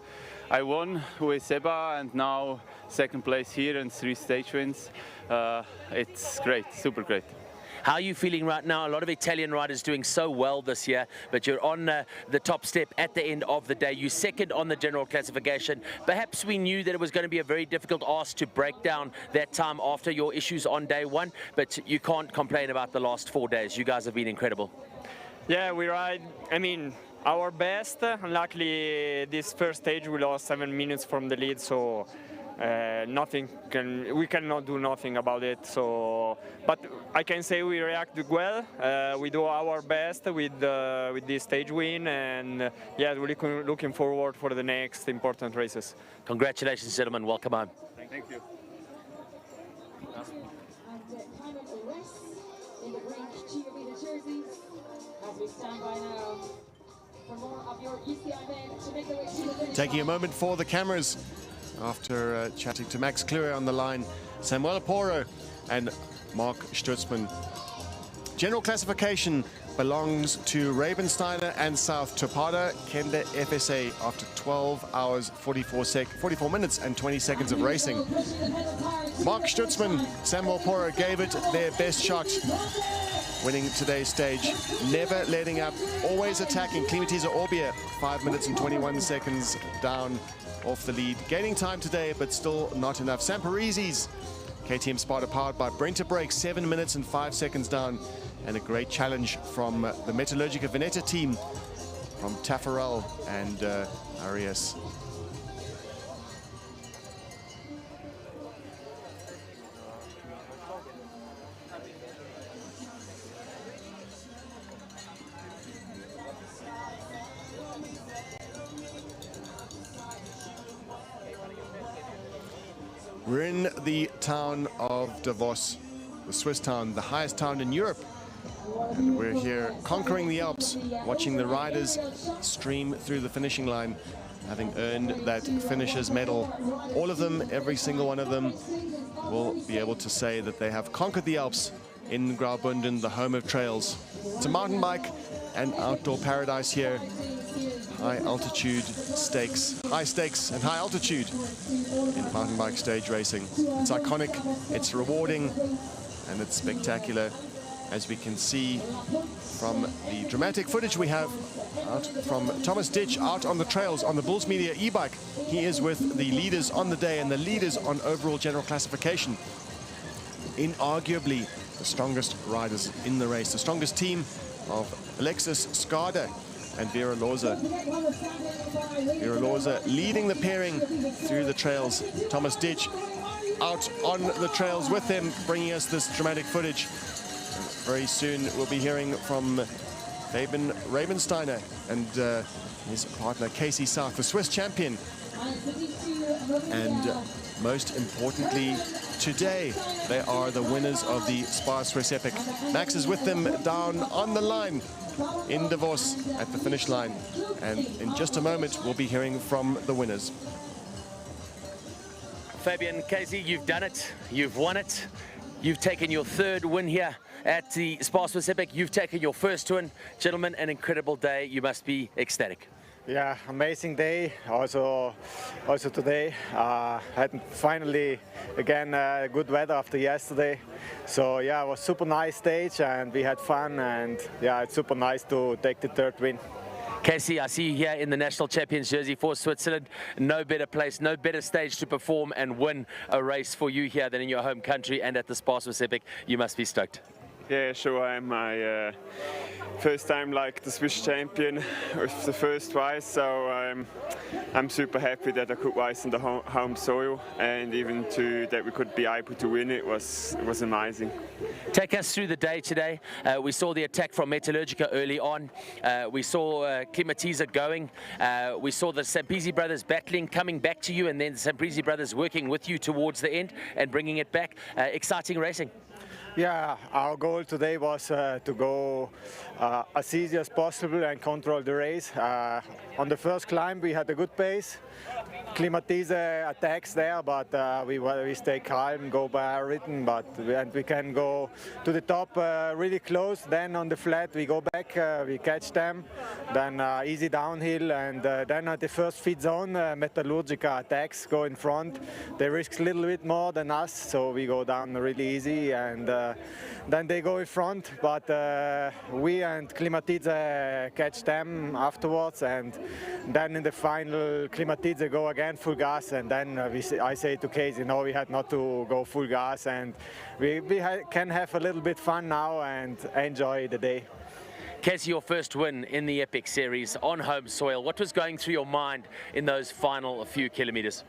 I won with Seba, and now 2nd place here and 3 stage wins. It's great, super great. How are you feeling right now? A lot of Italian riders doing so well this year, but you're on the top step at the end of the day. You're 2nd on the general classification. Perhaps we knew that it was going to be a very difficult ask to break down that time after your issues on day 1, but you can't complain about the last 4 days. You guys have been incredible. Yeah, we ride, I mean, our best. Luckily, this first stage we lost 7 minutes from the lead, so we cannot do nothing about it. So, but I can say we reacted well. We do our best with this stage win, and yeah, we're looking forward for the next important races. Congratulations, gentlemen. Welcome home. Thank you. Taking a moment for the cameras after chatting to Max Klure on the line, Samuel Apora and Mark Stutzman. General classification belongs to Rabensteiner and South Topada Kende FSA after 12 hours, 44 minutes and 20 seconds of racing. Mark Stutzman, Samuel Apora gave it their best shot, winning today's stage, never letting up, always attacking. Klimatiza Orbea, 5 minutes and 21 seconds down off the lead. Gaining time today, but still not enough. Samparizis, KTM Sparta powered by Brenta Brakes, 7 minutes and 5 seconds down. And a great challenge from the Metallurgica Veneta team, from Taffarel and Arias. We're in the town of Davos, the Swiss town, the highest town in Europe. And we're here conquering the Alps, watching the riders stream through the finishing line, having earned that finisher's medal. All of them, every single one of them, will be able to say that they have conquered the Alps in Graubünden, the home of trails. It's a mountain bike and outdoor paradise here. High altitude stakes, high stakes and high altitude in mountain bike stage racing. It's iconic, it's rewarding, and it's spectacular, as we can see from the dramatic footage we have out from Thomas Ditch out on the trails on the Bulls Media e-bike. He is with the leaders on the day and the leaders on overall general classification. Inarguably the strongest riders in the race, the strongest team of Alexis Skada and Vera Loza. Vera Loza leading the pairing through the trails. Thomas Ditch out on the trails with them, bringing us this dramatic footage. And very soon we'll be hearing from Fabian Rabensteiner and his partner Casey South, the Swiss champion. And most importantly, today they are the winners of the SPAR Swiss Epic. Max is with them down on the line in Davos at the finish line, and in just a moment we'll be hearing from the winners. Fabian, Casey, you've done it, you've won it, you've taken your 3rd win here at the SPAR Swiss Epic, you've taken your 1st win. Gentlemen, an incredible day, you must be ecstatic. Yeah, amazing day. Also today had finally again good weather after yesterday. So yeah, it was super nice stage and we had fun, and yeah, it's super nice to take the third win. Casey, I see you here in the National Champions jersey for Switzerland. No better place, no better stage to perform and win a race for you here than in your home country and at the SPAR Swiss Epic. You must be stoked. Yeah, sure. I'm my first time like the Swiss champion with the first race, so I'm super happy that I could race on the home soil, and even that we could be able to win it was amazing. Take us through the day today. We saw the attack from Metallurgica early on. We saw Klimatiza going. We saw the Sampisi brothers battling, coming back to you, and then the Sampisi brothers working with you towards the end and bringing it back. Exciting racing. Yeah, our goal today was to go as easy as possible and control the race. On the first climb we had a good pace. Klimatiza attacks there, but we stay calm, go by our rhythm, and we can go to the top really close. Then on the flat we go back, we catch them, then easy downhill, and then at the first feed zone Metallurgica attacks, go in front. They risk a little bit more than us, so we go down really easy, and then they go in front, but we and Klimatiza catch them afterwards, and then in the final Klimatiza go again full gas, and then I say to Casey, no, we had not to go full gas, and we can have a little bit fun now and enjoy the day. Casey, your first win in the Epic Series on home soil. What was going through your mind in those final few kilometers?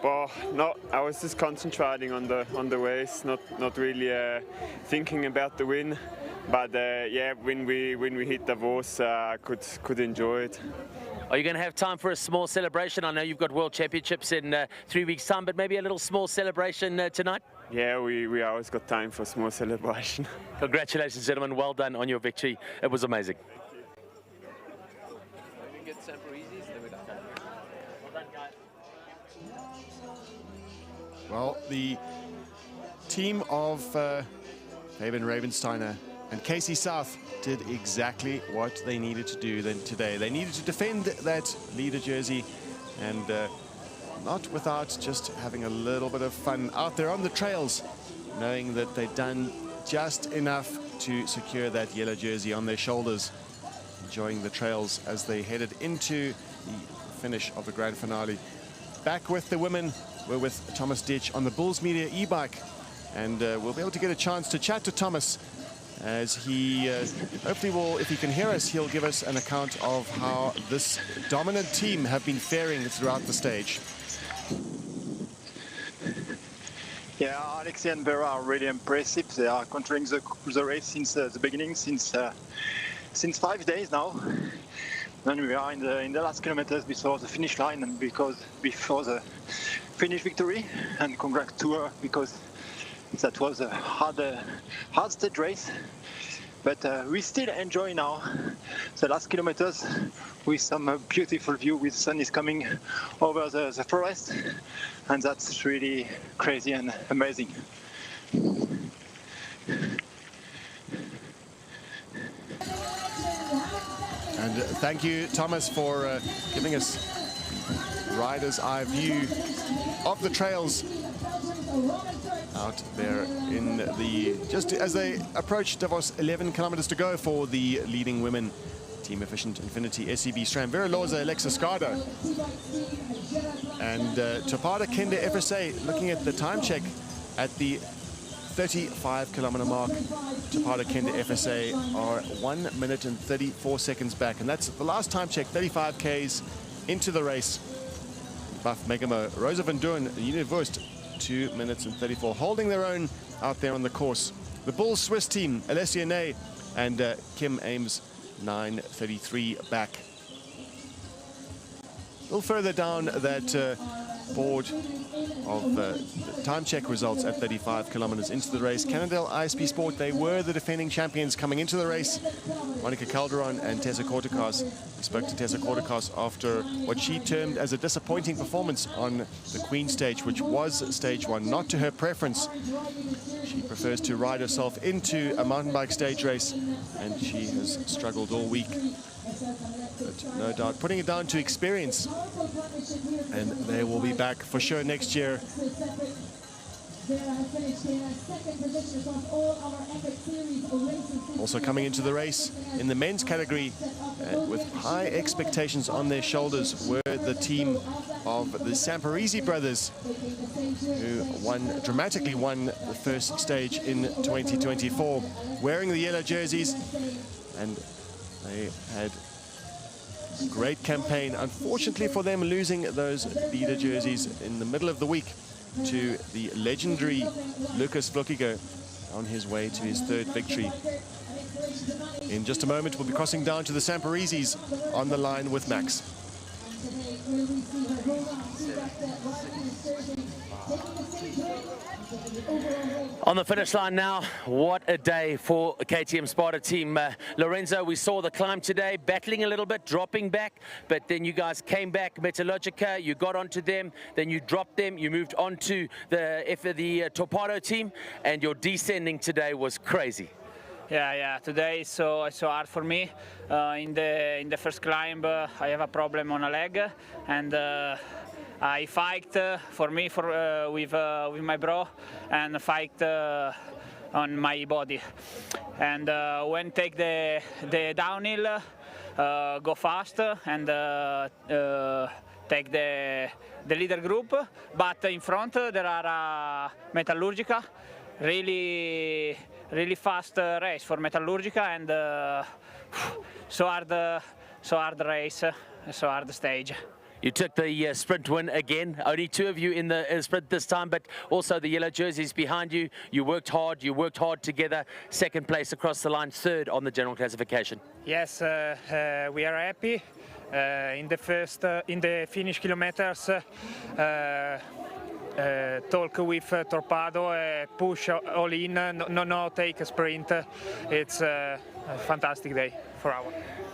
Well, I was just concentrating on the race, not really thinking about the win. But yeah, when we hit Davos, I could enjoy it. Are you going to have time for a small celebration? I know you've got World Championships in 3 weeks' time, but maybe a little small celebration tonight? Yeah, we always got time for a small celebration. Congratulations, gentlemen. Well done on your victory. It was amazing. Well, the team of Fabian Ravensteiner and Casey South did exactly what they needed to do today. They needed to defend that leader jersey, and not without just having a little bit of fun out there on the trails, knowing that they'd done just enough to secure that yellow jersey on their shoulders, enjoying the trails as they headed into the finish of the grand finale. Back with the women, we're with Thomas Ditch on the Bulls Media e-bike, and we'll be able to get a chance to chat to Thomas as he hopefully will, if he can hear us, he'll give us an account of how this dominant team have been faring throughout the stage. Yeah, Alexi and Vera are really impressive. They are controlling the race since the beginning, since 5 days now. And we are in the last kilometers before the finish line, and before the finish victory. And congrats to her, because that was a hard stage race. But we still enjoy now the last kilometers with some beautiful view, with sun is coming over the forest, and that's really crazy and amazing. And thank you, Thomas, for giving us rider's eye view of the trails out there in the, just as they approach Davos, 11 kilometers to go for the leading women. Team Efficient Infinity, SCB SRAM, Vera Loza, Alexa Skada, and Topada Kende FSA looking at the time check at the 35-kilometer mark. Topada Kende FSA are 1 minute and 34 seconds back, and that's the last time check, 35 Ks into the race. Buff Megamo, Rosa Van Duren, Univust, 2 minutes and 34, holding their own out there on the course. The Bulls Swiss team, Alessia Ney and Kim Ames, 9:33 back. A little further down that board of the time check results at 35 kilometers into the race, Cannondale ISP Sport, they were the defending champions coming into the race. Monica Calderon and Tessa Kortekas. We spoke to Tessa Kortekas after what she termed as a disappointing performance on the Queen stage, which was stage one, not to her preference. She prefers to ride herself into a mountain bike stage race, and she has struggled all week. But no doubt putting it down to experience, and they will be back for sure next year. Also coming into the race in the men's category with high expectations on their shoulders were the team of the Samparisi brothers, who dramatically won the first stage in 2024, wearing the yellow jerseys, and they had a great campaign. Unfortunately for them, losing those leader jerseys in the middle of the week to the legendary Lucas Vlockiger on his way to his third victory. In just a moment, we'll be crossing down to the Samparisis on the line with Max. On the finish line now, what a day for KTM Sparta team. Lorenzo, we saw the climb today, battling a little bit, dropping back, but then you guys came back, Metallogica, you got onto them, then you dropped them, you moved on to the Torpedo team, and your descending today was crazy. Yeah, today is so hard for me. In the first climb, I have a problem on a leg, and I fight with my bro, and fight on my body. And when take the downhill, go fast and take the leader group. But in front there are Metallurgica, really fast race for Metallurgica, and so hard race, so hard stage. You took the sprint win again. Only two of you in the sprint this time, but also the yellow jerseys behind you. You worked hard together. Second place across the line, third on the general classification. Yes, we are happy. In the finish kilometers, talk with Torpedo, push all in, no take a sprint. It's a fantastic day for our.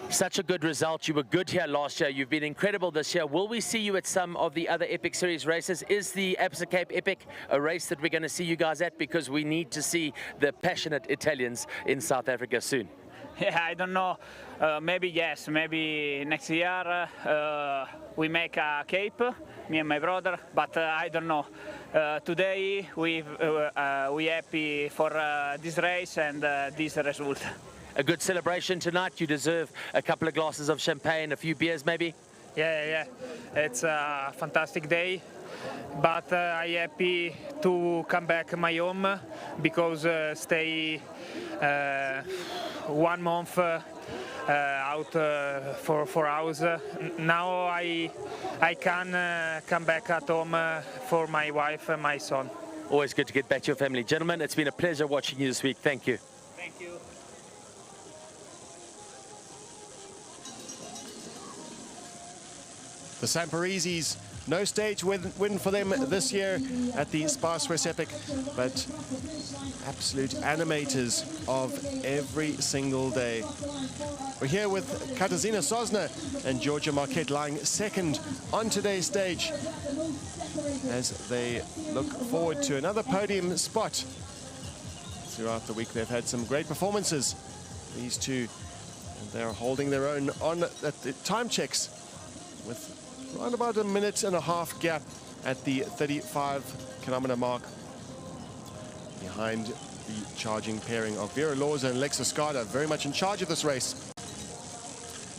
Such a good result. You were good here last year. You've been incredible this year. Will we see you at some of the other Epic Series races? Is the Absa Cape Epic a race that we're going to see you guys at? Because we need to see the passionate Italians in South Africa soon. Yeah, I don't know. Maybe yes. Maybe next year we make a Cape, me and my brother. But I don't know. Today we happy for this race and this result. A good celebration tonight. You deserve a couple of glasses of champagne, a few beers maybe? Yeah. It's a fantastic day. But I'm happy to come back my home because stay 1 month out for hours. Now I can come back at home for my wife and my son. Always good to get back to your family. Gentlemen, it's been a pleasure watching you this week. Thank you. Thank you. The Samparisis, no stage win for them this year at the SPAR Swiss Epic, but absolute animators of every single day. We're here with Katarzyna Sosna and Georgia Marquette lying second on today's stage as they look forward to another podium spot. Throughout the week they've had some great performances, these two, and they're holding their own on at the time checks with around about a 1.5 minute gap at the 35-kilometer mark behind the charging pairing of Vera Lorza and Lexa Skada, very much in charge of this race,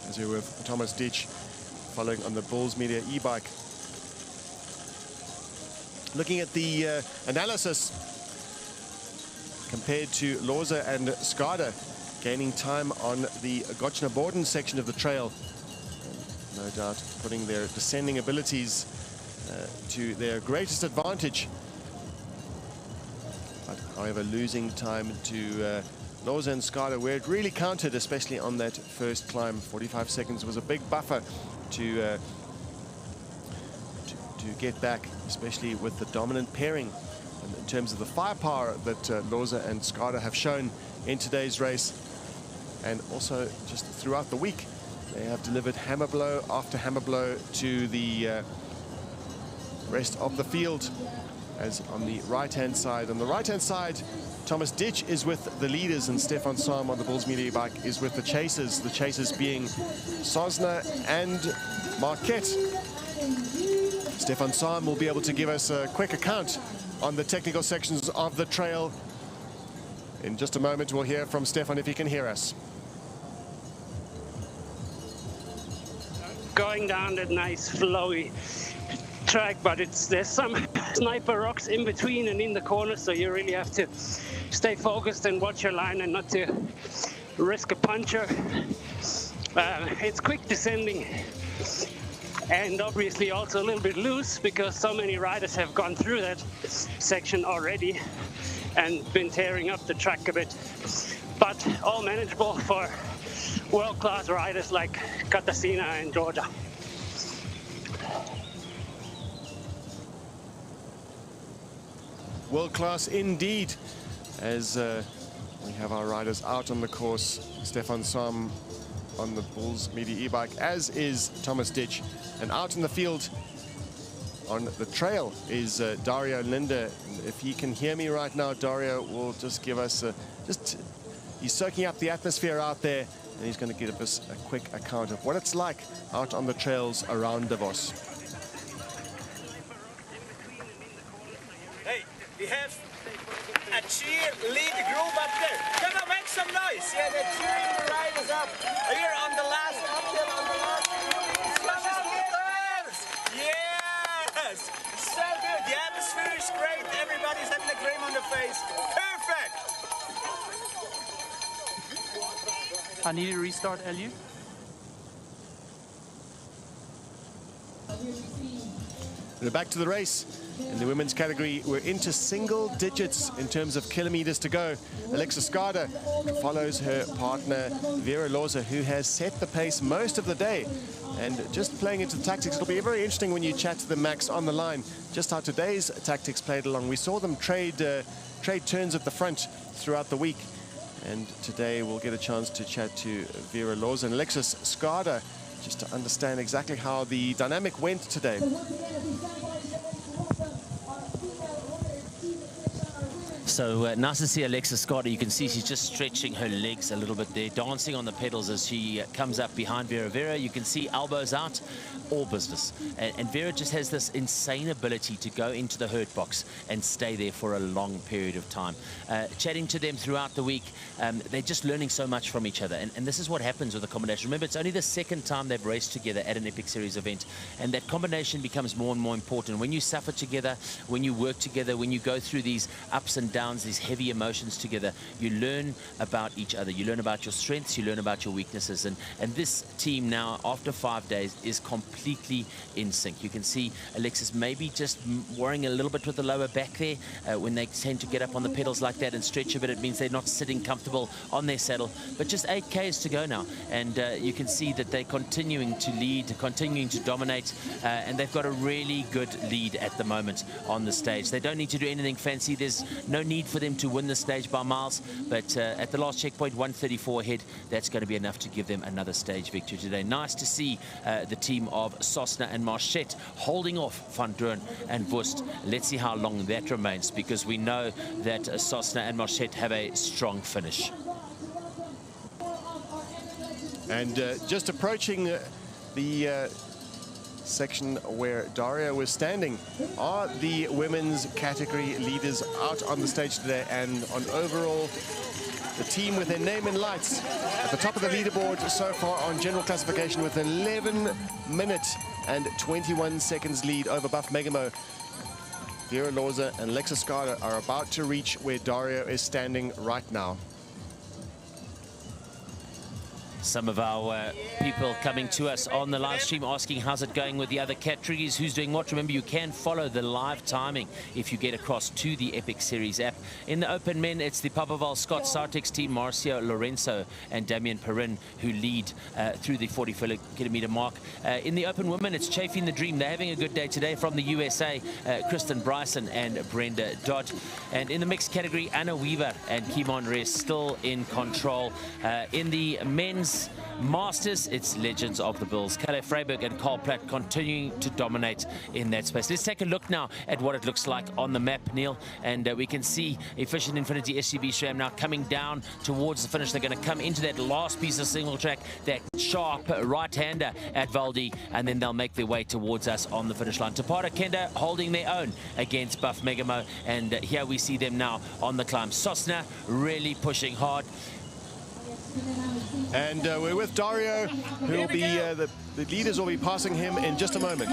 as we were with Thomas Ditch following on the Bulls Media e-bike. Looking at the analysis compared to Lorza and Skada, gaining time on the Gotschnaboden section of the trail. No doubt putting their descending abilities to their greatest advantage. But however, losing time to Lorza and Skada, where it really counted, especially on that first climb. 45 seconds was a big buffer to get back, especially with the dominant pairing in terms of the firepower that Lorza and Skada have shown in today's race, and also just throughout the week. They have delivered hammer blow after hammer blow to the rest of the field. As on the right-hand side, Thomas Ditch is with the leaders, and Stefan Sam on the Bulls Media bike is with the chasers. The chasers being Sosna and Marquette. Stefan Sam will be able to give us a quick account on the technical sections of the trail. In just a moment, we'll hear from Stefan if he can hear us. Going down that nice flowy track, but there's some sniper rocks in between and in the corners, so you really have to stay focused and watch your line and not to risk a puncture. It's quick descending and obviously also a little bit loose because so many riders have gone through that section already and been tearing up the track a bit, but all manageable for world-class riders like Katarzyna and Georgia. World class indeed, as we have our riders out on the course. Stefan Sam on the Bulls Media e-bike, as is Thomas Ditch. And out in the field on the trail is Dario Linde. If he can hear me right now, Dario will just give us he's soaking up the atmosphere out there, and he's going to give us a quick account of what it's like out on the trails around Davos. Hey, we have a cheerleader group up there. Come on, make some noise. Yeah, they're cheering the riders up. Here on the last uphill, on the last. Yes! So good. The atmosphere is great. Everybody's having a grin on the face. Perfect! I need to restart, LU. We're back to the race. In the women's category, we're into single digits in terms of kilometers to go. Alexa Skada follows her partner Vera Loza, who has set the pace most of the day. And just playing into the tactics, it'll be very interesting when you chat to the Max on the line, just how today's tactics played along. We saw them trade turns at the front throughout the week. And today we'll get a chance to chat to Vera Loza and Alexis Skada just to understand exactly how the dynamic went today. So nice to see Alexis Skada. You can see she's just stretching her legs a little bit there, dancing on the pedals as she comes up behind Vera. Vera, you can see elbows out, all business. And Vera just has this insane ability to go into the hurt box and stay there for a long period of time. Chatting to them throughout the week, they're just learning so much from each other. And this is what happens with a combination. Remember, it's only the second time they've raced together at an Epic Series event. And that combination becomes more and more important. When you suffer together, when you work together, when you go through these ups and downs, these heavy emotions together, you learn about each other. You learn about your strengths, you learn about your weaknesses. And this team now, after 5 days, is completely in sync. You can see Alexis maybe just worrying a little bit with the lower back there. When they tend to get up on the pedals like that and stretch a bit, it means they're not sitting comfortable on their saddle. But just 8 Ks to go now. And you can see that they're continuing to lead, continuing to dominate. And they've got a really good lead at the moment on the stage. They don't need to do anything fancy. There's no need for them to win the stage by miles, but at the last checkpoint, 134 ahead, that's going to be enough to give them another stage victory today. Nice to see the team of Sosna and Marchette holding off Van Doorn and Wust. Let's see how long that remains, because we know that Sosna and Marchette have a strong finish. And just approaching the section where Daria was standing are the women's category leaders out on the stage today, and on overall the team with their name in lights at the top of the leaderboard so far on general classification with 11 minutes and 21 seconds lead over Buff Megamo. Vera Loza and Alexis Skada are about to reach where Dario is standing right now. Some of our people coming to us on the live stream asking how's it going with the other categories, who's doing what. Remember, you can follow the live timing if you get across to the Epic Series app. In the open men, it's the Papaval Scott Sartex team, Marcio Lorenzo and Damien Perrin, who lead through the 40-kilometer mark. In the open women, it's Chafing the Dream. They're having a good day today from the USA, Kristen Bryson and Brenda Dodd. And in the mixed category, Anna Weaver and Kimon Reyes still in control. In the men's Women's Masters, it's Legends of the Bulls. Kalle Freiberg and Carl Platt continuing to dominate in that space. Let's take a look now at what it looks like on the map, Neil. And we can see Efficient Infinity SCB SRAM now coming down towards the finish. They're going to come into that last piece of single track, that sharp right-hander at Valdi, and then they'll make their way towards us on the finish line. Tapara Kenda holding their own against Buff Megamo, and here we see them now on the climb. Sosna really pushing hard. And we're with Dario, who will be, the leaders will be passing him in just a moment.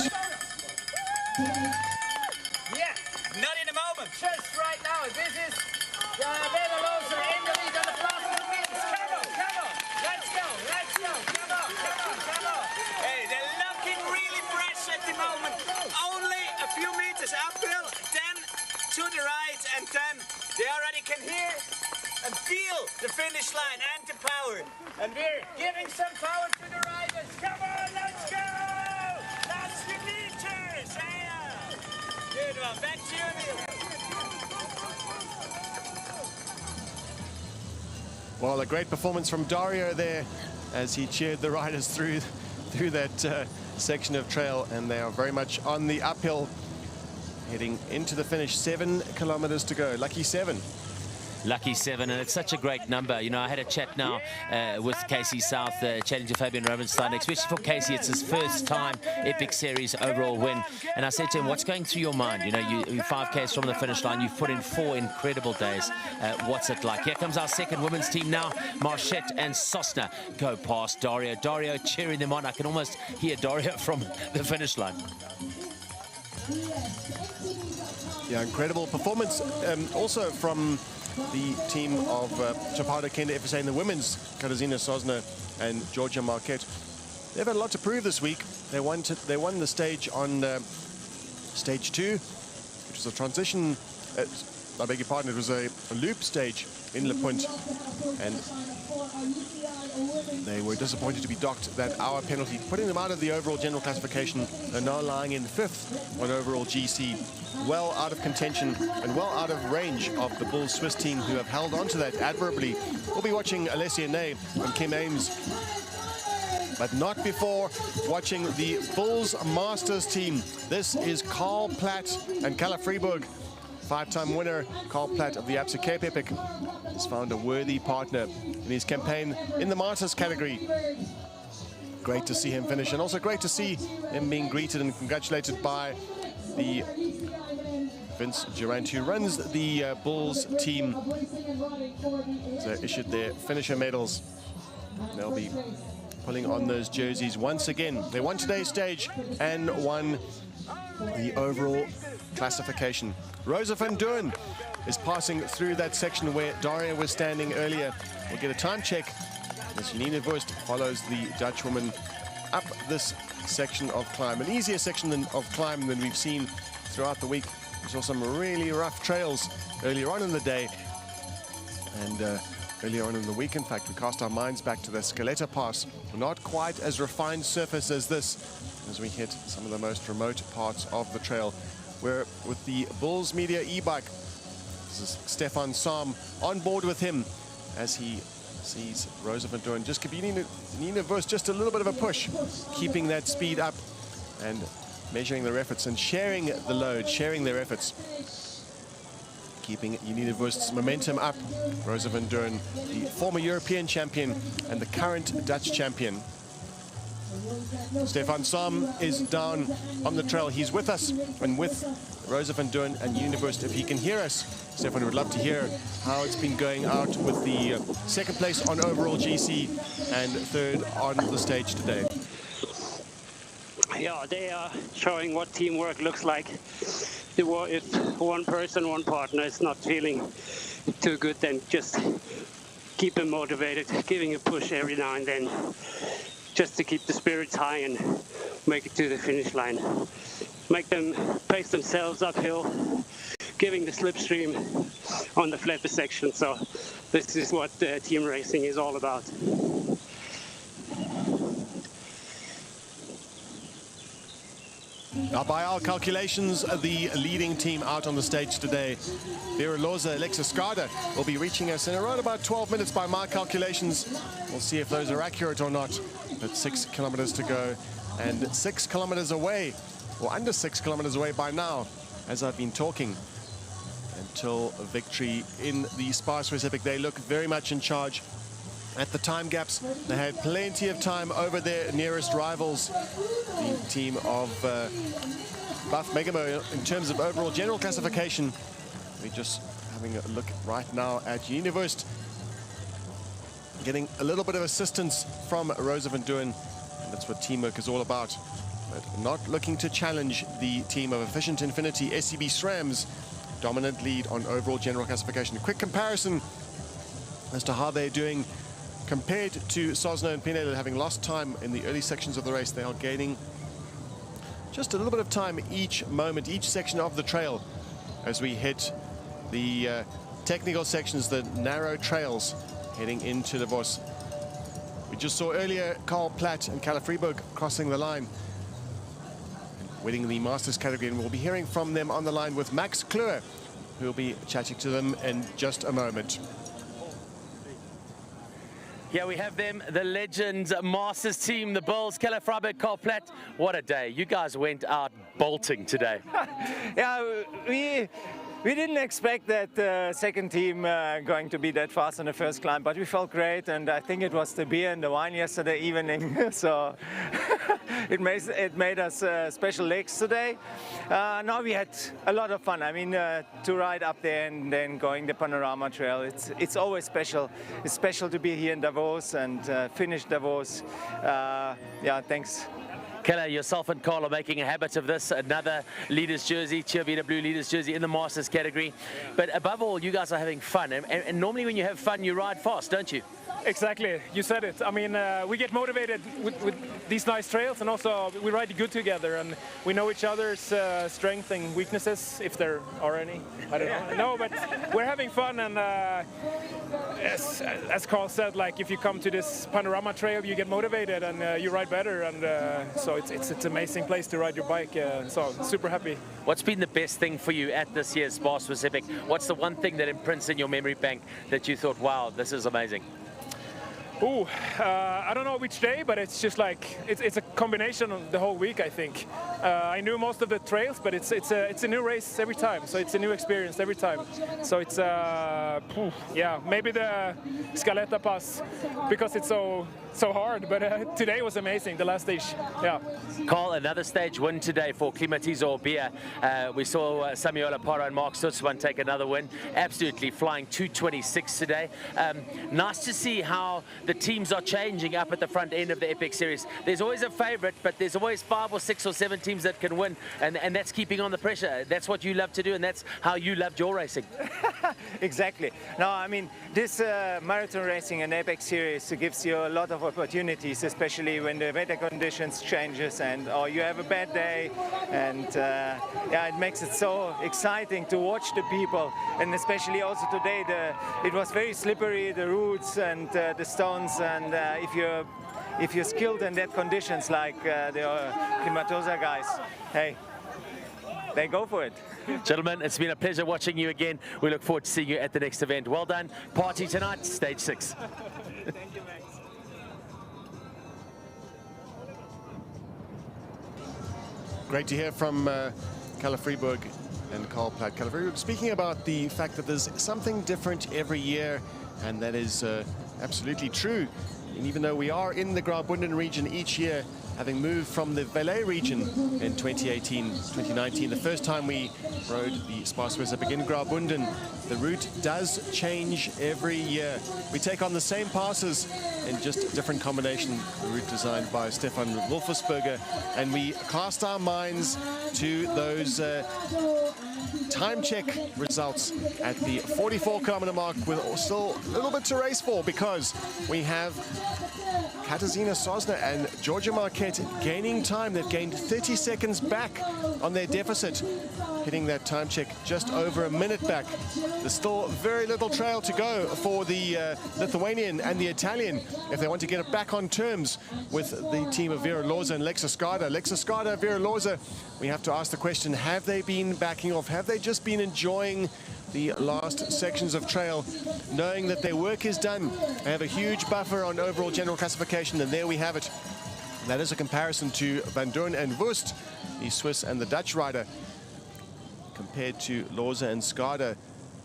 Yeah, not in a moment, just right now. This is Benelosa in the lead on the last 2 meters. Come on, let's go, come on. Hey, they're looking really fresh at the moment. Only a few meters uphill, then to the right, and then they already can hear and feel the finish line and the power. And we're giving some power to the riders. Come on, let's go! That's the meters! Yeah. Good one. Back to you, Neil. Well, a great performance from Dario there as he cheered the riders through that section of trail, and they are very much on the uphill, heading into the finish. 7 kilometers to go. Lucky 7. Lucky 7, and it's such a great number. You know, I had a chat now with Casey South, chatting to Fabian Robenstein, especially for Casey. It's his first time Epic Series overall win. And I said to him, what's going through your mind? You know, you 5Ks from the finish line, you've put in 4 incredible days. What's it like? Here comes our second women's team now. Marchette and Sosna go past Dario. Dario cheering them on. I can almost hear Dario from the finish line. Yeah, incredible performance. Also from the team of Tapara Kenda FSA in the women's, Katarzyna Sosna and Georgia Marquette. They've had a lot to prove this week. They won the stage on stage 2, which was a transition, I beg your pardon, it was a loop stage in Le Punt, and they were disappointed to be docked that hour penalty, putting them out of the overall general classification. They're now lying in 5th on overall GC, well out of contention and well out of range of the Bulls Swiss team, who have held on to that admirably. We'll be watching Alessia Ney and Kim Ames, but not before watching the Bulls Masters team. This is Carl Platt and Kalle Freiberg. 5-time winner Carl Platt of the Absa Cape Epic has found a worthy partner in his campaign in the Masters category. Great to see him finish, and also great to see him being greeted and congratulated by the Vince Durant, who runs the Bulls team. So issued their finisher medals. They'll be pulling on those jerseys once again. They won today's stage and won the overall classification. Rosa van Duin is passing through that section where Daria was standing earlier. We'll get a time check as Janine Wurst follows the Dutch woman up this section of climb. An easier section of climb than we've seen throughout the week. We saw some really rough trails earlier on in the day, and earlier on in the week, in fact, we cast our minds back to the Scaletta Pass. Not quite as refined surface as this, as we hit some of the most remote parts of the trail. We're with the Bulls Media e-bike. This is Stefan Sam on board with him as he sees Rosa van Duin just giving Nina Wurst just a little bit of a push, keeping that speed up and measuring their efforts and sharing the load, sharing their efforts, keeping Nina Wurst's momentum up. Rosa van Duin, the former European champion and the current Dutch champion. Stefan Sam is down on the trail. He's with us and with Rosa van Duin and Nina Wurst. If he can hear us, Stefan would love to hear how it's been going out with the second place on overall GC and 3rd on the stage today. Yeah, they are showing what teamwork looks like. If one person, one partner is not feeling too good, then just keep them motivated, giving a push every now and then, just to keep the spirits high and make it to the finish line. Make them pace themselves uphill, giving the slipstream on the flatter section. So this is what team racing is all about. Now, by our calculations, the leading team out on the stage today, Vera Loza, Alexis Skada, will be reaching us in around about 12 minutes by my calculations. We'll see if those are accurate or not. But 6 kilometers to go, and 6 kilometers away, or under 6 kilometers away by now, as I've been talking, until victory in the SPAR Swiss Epic. They look very much in charge. At the time gaps, they had plenty of time over their nearest rivals, the team of Buff Megamo. In terms of overall general classification, we're just having a look right now at Univust, getting a little bit of assistance from Rosa van Duin, and that's what teamwork is all about. But not looking to challenge the team of Efficient Infinity, SCB SRAM's dominant lead on overall general classification. A quick comparison as to how they're doing compared to Sosno and Pineda, having lost time in the early sections of the race. They are gaining just a little bit of time each moment, each section of the trail, as we hit the technical sections, the narrow trails heading into Davos. We just saw earlier Karl Platt and Kalle Fribourg crossing the line, winning the Masters category, and we'll be hearing from them on the line with Max Kluwer, who will be chatting to them in just a moment. Yeah, we have them, the Legends Masters team, the Bulls, Kalle Fribourg, Karl Platt. What a day. You guys went out bolting today. Yeah, we didn't expect that second team going to be that fast on the first climb, but we felt great, and I think it was the beer and the wine yesterday evening, so it made us special legs today. Now we had a lot of fun. I mean, to ride up there and then going the Panorama Trail, it's always special. It's special to be here in Davos and finish Davos. Yeah, thanks. Kalle, yourself and Karl are making a habit of this. Another leaders jersey, Cheerleader Blue leaders jersey in the Masters category. But above all, you guys are having fun. And normally when you have fun, you ride fast, don't you? Exactly, you said it. I mean, we get motivated with these nice trails, and also we ride good together, and we know each other's strengths and weaknesses, if there are any. I don't know. No, but we're having fun, and as Karl said, like if you come to this Panorama Trail, you get motivated and you ride better, and so it's an amazing place to ride your bike. So super happy. What's been the best thing for you at this year's SPAR Swiss Epic? What's the one thing that imprints in your memory bank that you thought, wow, this is amazing? Ooh, I don't know which day, but it's just like it's a combination of the whole week, I think. I knew most of the trails, but it's a new race every time, so it's a new experience every time. So it's yeah, maybe the Scaletta Pass because it's so hard, but today was amazing, the last stage. Yeah. Karl, another stage win today for Klimatizo Beer. We saw Samuela Parra and Mark Stutzman take another win, absolutely flying 2:26 today. Nice to see how the teams are changing up at the front end of the Epic Series. There's always a favorite, but there's always 5 or 6 or 7 teams that can win, and that's keeping on the pressure. That's what you love to do, and that's how you loved your racing. Exactly. No, I mean, this marathon racing and Epic Series gives you a lot of opportunities, especially when the weather conditions changes and or you have a bad day, and yeah, it makes it so exciting to watch the people, and especially also today it was very slippery, the roots and the stones, and if you're skilled in that conditions like the Klimatosa guys, hey, they go for it. Gentlemen, it's been a pleasure watching you again. We look forward to seeing you at the next event. Well done. Party tonight, stage 6. Thank you, Max. Great to hear from Kalle Fribourg and Karl Platt. Kalle Fribourg speaking about the fact that there's something different every year, and that is absolutely true. And even though we are in the Graubünden region each year, having moved from the Valais region in 2018, 2019, the first time we rode the SPAR Swiss Epic in Graubünden, the route does change every year. We take on the same passes in just a different combination, the route designed by Stefan Wolfersberger, and we cast our minds to those time check results at the 44-kilometer mark, with still a little bit to race for, because we have Katarzyna Sosna and Georgia Marquette gaining time. They've gained 30 seconds back on their deficit, hitting that time check just over a minute back. There's still very little trail to go for the Lithuanian and the Italian if they want to get it back on terms with the team of Vera Loza and Lexa Skada. Lexa Skada, Vera Loza, we have to ask the question, have they been backing off? Have they just been enjoying the last sections of trail, knowing that their work is done? They have a huge buffer on overall general classification, and there we have it. That is a comparison to Van Doorn and Wust, the Swiss and the Dutch rider. Compared to Loza and Skada,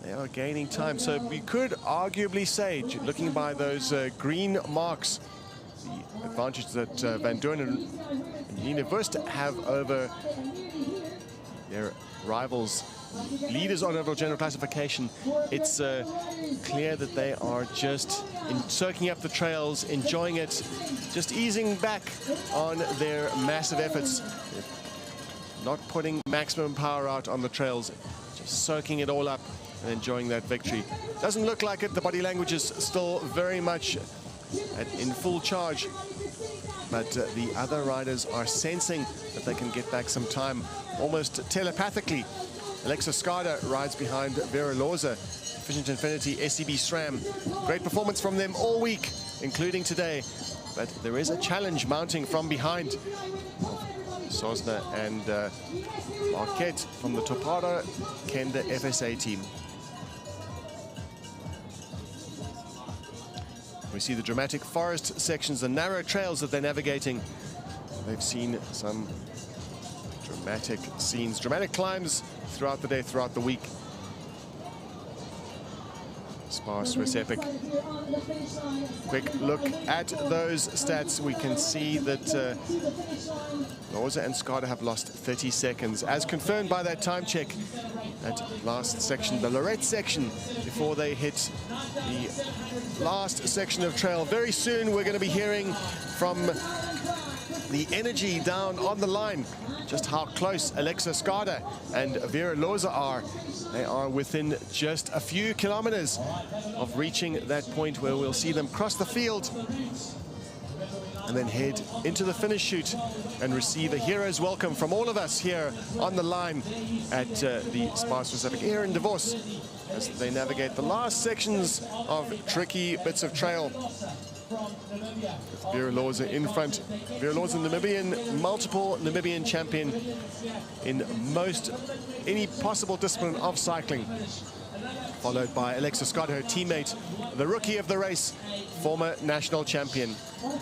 they are gaining time. So we could arguably say, looking by those green marks, the advantage that Van Doorn and Nina Wust have over their rivals, leaders on overall general classification, it's clear that they are just soaking up the trails, enjoying it, just easing back on their massive efforts, not putting maximum power out on the trails, just soaking it all up and enjoying that victory. Doesn't look like it. The body language is still very much in full charge, but the other riders are sensing that they can get back some time almost telepathically. Alexa Skada rides behind Vera Loza, Efficient Infinity, SCB SRAM. Great performance from them all week, including today. But there is a challenge mounting from behind. Sosna and Marquette from the Topara Kenda FSA team. We see the dramatic forest sections, the narrow trails that they're navigating. They've seen some dramatic scenes, dramatic climbs throughout the day, throughout the week. SPAR Swiss Epic. Quick look at those stats. We can see that Loza and Skada have lost 30 seconds, as confirmed by that time check. That last section, the Lorette section, before they hit the last section of trail. Very soon we're going to be hearing from the energy down on the line, just how close Alexa Skada and Vera Loza are. They are within just a few kilometers of reaching that point where we'll see them cross the field and then head into the finish chute and receive a hero's welcome from all of us here on the line at the SPAR Swiss Epic here in Davos, as they navigate the last sections of tricky bits of trail. With Vera Loza in front. Vera Loza, Namibian, multiple Namibian champion in any possible discipline of cycling. Followed by Alexa Skada, her teammate, the rookie of the race, former national champion. Going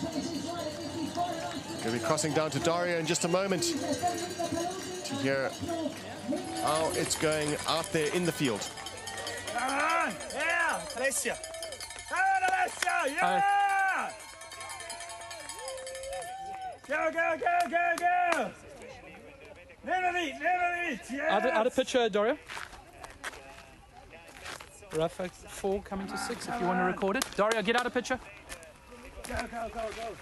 to be crossing down to Dario in just a moment to hear how it's going out there in the field. Yeah, Alessia. Alessia, yeah! Go, go, go, go, go! Never eat, yes! Add a picture, Dario. Rough 4 coming to 6 if you want to record it. Dario, get out a picture. Go, go, go, go!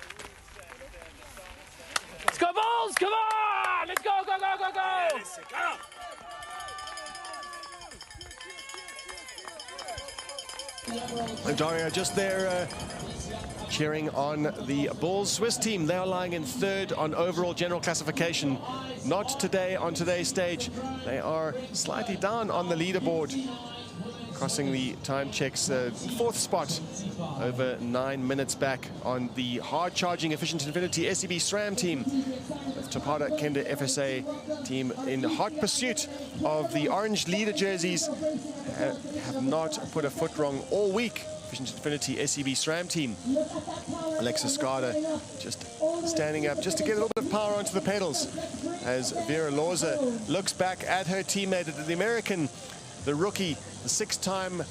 Let's go, Bulls! Come on! Let's go, go, go, go, go! Go! And Dario just there cheering on the Bulls Swiss team. They are lying in third on overall general classification. Not today on today's stage. They are slightly down on the leaderboard, crossing the time checks, fourth spot, over 9 minutes back on the hard-charging Efficient Infinity SCB SRAM team. With Topara Kenda FSA team in hot pursuit of the orange leader jerseys, have not put a foot wrong all week. Efficient Infinity SCB SRAM team. Alexa Skada just standing up just to get a little bit of power onto the pedals, as Vera Loza looks back at her teammate, the American, the rookie, the 6-time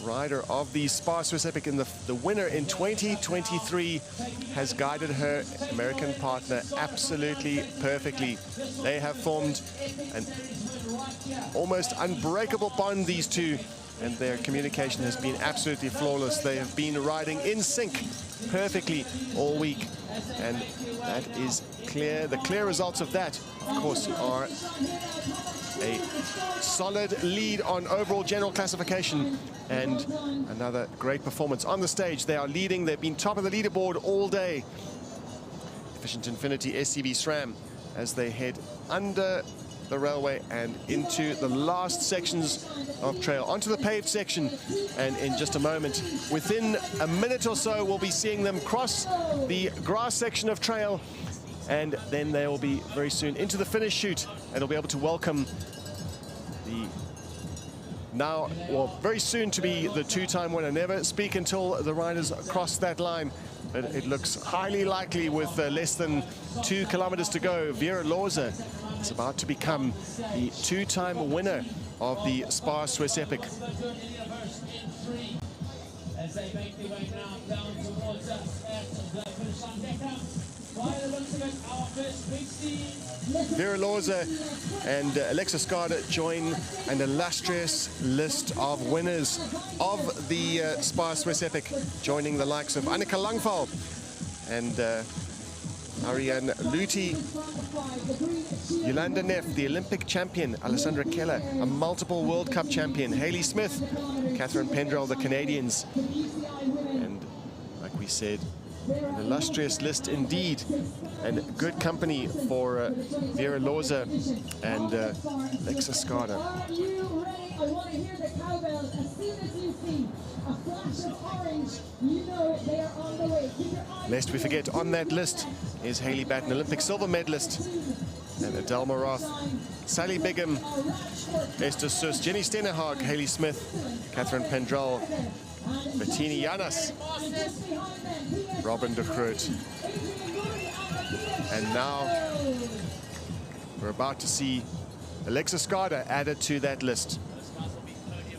rider of the SPAR Swiss Epic and the winner in 2023, has guided her American partner absolutely perfectly. They have formed an almost unbreakable bond, these two, and their communication has been absolutely flawless. They have been riding in sync perfectly all week, and that is clear. The clear results of that, of course, are a solid lead on overall general classification, and another great performance on the stage. They are leading. They've been top of the leaderboard all day. Efficient Infinity SCV SRAM as they head under the railway and into the last sections of trail, onto the paved section. And in just a moment, within a minute or so, we'll be seeing them cross the grass section of trail, and then they will be very soon into the finish chute, and will be able to welcome the now, well, very soon to be the two-time winner. Never speak until the riders cross that line, but it looks highly likely with less than 2 kilometers to go. Vera Lorza is about to become the two-time winner of the SPAR Swiss Epic. Vera Lorza and Alexa Skada join an illustrious list of winners of the SPAR Swiss Epic, joining the likes of Annika Langfall and Ariane Luthi, Yolanda Neff, the Olympic champion, Alessandra Keller, a multiple World Cup champion, Hayley Smith, Catherine Pendrell, the Canadians. And like we said, an illustrious list indeed, and good company for Vera Lorza and Alexa Skada. I want to hear the cowbell as soon as you see a flash of orange. You know they are on the way. Keep your eyes. Lest we forget, on that list is Hayley Batten, Olympic silver medalist, and Adele Roth, Sally Bigham, Esther Suss, Jenny Stenehag, Hayley Smith, Catherine Pendrell, Bettini Janas, Robin de Groot. And now we're about to see Alexa Skada added to that list.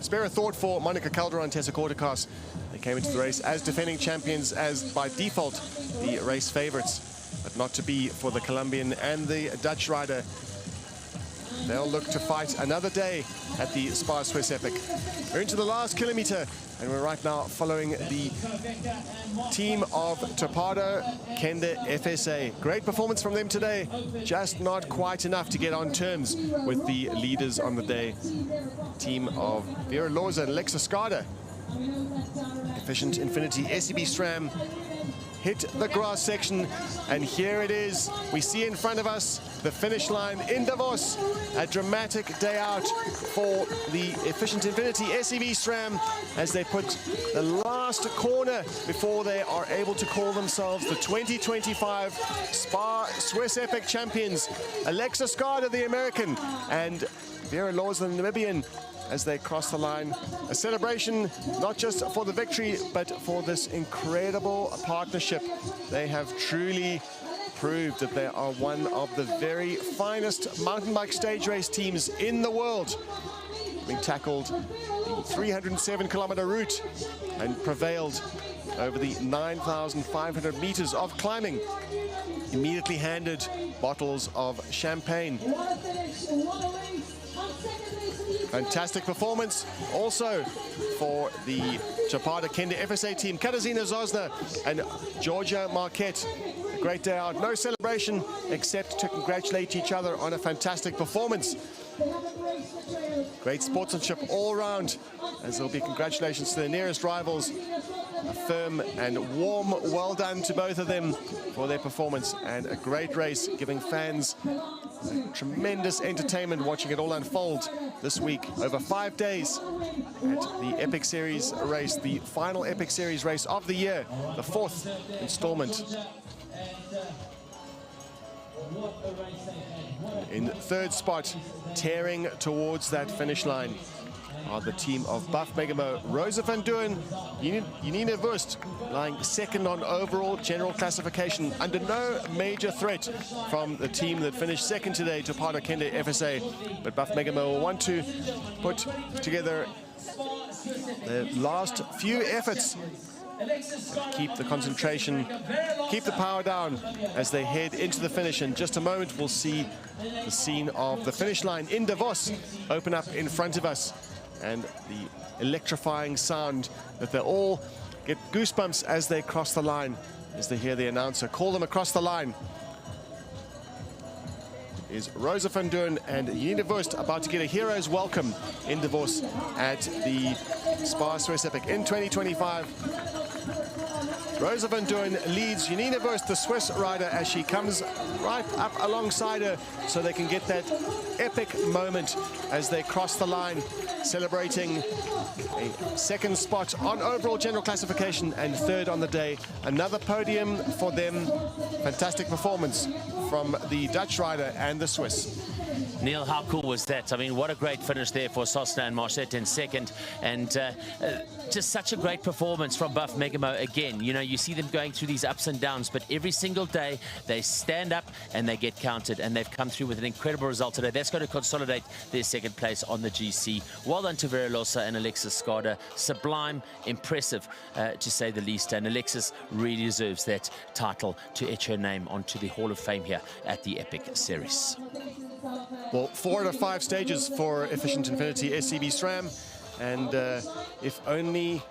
Spare a thought for Monica Calderon, Tessa Kortekas. They came into the race as defending champions, as by default the race favorites, but not to be for the Colombian and the Dutch rider. They'll look to fight another day at the SPAR Swiss Epic. We're into the last kilometer, and we're right now following the team of Topado Kende FSA. Great performance from them today, just not quite enough to get on terms with the leaders on the day. Team of Vera Lorza and Alexa Skada. Efficient Infinity SCV SRAM hit the grass section, and here it is. We see in front of us the finish line in Davos. A dramatic day out for the Efficient Infinity SCV SRAM as they put the last corner before they are able to call themselves the 2025 SPAR Swiss Epic champions. Alexa Skada, the American, and Vera Lorza, the Namibian, as they cross the line. A celebration not just for the victory, but for this incredible partnership. They have truly proved that they are one of the very finest mountain bike stage race teams in the world, having tackled the 307-kilometer route and prevailed over the 9,500 meters of climbing. Immediately handed bottles of champagne. Fantastic performance also for the Topado Kende FSA team. Katarzyna Zosna and Georgia Marquette. A great day out. No celebration except to congratulate each other on a fantastic performance. Great sportsmanship all round, as there'll be congratulations to their nearest rivals. A firm and warm well done to both of them for their performance, and a great race, giving fans tremendous entertainment watching it all unfold this week over 5 days at the Epic Series race, the final Epic Series race of the year, the 4th installment. In third spot, tearing towards that finish line, are the team of Buff Megamo, Rosa van Duin, Janine Wust, lying second on overall general classification, under no major threat from the team that finished second today, Topado Kende FSA. But Buff Megamo will want to put together the last few efforts, keep the concentration, keep the power down as they head into the finish. In just a moment, we'll see the scene of the finish line in Davos open up in front of us, and the electrifying sound that they all get goosebumps as they cross the line, as they hear the announcer call them across the line. is Rosa van Doorn and Janine Wurst about to get a hero's welcome in Davos at the SPAR Swiss Epic in 2025. Rosa van Doorn leads Janine Wurst, the Swiss rider, as she comes right up alongside her so they can get that epic moment as they cross the line, celebrating a second spot on overall general classification and third on the day. Another podium for them. Fantastic performance from the Dutch rider and the Swiss. Neil, how cool was that? I mean, what a great finish there for Sosna and Marchette in second, and just such a great performance from Buff Megamo again. You know, you see them going through these ups and downs, but every single day they stand up and they get counted, and they've come through with an incredible result today. That's going to consolidate their second place on the GC. Well done to Vera Losa and Alexis Skada. Sublime, impressive, to say the least, and Alexis really deserves that title to etch her name onto the Hall of Fame here at the Epic Series. Well, 4 out of 5 stages for Efficient Infinity SCB SRAM, and if only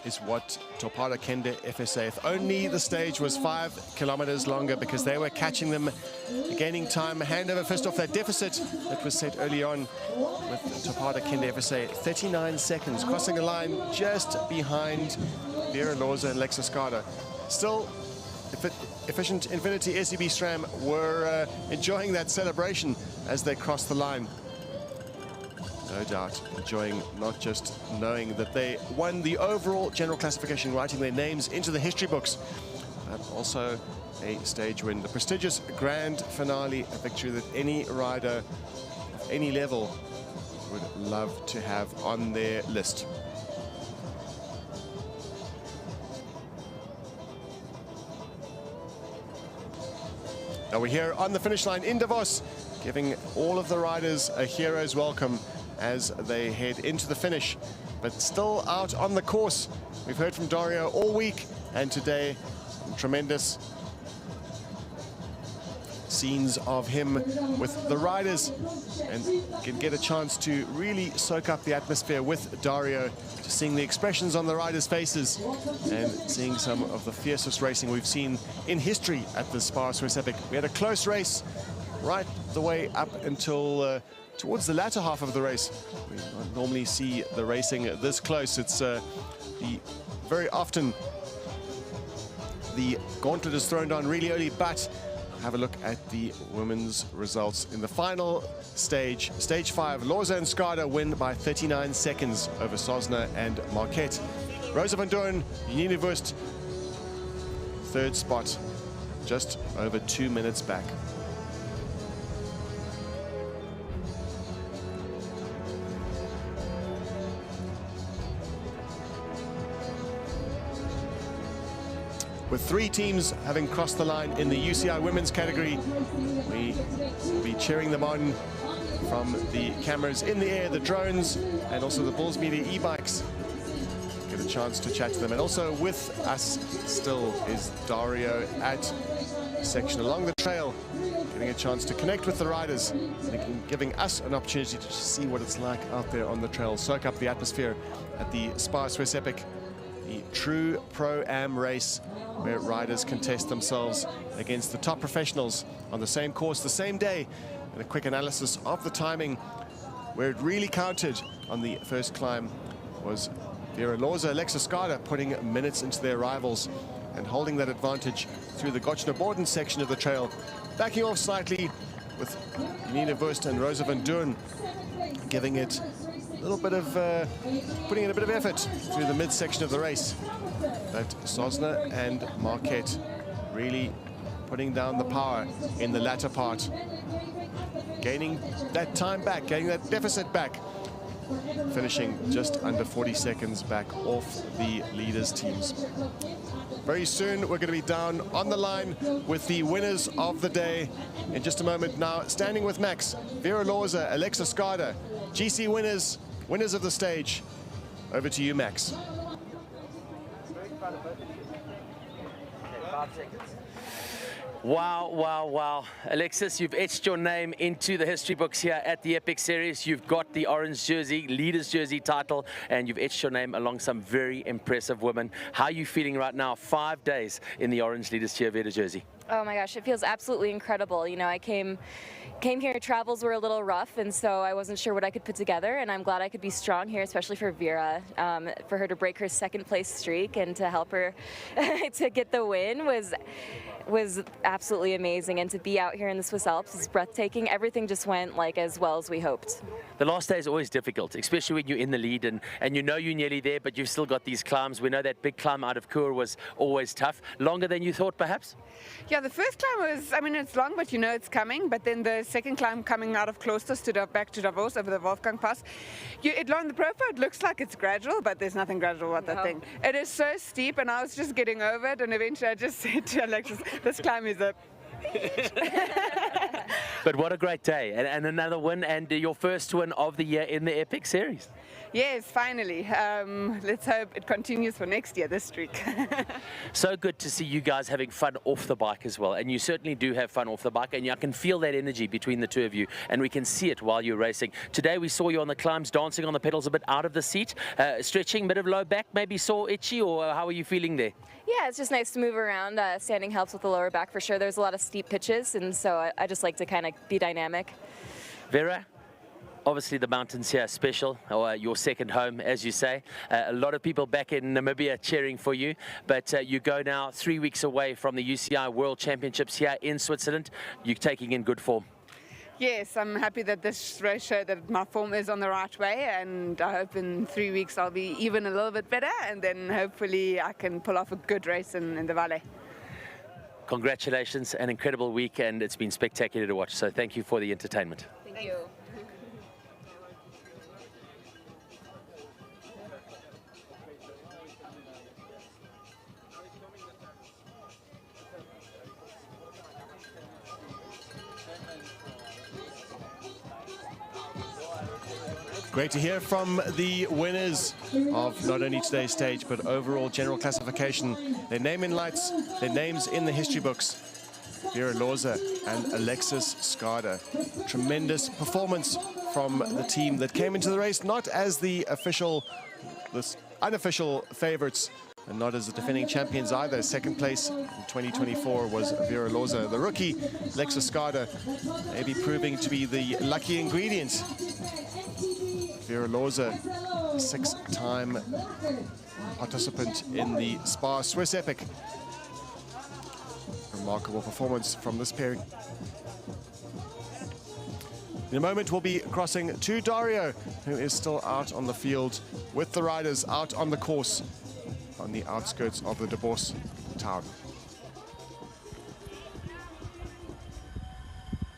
is what Topada Kende FSA, if only the stage was 5 kilometers longer, because they were catching them, gaining time, hand over fist off that deficit that was set early on with Topada Kende FSA. 39 seconds, crossing the line just behind Vera Loza and Lexa Skada. Still, Efficient Infinity SCB SRAM were enjoying that celebration as they crossed the line. No doubt enjoying not just knowing that they won the overall general classification, writing their names into the history books, but also a stage win. The prestigious grand finale, a victory that any rider of any level would love to have on their list. Now we're here on the finish line in Davos, giving all of the riders a hero's welcome as they head into the finish, but still out on the course. We've heard from Dario all week, and today tremendous scenes of him with the riders, and can get a chance to really soak up the atmosphere with Dario, to seeing the expressions on the riders' faces and seeing some of the fiercest racing we've seen in history at the SPAR Swiss Epic. We had a close race right the way up until towards the latter half of the race. We don't normally see the racing this close. It's very often the gauntlet is thrown down really early, but have a look at the women's results in the final stage. Stage 5, Loza and Skada win by 39 seconds over Sosna and Marquette. Rosa van Doorn, Janine Wurst, third spot, just over 2 minutes back. With 3 teams having crossed the line in the UCI women's category, we will be cheering them on from the cameras in the air, the drones, and also the Bulls Media e-bikes. Get a chance to chat to them. And also with us still is Dario at section along the trail, getting a chance to connect with the riders, and giving us an opportunity to see what it's like out there on the trail, soak up the atmosphere at the SPAR Swiss Epic, the true Pro-Am race where riders contest themselves against the top professionals on the same course, the same day. And a quick analysis of the timing, where it really counted on the first climb was Vera Loza, Alexa Skada putting minutes into their rivals and holding that advantage through the Gotschnaboden section of the trail, backing off slightly with Janine Wurst and Rosa van Doorn giving it a little bit of, putting in a bit of effort through the midsection of the race. But Sosna and Marquette really putting down the power in the latter part, gaining that time back, gaining that deficit back, finishing just under 40 seconds back off the leaders' teams. Very soon we're going to be down on the line with the winners of the day. In just a moment now, standing with Max, Vera Loza, Alexa Skada, GC winners of the stage. Over to you, Max. Wow, wow, wow. Alexis, you've etched your name into the history books here at the Epic Series. You've got the orange jersey, leader's jersey title, and you've etched your name along some very impressive women. How are you feeling right now, 5 days in the orange leaders cheerleader jersey? Oh my gosh, it feels absolutely incredible. You know, I came here, travels were a little rough, and so I wasn't sure what I could put together, and I'm glad I could be strong here, especially for Vera. For her to break her second place streak and to help her to get the win was absolutely amazing, and to be out here in the Swiss Alps is breathtaking. Everything just went like as well as we hoped. The last day is always difficult, especially when you're in the lead and you know you're nearly there, but you've still got these climbs. We know that big climb out of Kur was always tough. Longer than you thought, perhaps? Yeah, the first climb was, I mean, it's long, but you know it's coming. But then the second climb coming out of Klosters back to Davos over the Wolfgang Pass, on the profile it looks like it's gradual, but there's nothing gradual about that thing. It is so steep, and I was just getting over it, and eventually I just said to Alexis, this climb is a But what a great day, and another win, and your first win of the year in the Epic Series. Yes, finally. Let's hope it continues for next year, this streak. So good to see you guys having fun off the bike as well, and you certainly do have fun off the bike, and I can feel that energy between the two of you, and we can see it while you're racing. Today we saw you on the climbs, dancing on the pedals a bit out of the seat, stretching, bit of low back, maybe sore, itchy, or how are you feeling there? Yeah, it's just nice to move around. Standing helps with the lower back for sure. There's a lot of steep pitches, and so I just like to kind of be dynamic. Vera, obviously the mountains here are special, or your second home, as you say. A lot of people back in Namibia cheering for you, but you go now 3 weeks away from the UCI World Championships here in Switzerland. You're taking in good form. Yes, I'm happy that this race showed that my form is on the right way, and I hope in 3 weeks I'll be even a little bit better, and then hopefully I can pull off a good race in the Valley. Congratulations, an incredible week, and it's been spectacular to watch, so thank you for the entertainment. Thank you. Great to hear from the winners of not only today's stage, but overall general classification. Their name in lights, their names in the history books. Vera Lorza and Alexis Skada. Tremendous performance from the team that came into the race, not as the unofficial favorites, and not as the defending champions either. Second place in 2024 was Vera Lorza. The rookie, Alexis Skada, maybe proving to be the lucky ingredient. Vera Lorza, six-time participant in the SPAR Swiss Epic. Remarkable performance from this pairing. In a moment, we'll be crossing to Dario, who is still out on the field with the riders out on the course on the outskirts of the Davos town.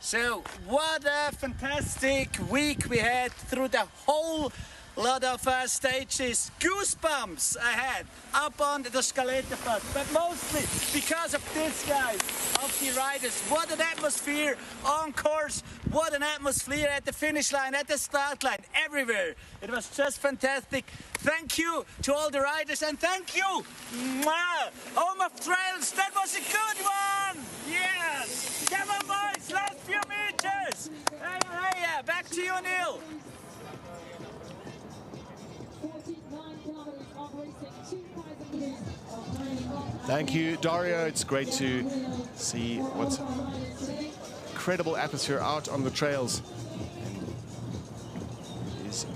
So what a fantastic week we had through the whole lot of stages. Goosebumps I had up on the Skeletorpad, but mostly because of this guys, of the riders. What an atmosphere on course, what an atmosphere at the finish line, at the start line, everywhere. It was just fantastic. Thank you to all the riders, and thank you, Home of Trails. That was a good one. Yes, come on boys, last few meters. Hey, back to you, Neil. Thank you, Dario. It's great to see what's incredible atmosphere out on the trails. It is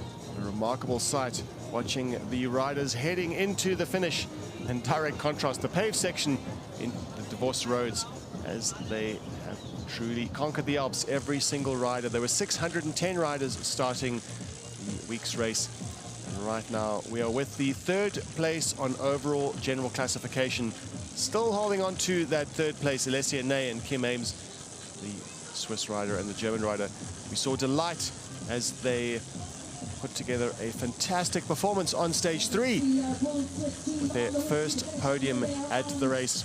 a remarkable sight watching the riders heading into the finish. In direct contrast, the paved section in the Davos roads, as they have truly conquered the Alps, every single rider. There were 610 riders starting the week's race. And right now we are with the third place on overall general classification. Still holding on to that third place, Alessia Ney and Kim Ames, the Swiss rider and the German rider. We saw delight as they put together a fantastic performance on stage 3 with their first podium at the race.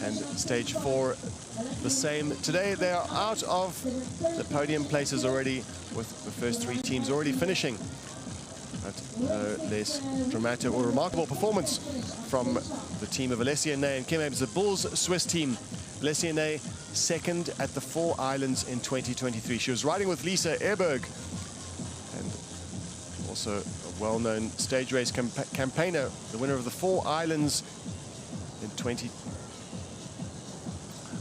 And stage 4 the same. Today they are out of the podium places already, with the first 3 teams already finishing. But no less dramatic or remarkable performance from the team of Alessia Ney and Kim Ames, the Bulls Swiss team. Alessia Ney second at the Four Islands in 2023. She was riding with Lisa Ehrberg, and also a well-known stage race campaigner, the winner of the Four Islands in 2022.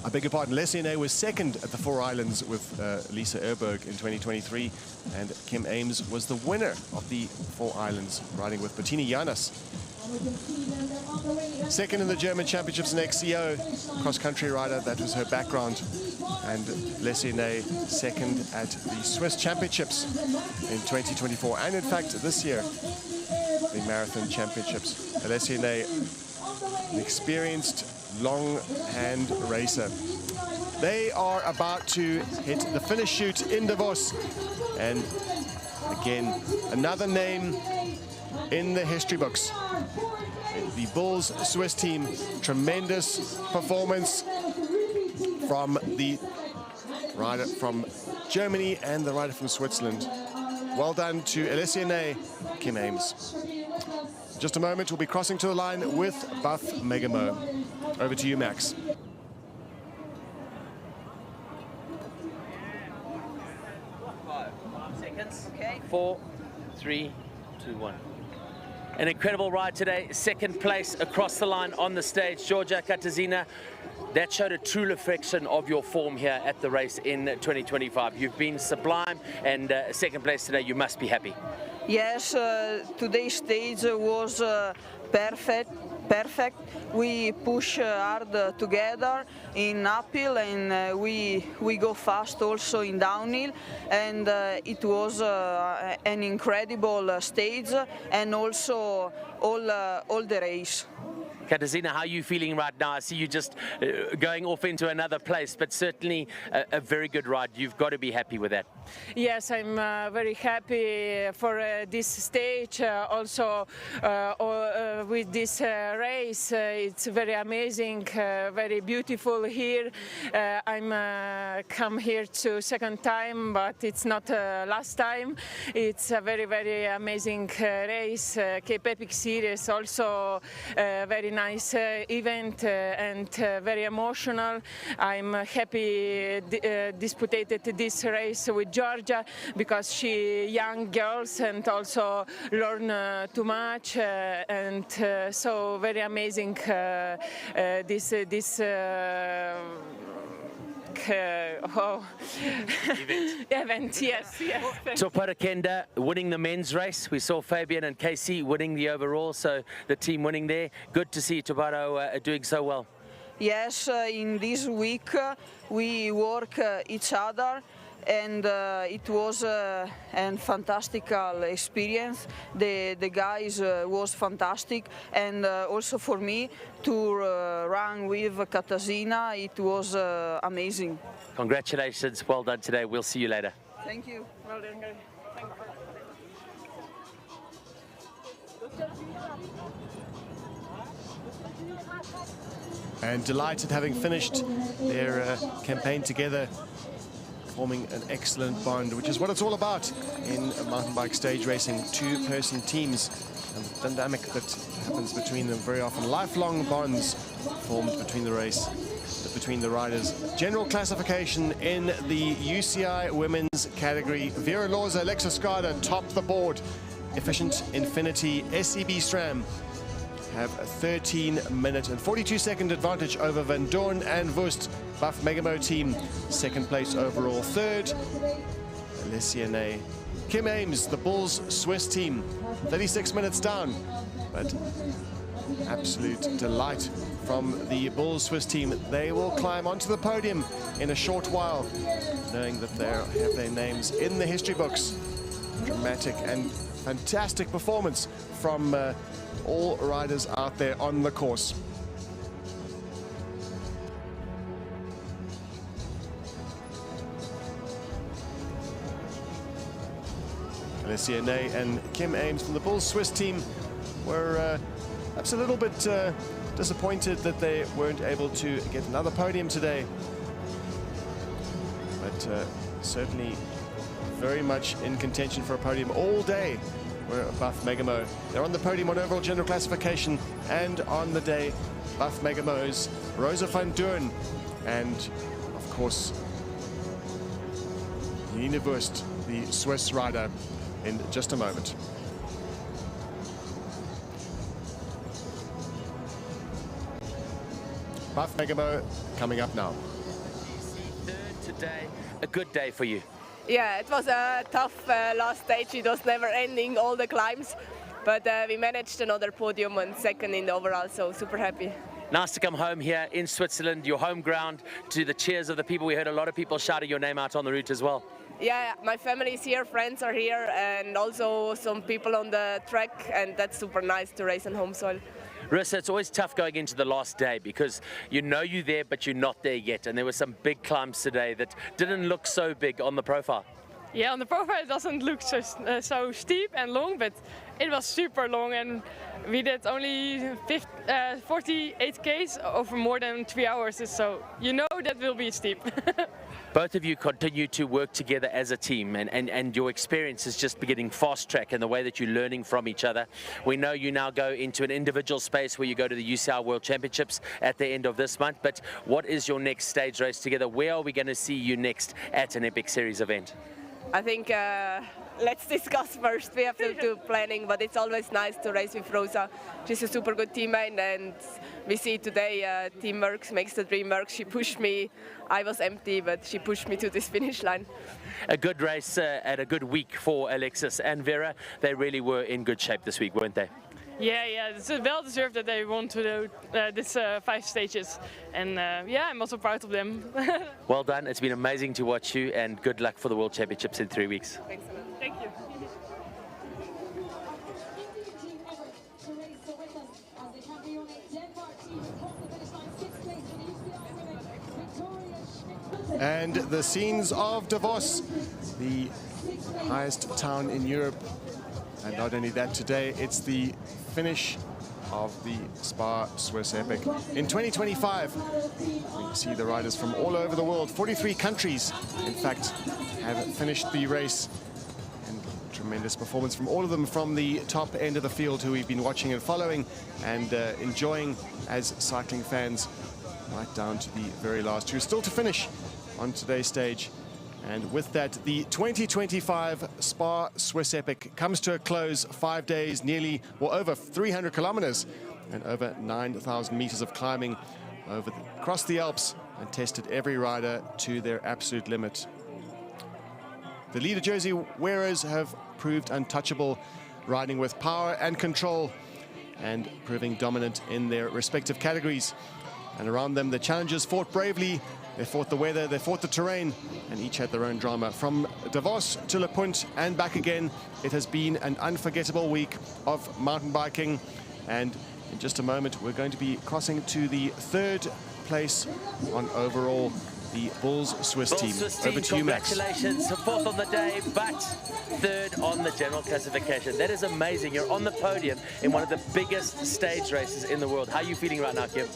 I beg your pardon, Lessiene was second at the Four Islands with Lisa Erberg in 2023, and Kim Ames was the winner of the Four Islands, riding with Bettini Janas. Second in the German Championships in XCO, cross-country rider, that was her background. And Lessiene second at the Swiss Championships in 2024, and in fact this year, the Marathon Championships. Lessiene, an experienced long-hand racer. They are about to hit the finish chute in Davos, and again, another name in the history books. The Bulls Swiss team, tremendous performance from the rider from Germany and the rider from Switzerland. Well done to Lessiene, Kim Ames. In just a moment, we'll be crossing to the line with Buff Megamo. Over to you, Max. Okay. 4, 3, 2, 1. An incredible ride today. Second place across the line on the stage. Georgia Katazina, that showed a true reflection of your form here at the race in 2025. You've been sublime, and second place today, you must be happy. Yes, today's stage was perfect. We push hard together in uphill, and we go fast also in downhill, and it was an incredible stage, and also all the race. Katazina, how are you feeling right now? I see you just going off into another place, but certainly a very good ride. You've got to be happy with that. Yes, I'm very happy for this stage. Also with this race, it's very amazing, very beautiful here. I'm come here to second time, but it's not last time. It's a very, very amazing race. Cape Epic series also very nice event and very emotional. I'm happy disputed this race with Georgia because she young girls and also learn too much and so very amazing this event, yes. Topara Kenda winning the men's race. We saw Fabian and Casey winning the overall, so the team winning there. Good to see Toparo doing so well. Yes, in this week we work each other, and it was a fantastic experience. The guys was fantastic, and also for me to run with Katazina, it was amazing. Congratulations, well done today. We'll see you later. Thank you. Well done, guys. And delighted, having finished their campaign together, forming an excellent bond, which is what it's all about in mountain bike stage racing. Two-person teams, and the dynamic that happens between them very often. Lifelong bonds formed between the race, between the riders. General classification in the UCI women's category. Vera Lorza, Alexa Skada top the board. Efficient Infinity, SEB SRAM have a 13-minute and 42-second advantage over Van Dorn and Wust. Buff Megamo team, second place overall. Third, Lessiene. Kim Ames, the Bulls Swiss team, 36 minutes down. But absolute delight from the Bulls Swiss team. They will climb onto the podium in a short while, knowing that they have their names in the history books. Dramatic and fantastic performance from all riders out there on the course. Lessiene and Kim Ames from the Bulls Swiss team were perhaps a little bit disappointed that they weren't able to get another podium today. But certainly very much in contention for a podium all day. Were Buff Megamo. They're on the podium on overall general classification, and on the day, Buff Megamo's Rosa van Doorn, and of course, Nina Wust, the Swiss rider, in just a moment. Buff Megamo coming up now. today a good day for you? Yeah, it was a tough last stage. It was never ending, all the climbs. But we managed another podium and second in the overall, so super happy. Nice to come home here in Switzerland, your home ground, to the cheers of the people. We heard a lot of people shouting your name out on the route as well. Yeah, my family is here, friends are here, and also some people on the track, and that's super nice to race on home soil. Rissa, it's always tough going into the last day because you know you're there, but you're not there yet. And there were some big climbs today that didn't look so big on the profile. Yeah, on the profile it doesn't look so steep and long, but it was super long, and we did only 48 Ks over more than 3 hours, so you know that will be steep. Both of you continue to work together as a team, and your experience is just getting fast track in the way that you're learning from each other. We know you now go into an individual space where you go to the UCI World Championships at the end of this month, but what is your next stage race together? Where are we going to see you next at an Epic Series event? I think let's discuss first. We have to do planning, but it's always nice to race with Rosa. She's a super good teammate, and we see today teamwork makes the dream work. She pushed me. I was empty, but she pushed me to this finish line. A good race and a good week for Alexis and Vera. They really were in good shape this week, weren't they? Yeah, it's well deserved that they won to this 5 stages, and yeah, I'm also proud of them. Well done. It's been amazing to watch you, and good luck for the World Championships in 3 weeks. Thanks a lot. Thank you. And the scenes of Davos, the highest town in Europe. And not only that, today it's the finish of the SPAR Swiss Epic. In 2025, we see the riders from all over the world, 43 countries, in fact, have finished the race. And tremendous performance from all of them, from the top end of the field, who we've been watching and following and enjoying as cycling fans, right down to the very last, who are still to finish on today's stage. And with that, the 2025 SPAR Swiss Epic comes to a close. 5 days, nearly, well, over 300 kilometers and over 9,000 meters of climbing across the Alps, and tested every rider to their absolute limit. The leader jersey wearers have proved untouchable, riding with power and control and proving dominant in their respective categories. And around them, the challengers fought bravely. They fought the weather, they fought the terrain, and each had their own drama. From Davos to Le Punt and back again, it has been an unforgettable week of mountain biking. And in just a moment, we're going to be crossing to the 3rd place on overall, the Bulls Swiss team. Over to you, Max. Congratulations, 4th on the day, but 3rd on the general classification. That is amazing. You're on the podium in one of the biggest stage races in the world. How are you feeling right now, Kim?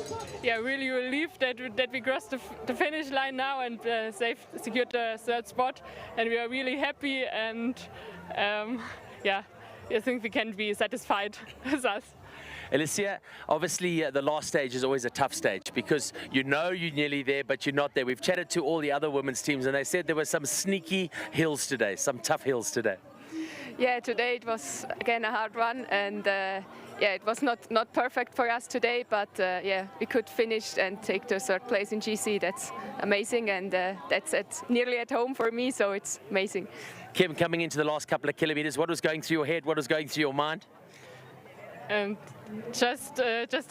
Yeah, really relieved that we crossed the finish line now and secured the 3rd spot. And we are really happy, and yeah, I think we can be satisfied with us. Alicia, obviously the last stage is always a tough stage because you know you're nearly there, but you're not there. We've chatted to all the other women's teams, and they said there were some sneaky hills today, some tough hills today. Yeah, today it was again a hard run, and yeah, it was not perfect for us today, but yeah, we could finish and take the 3rd place in GC. That's amazing, and that's nearly at home for me, so it's amazing. Kim, coming into the last couple of kilometers, what was going through your head? What was going through your mind? Just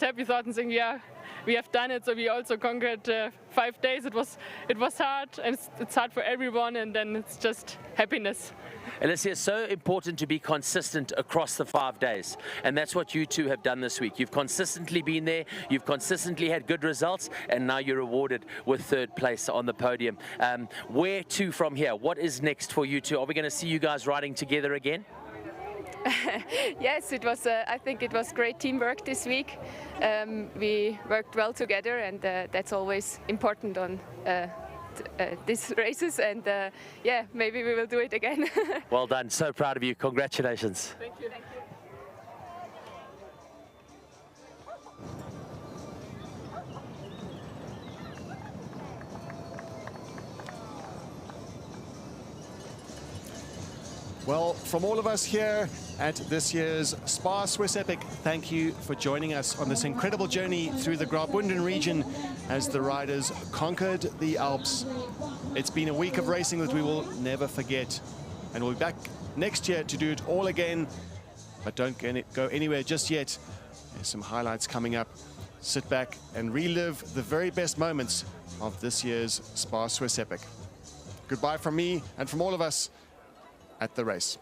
happy thoughts and saying, yeah, we have done it. So we also conquered 5 days. It was hard, and it's hard for everyone, and then it's just happiness. Alicia, it's so important to be consistent across the 5 days, and that's what you two have done this week. You've consistently been there, you've consistently had good results, and now you're rewarded with 3rd place on the podium. Where to from here? What is next for you two? Are we going to see you guys riding together again? Yes, it was. I think it was great teamwork this week. We worked well together, and that's always important on these races. And yeah, maybe we will do it again. Well done. So proud of you. Congratulations. Thank you. Thank you. Well, from all of us here at this year's SPAR Swiss Epic. Thank you for joining us on this incredible journey through the Graubünden region as the riders conquered the Alps. It's been a week of racing that we will never forget, and we'll be back next year to do it all again. But don't go anywhere just yet. There's some highlights coming up. Sit back and relive the very best moments of this year's SPAR Swiss Epic. Goodbye from me and from all of us at the race.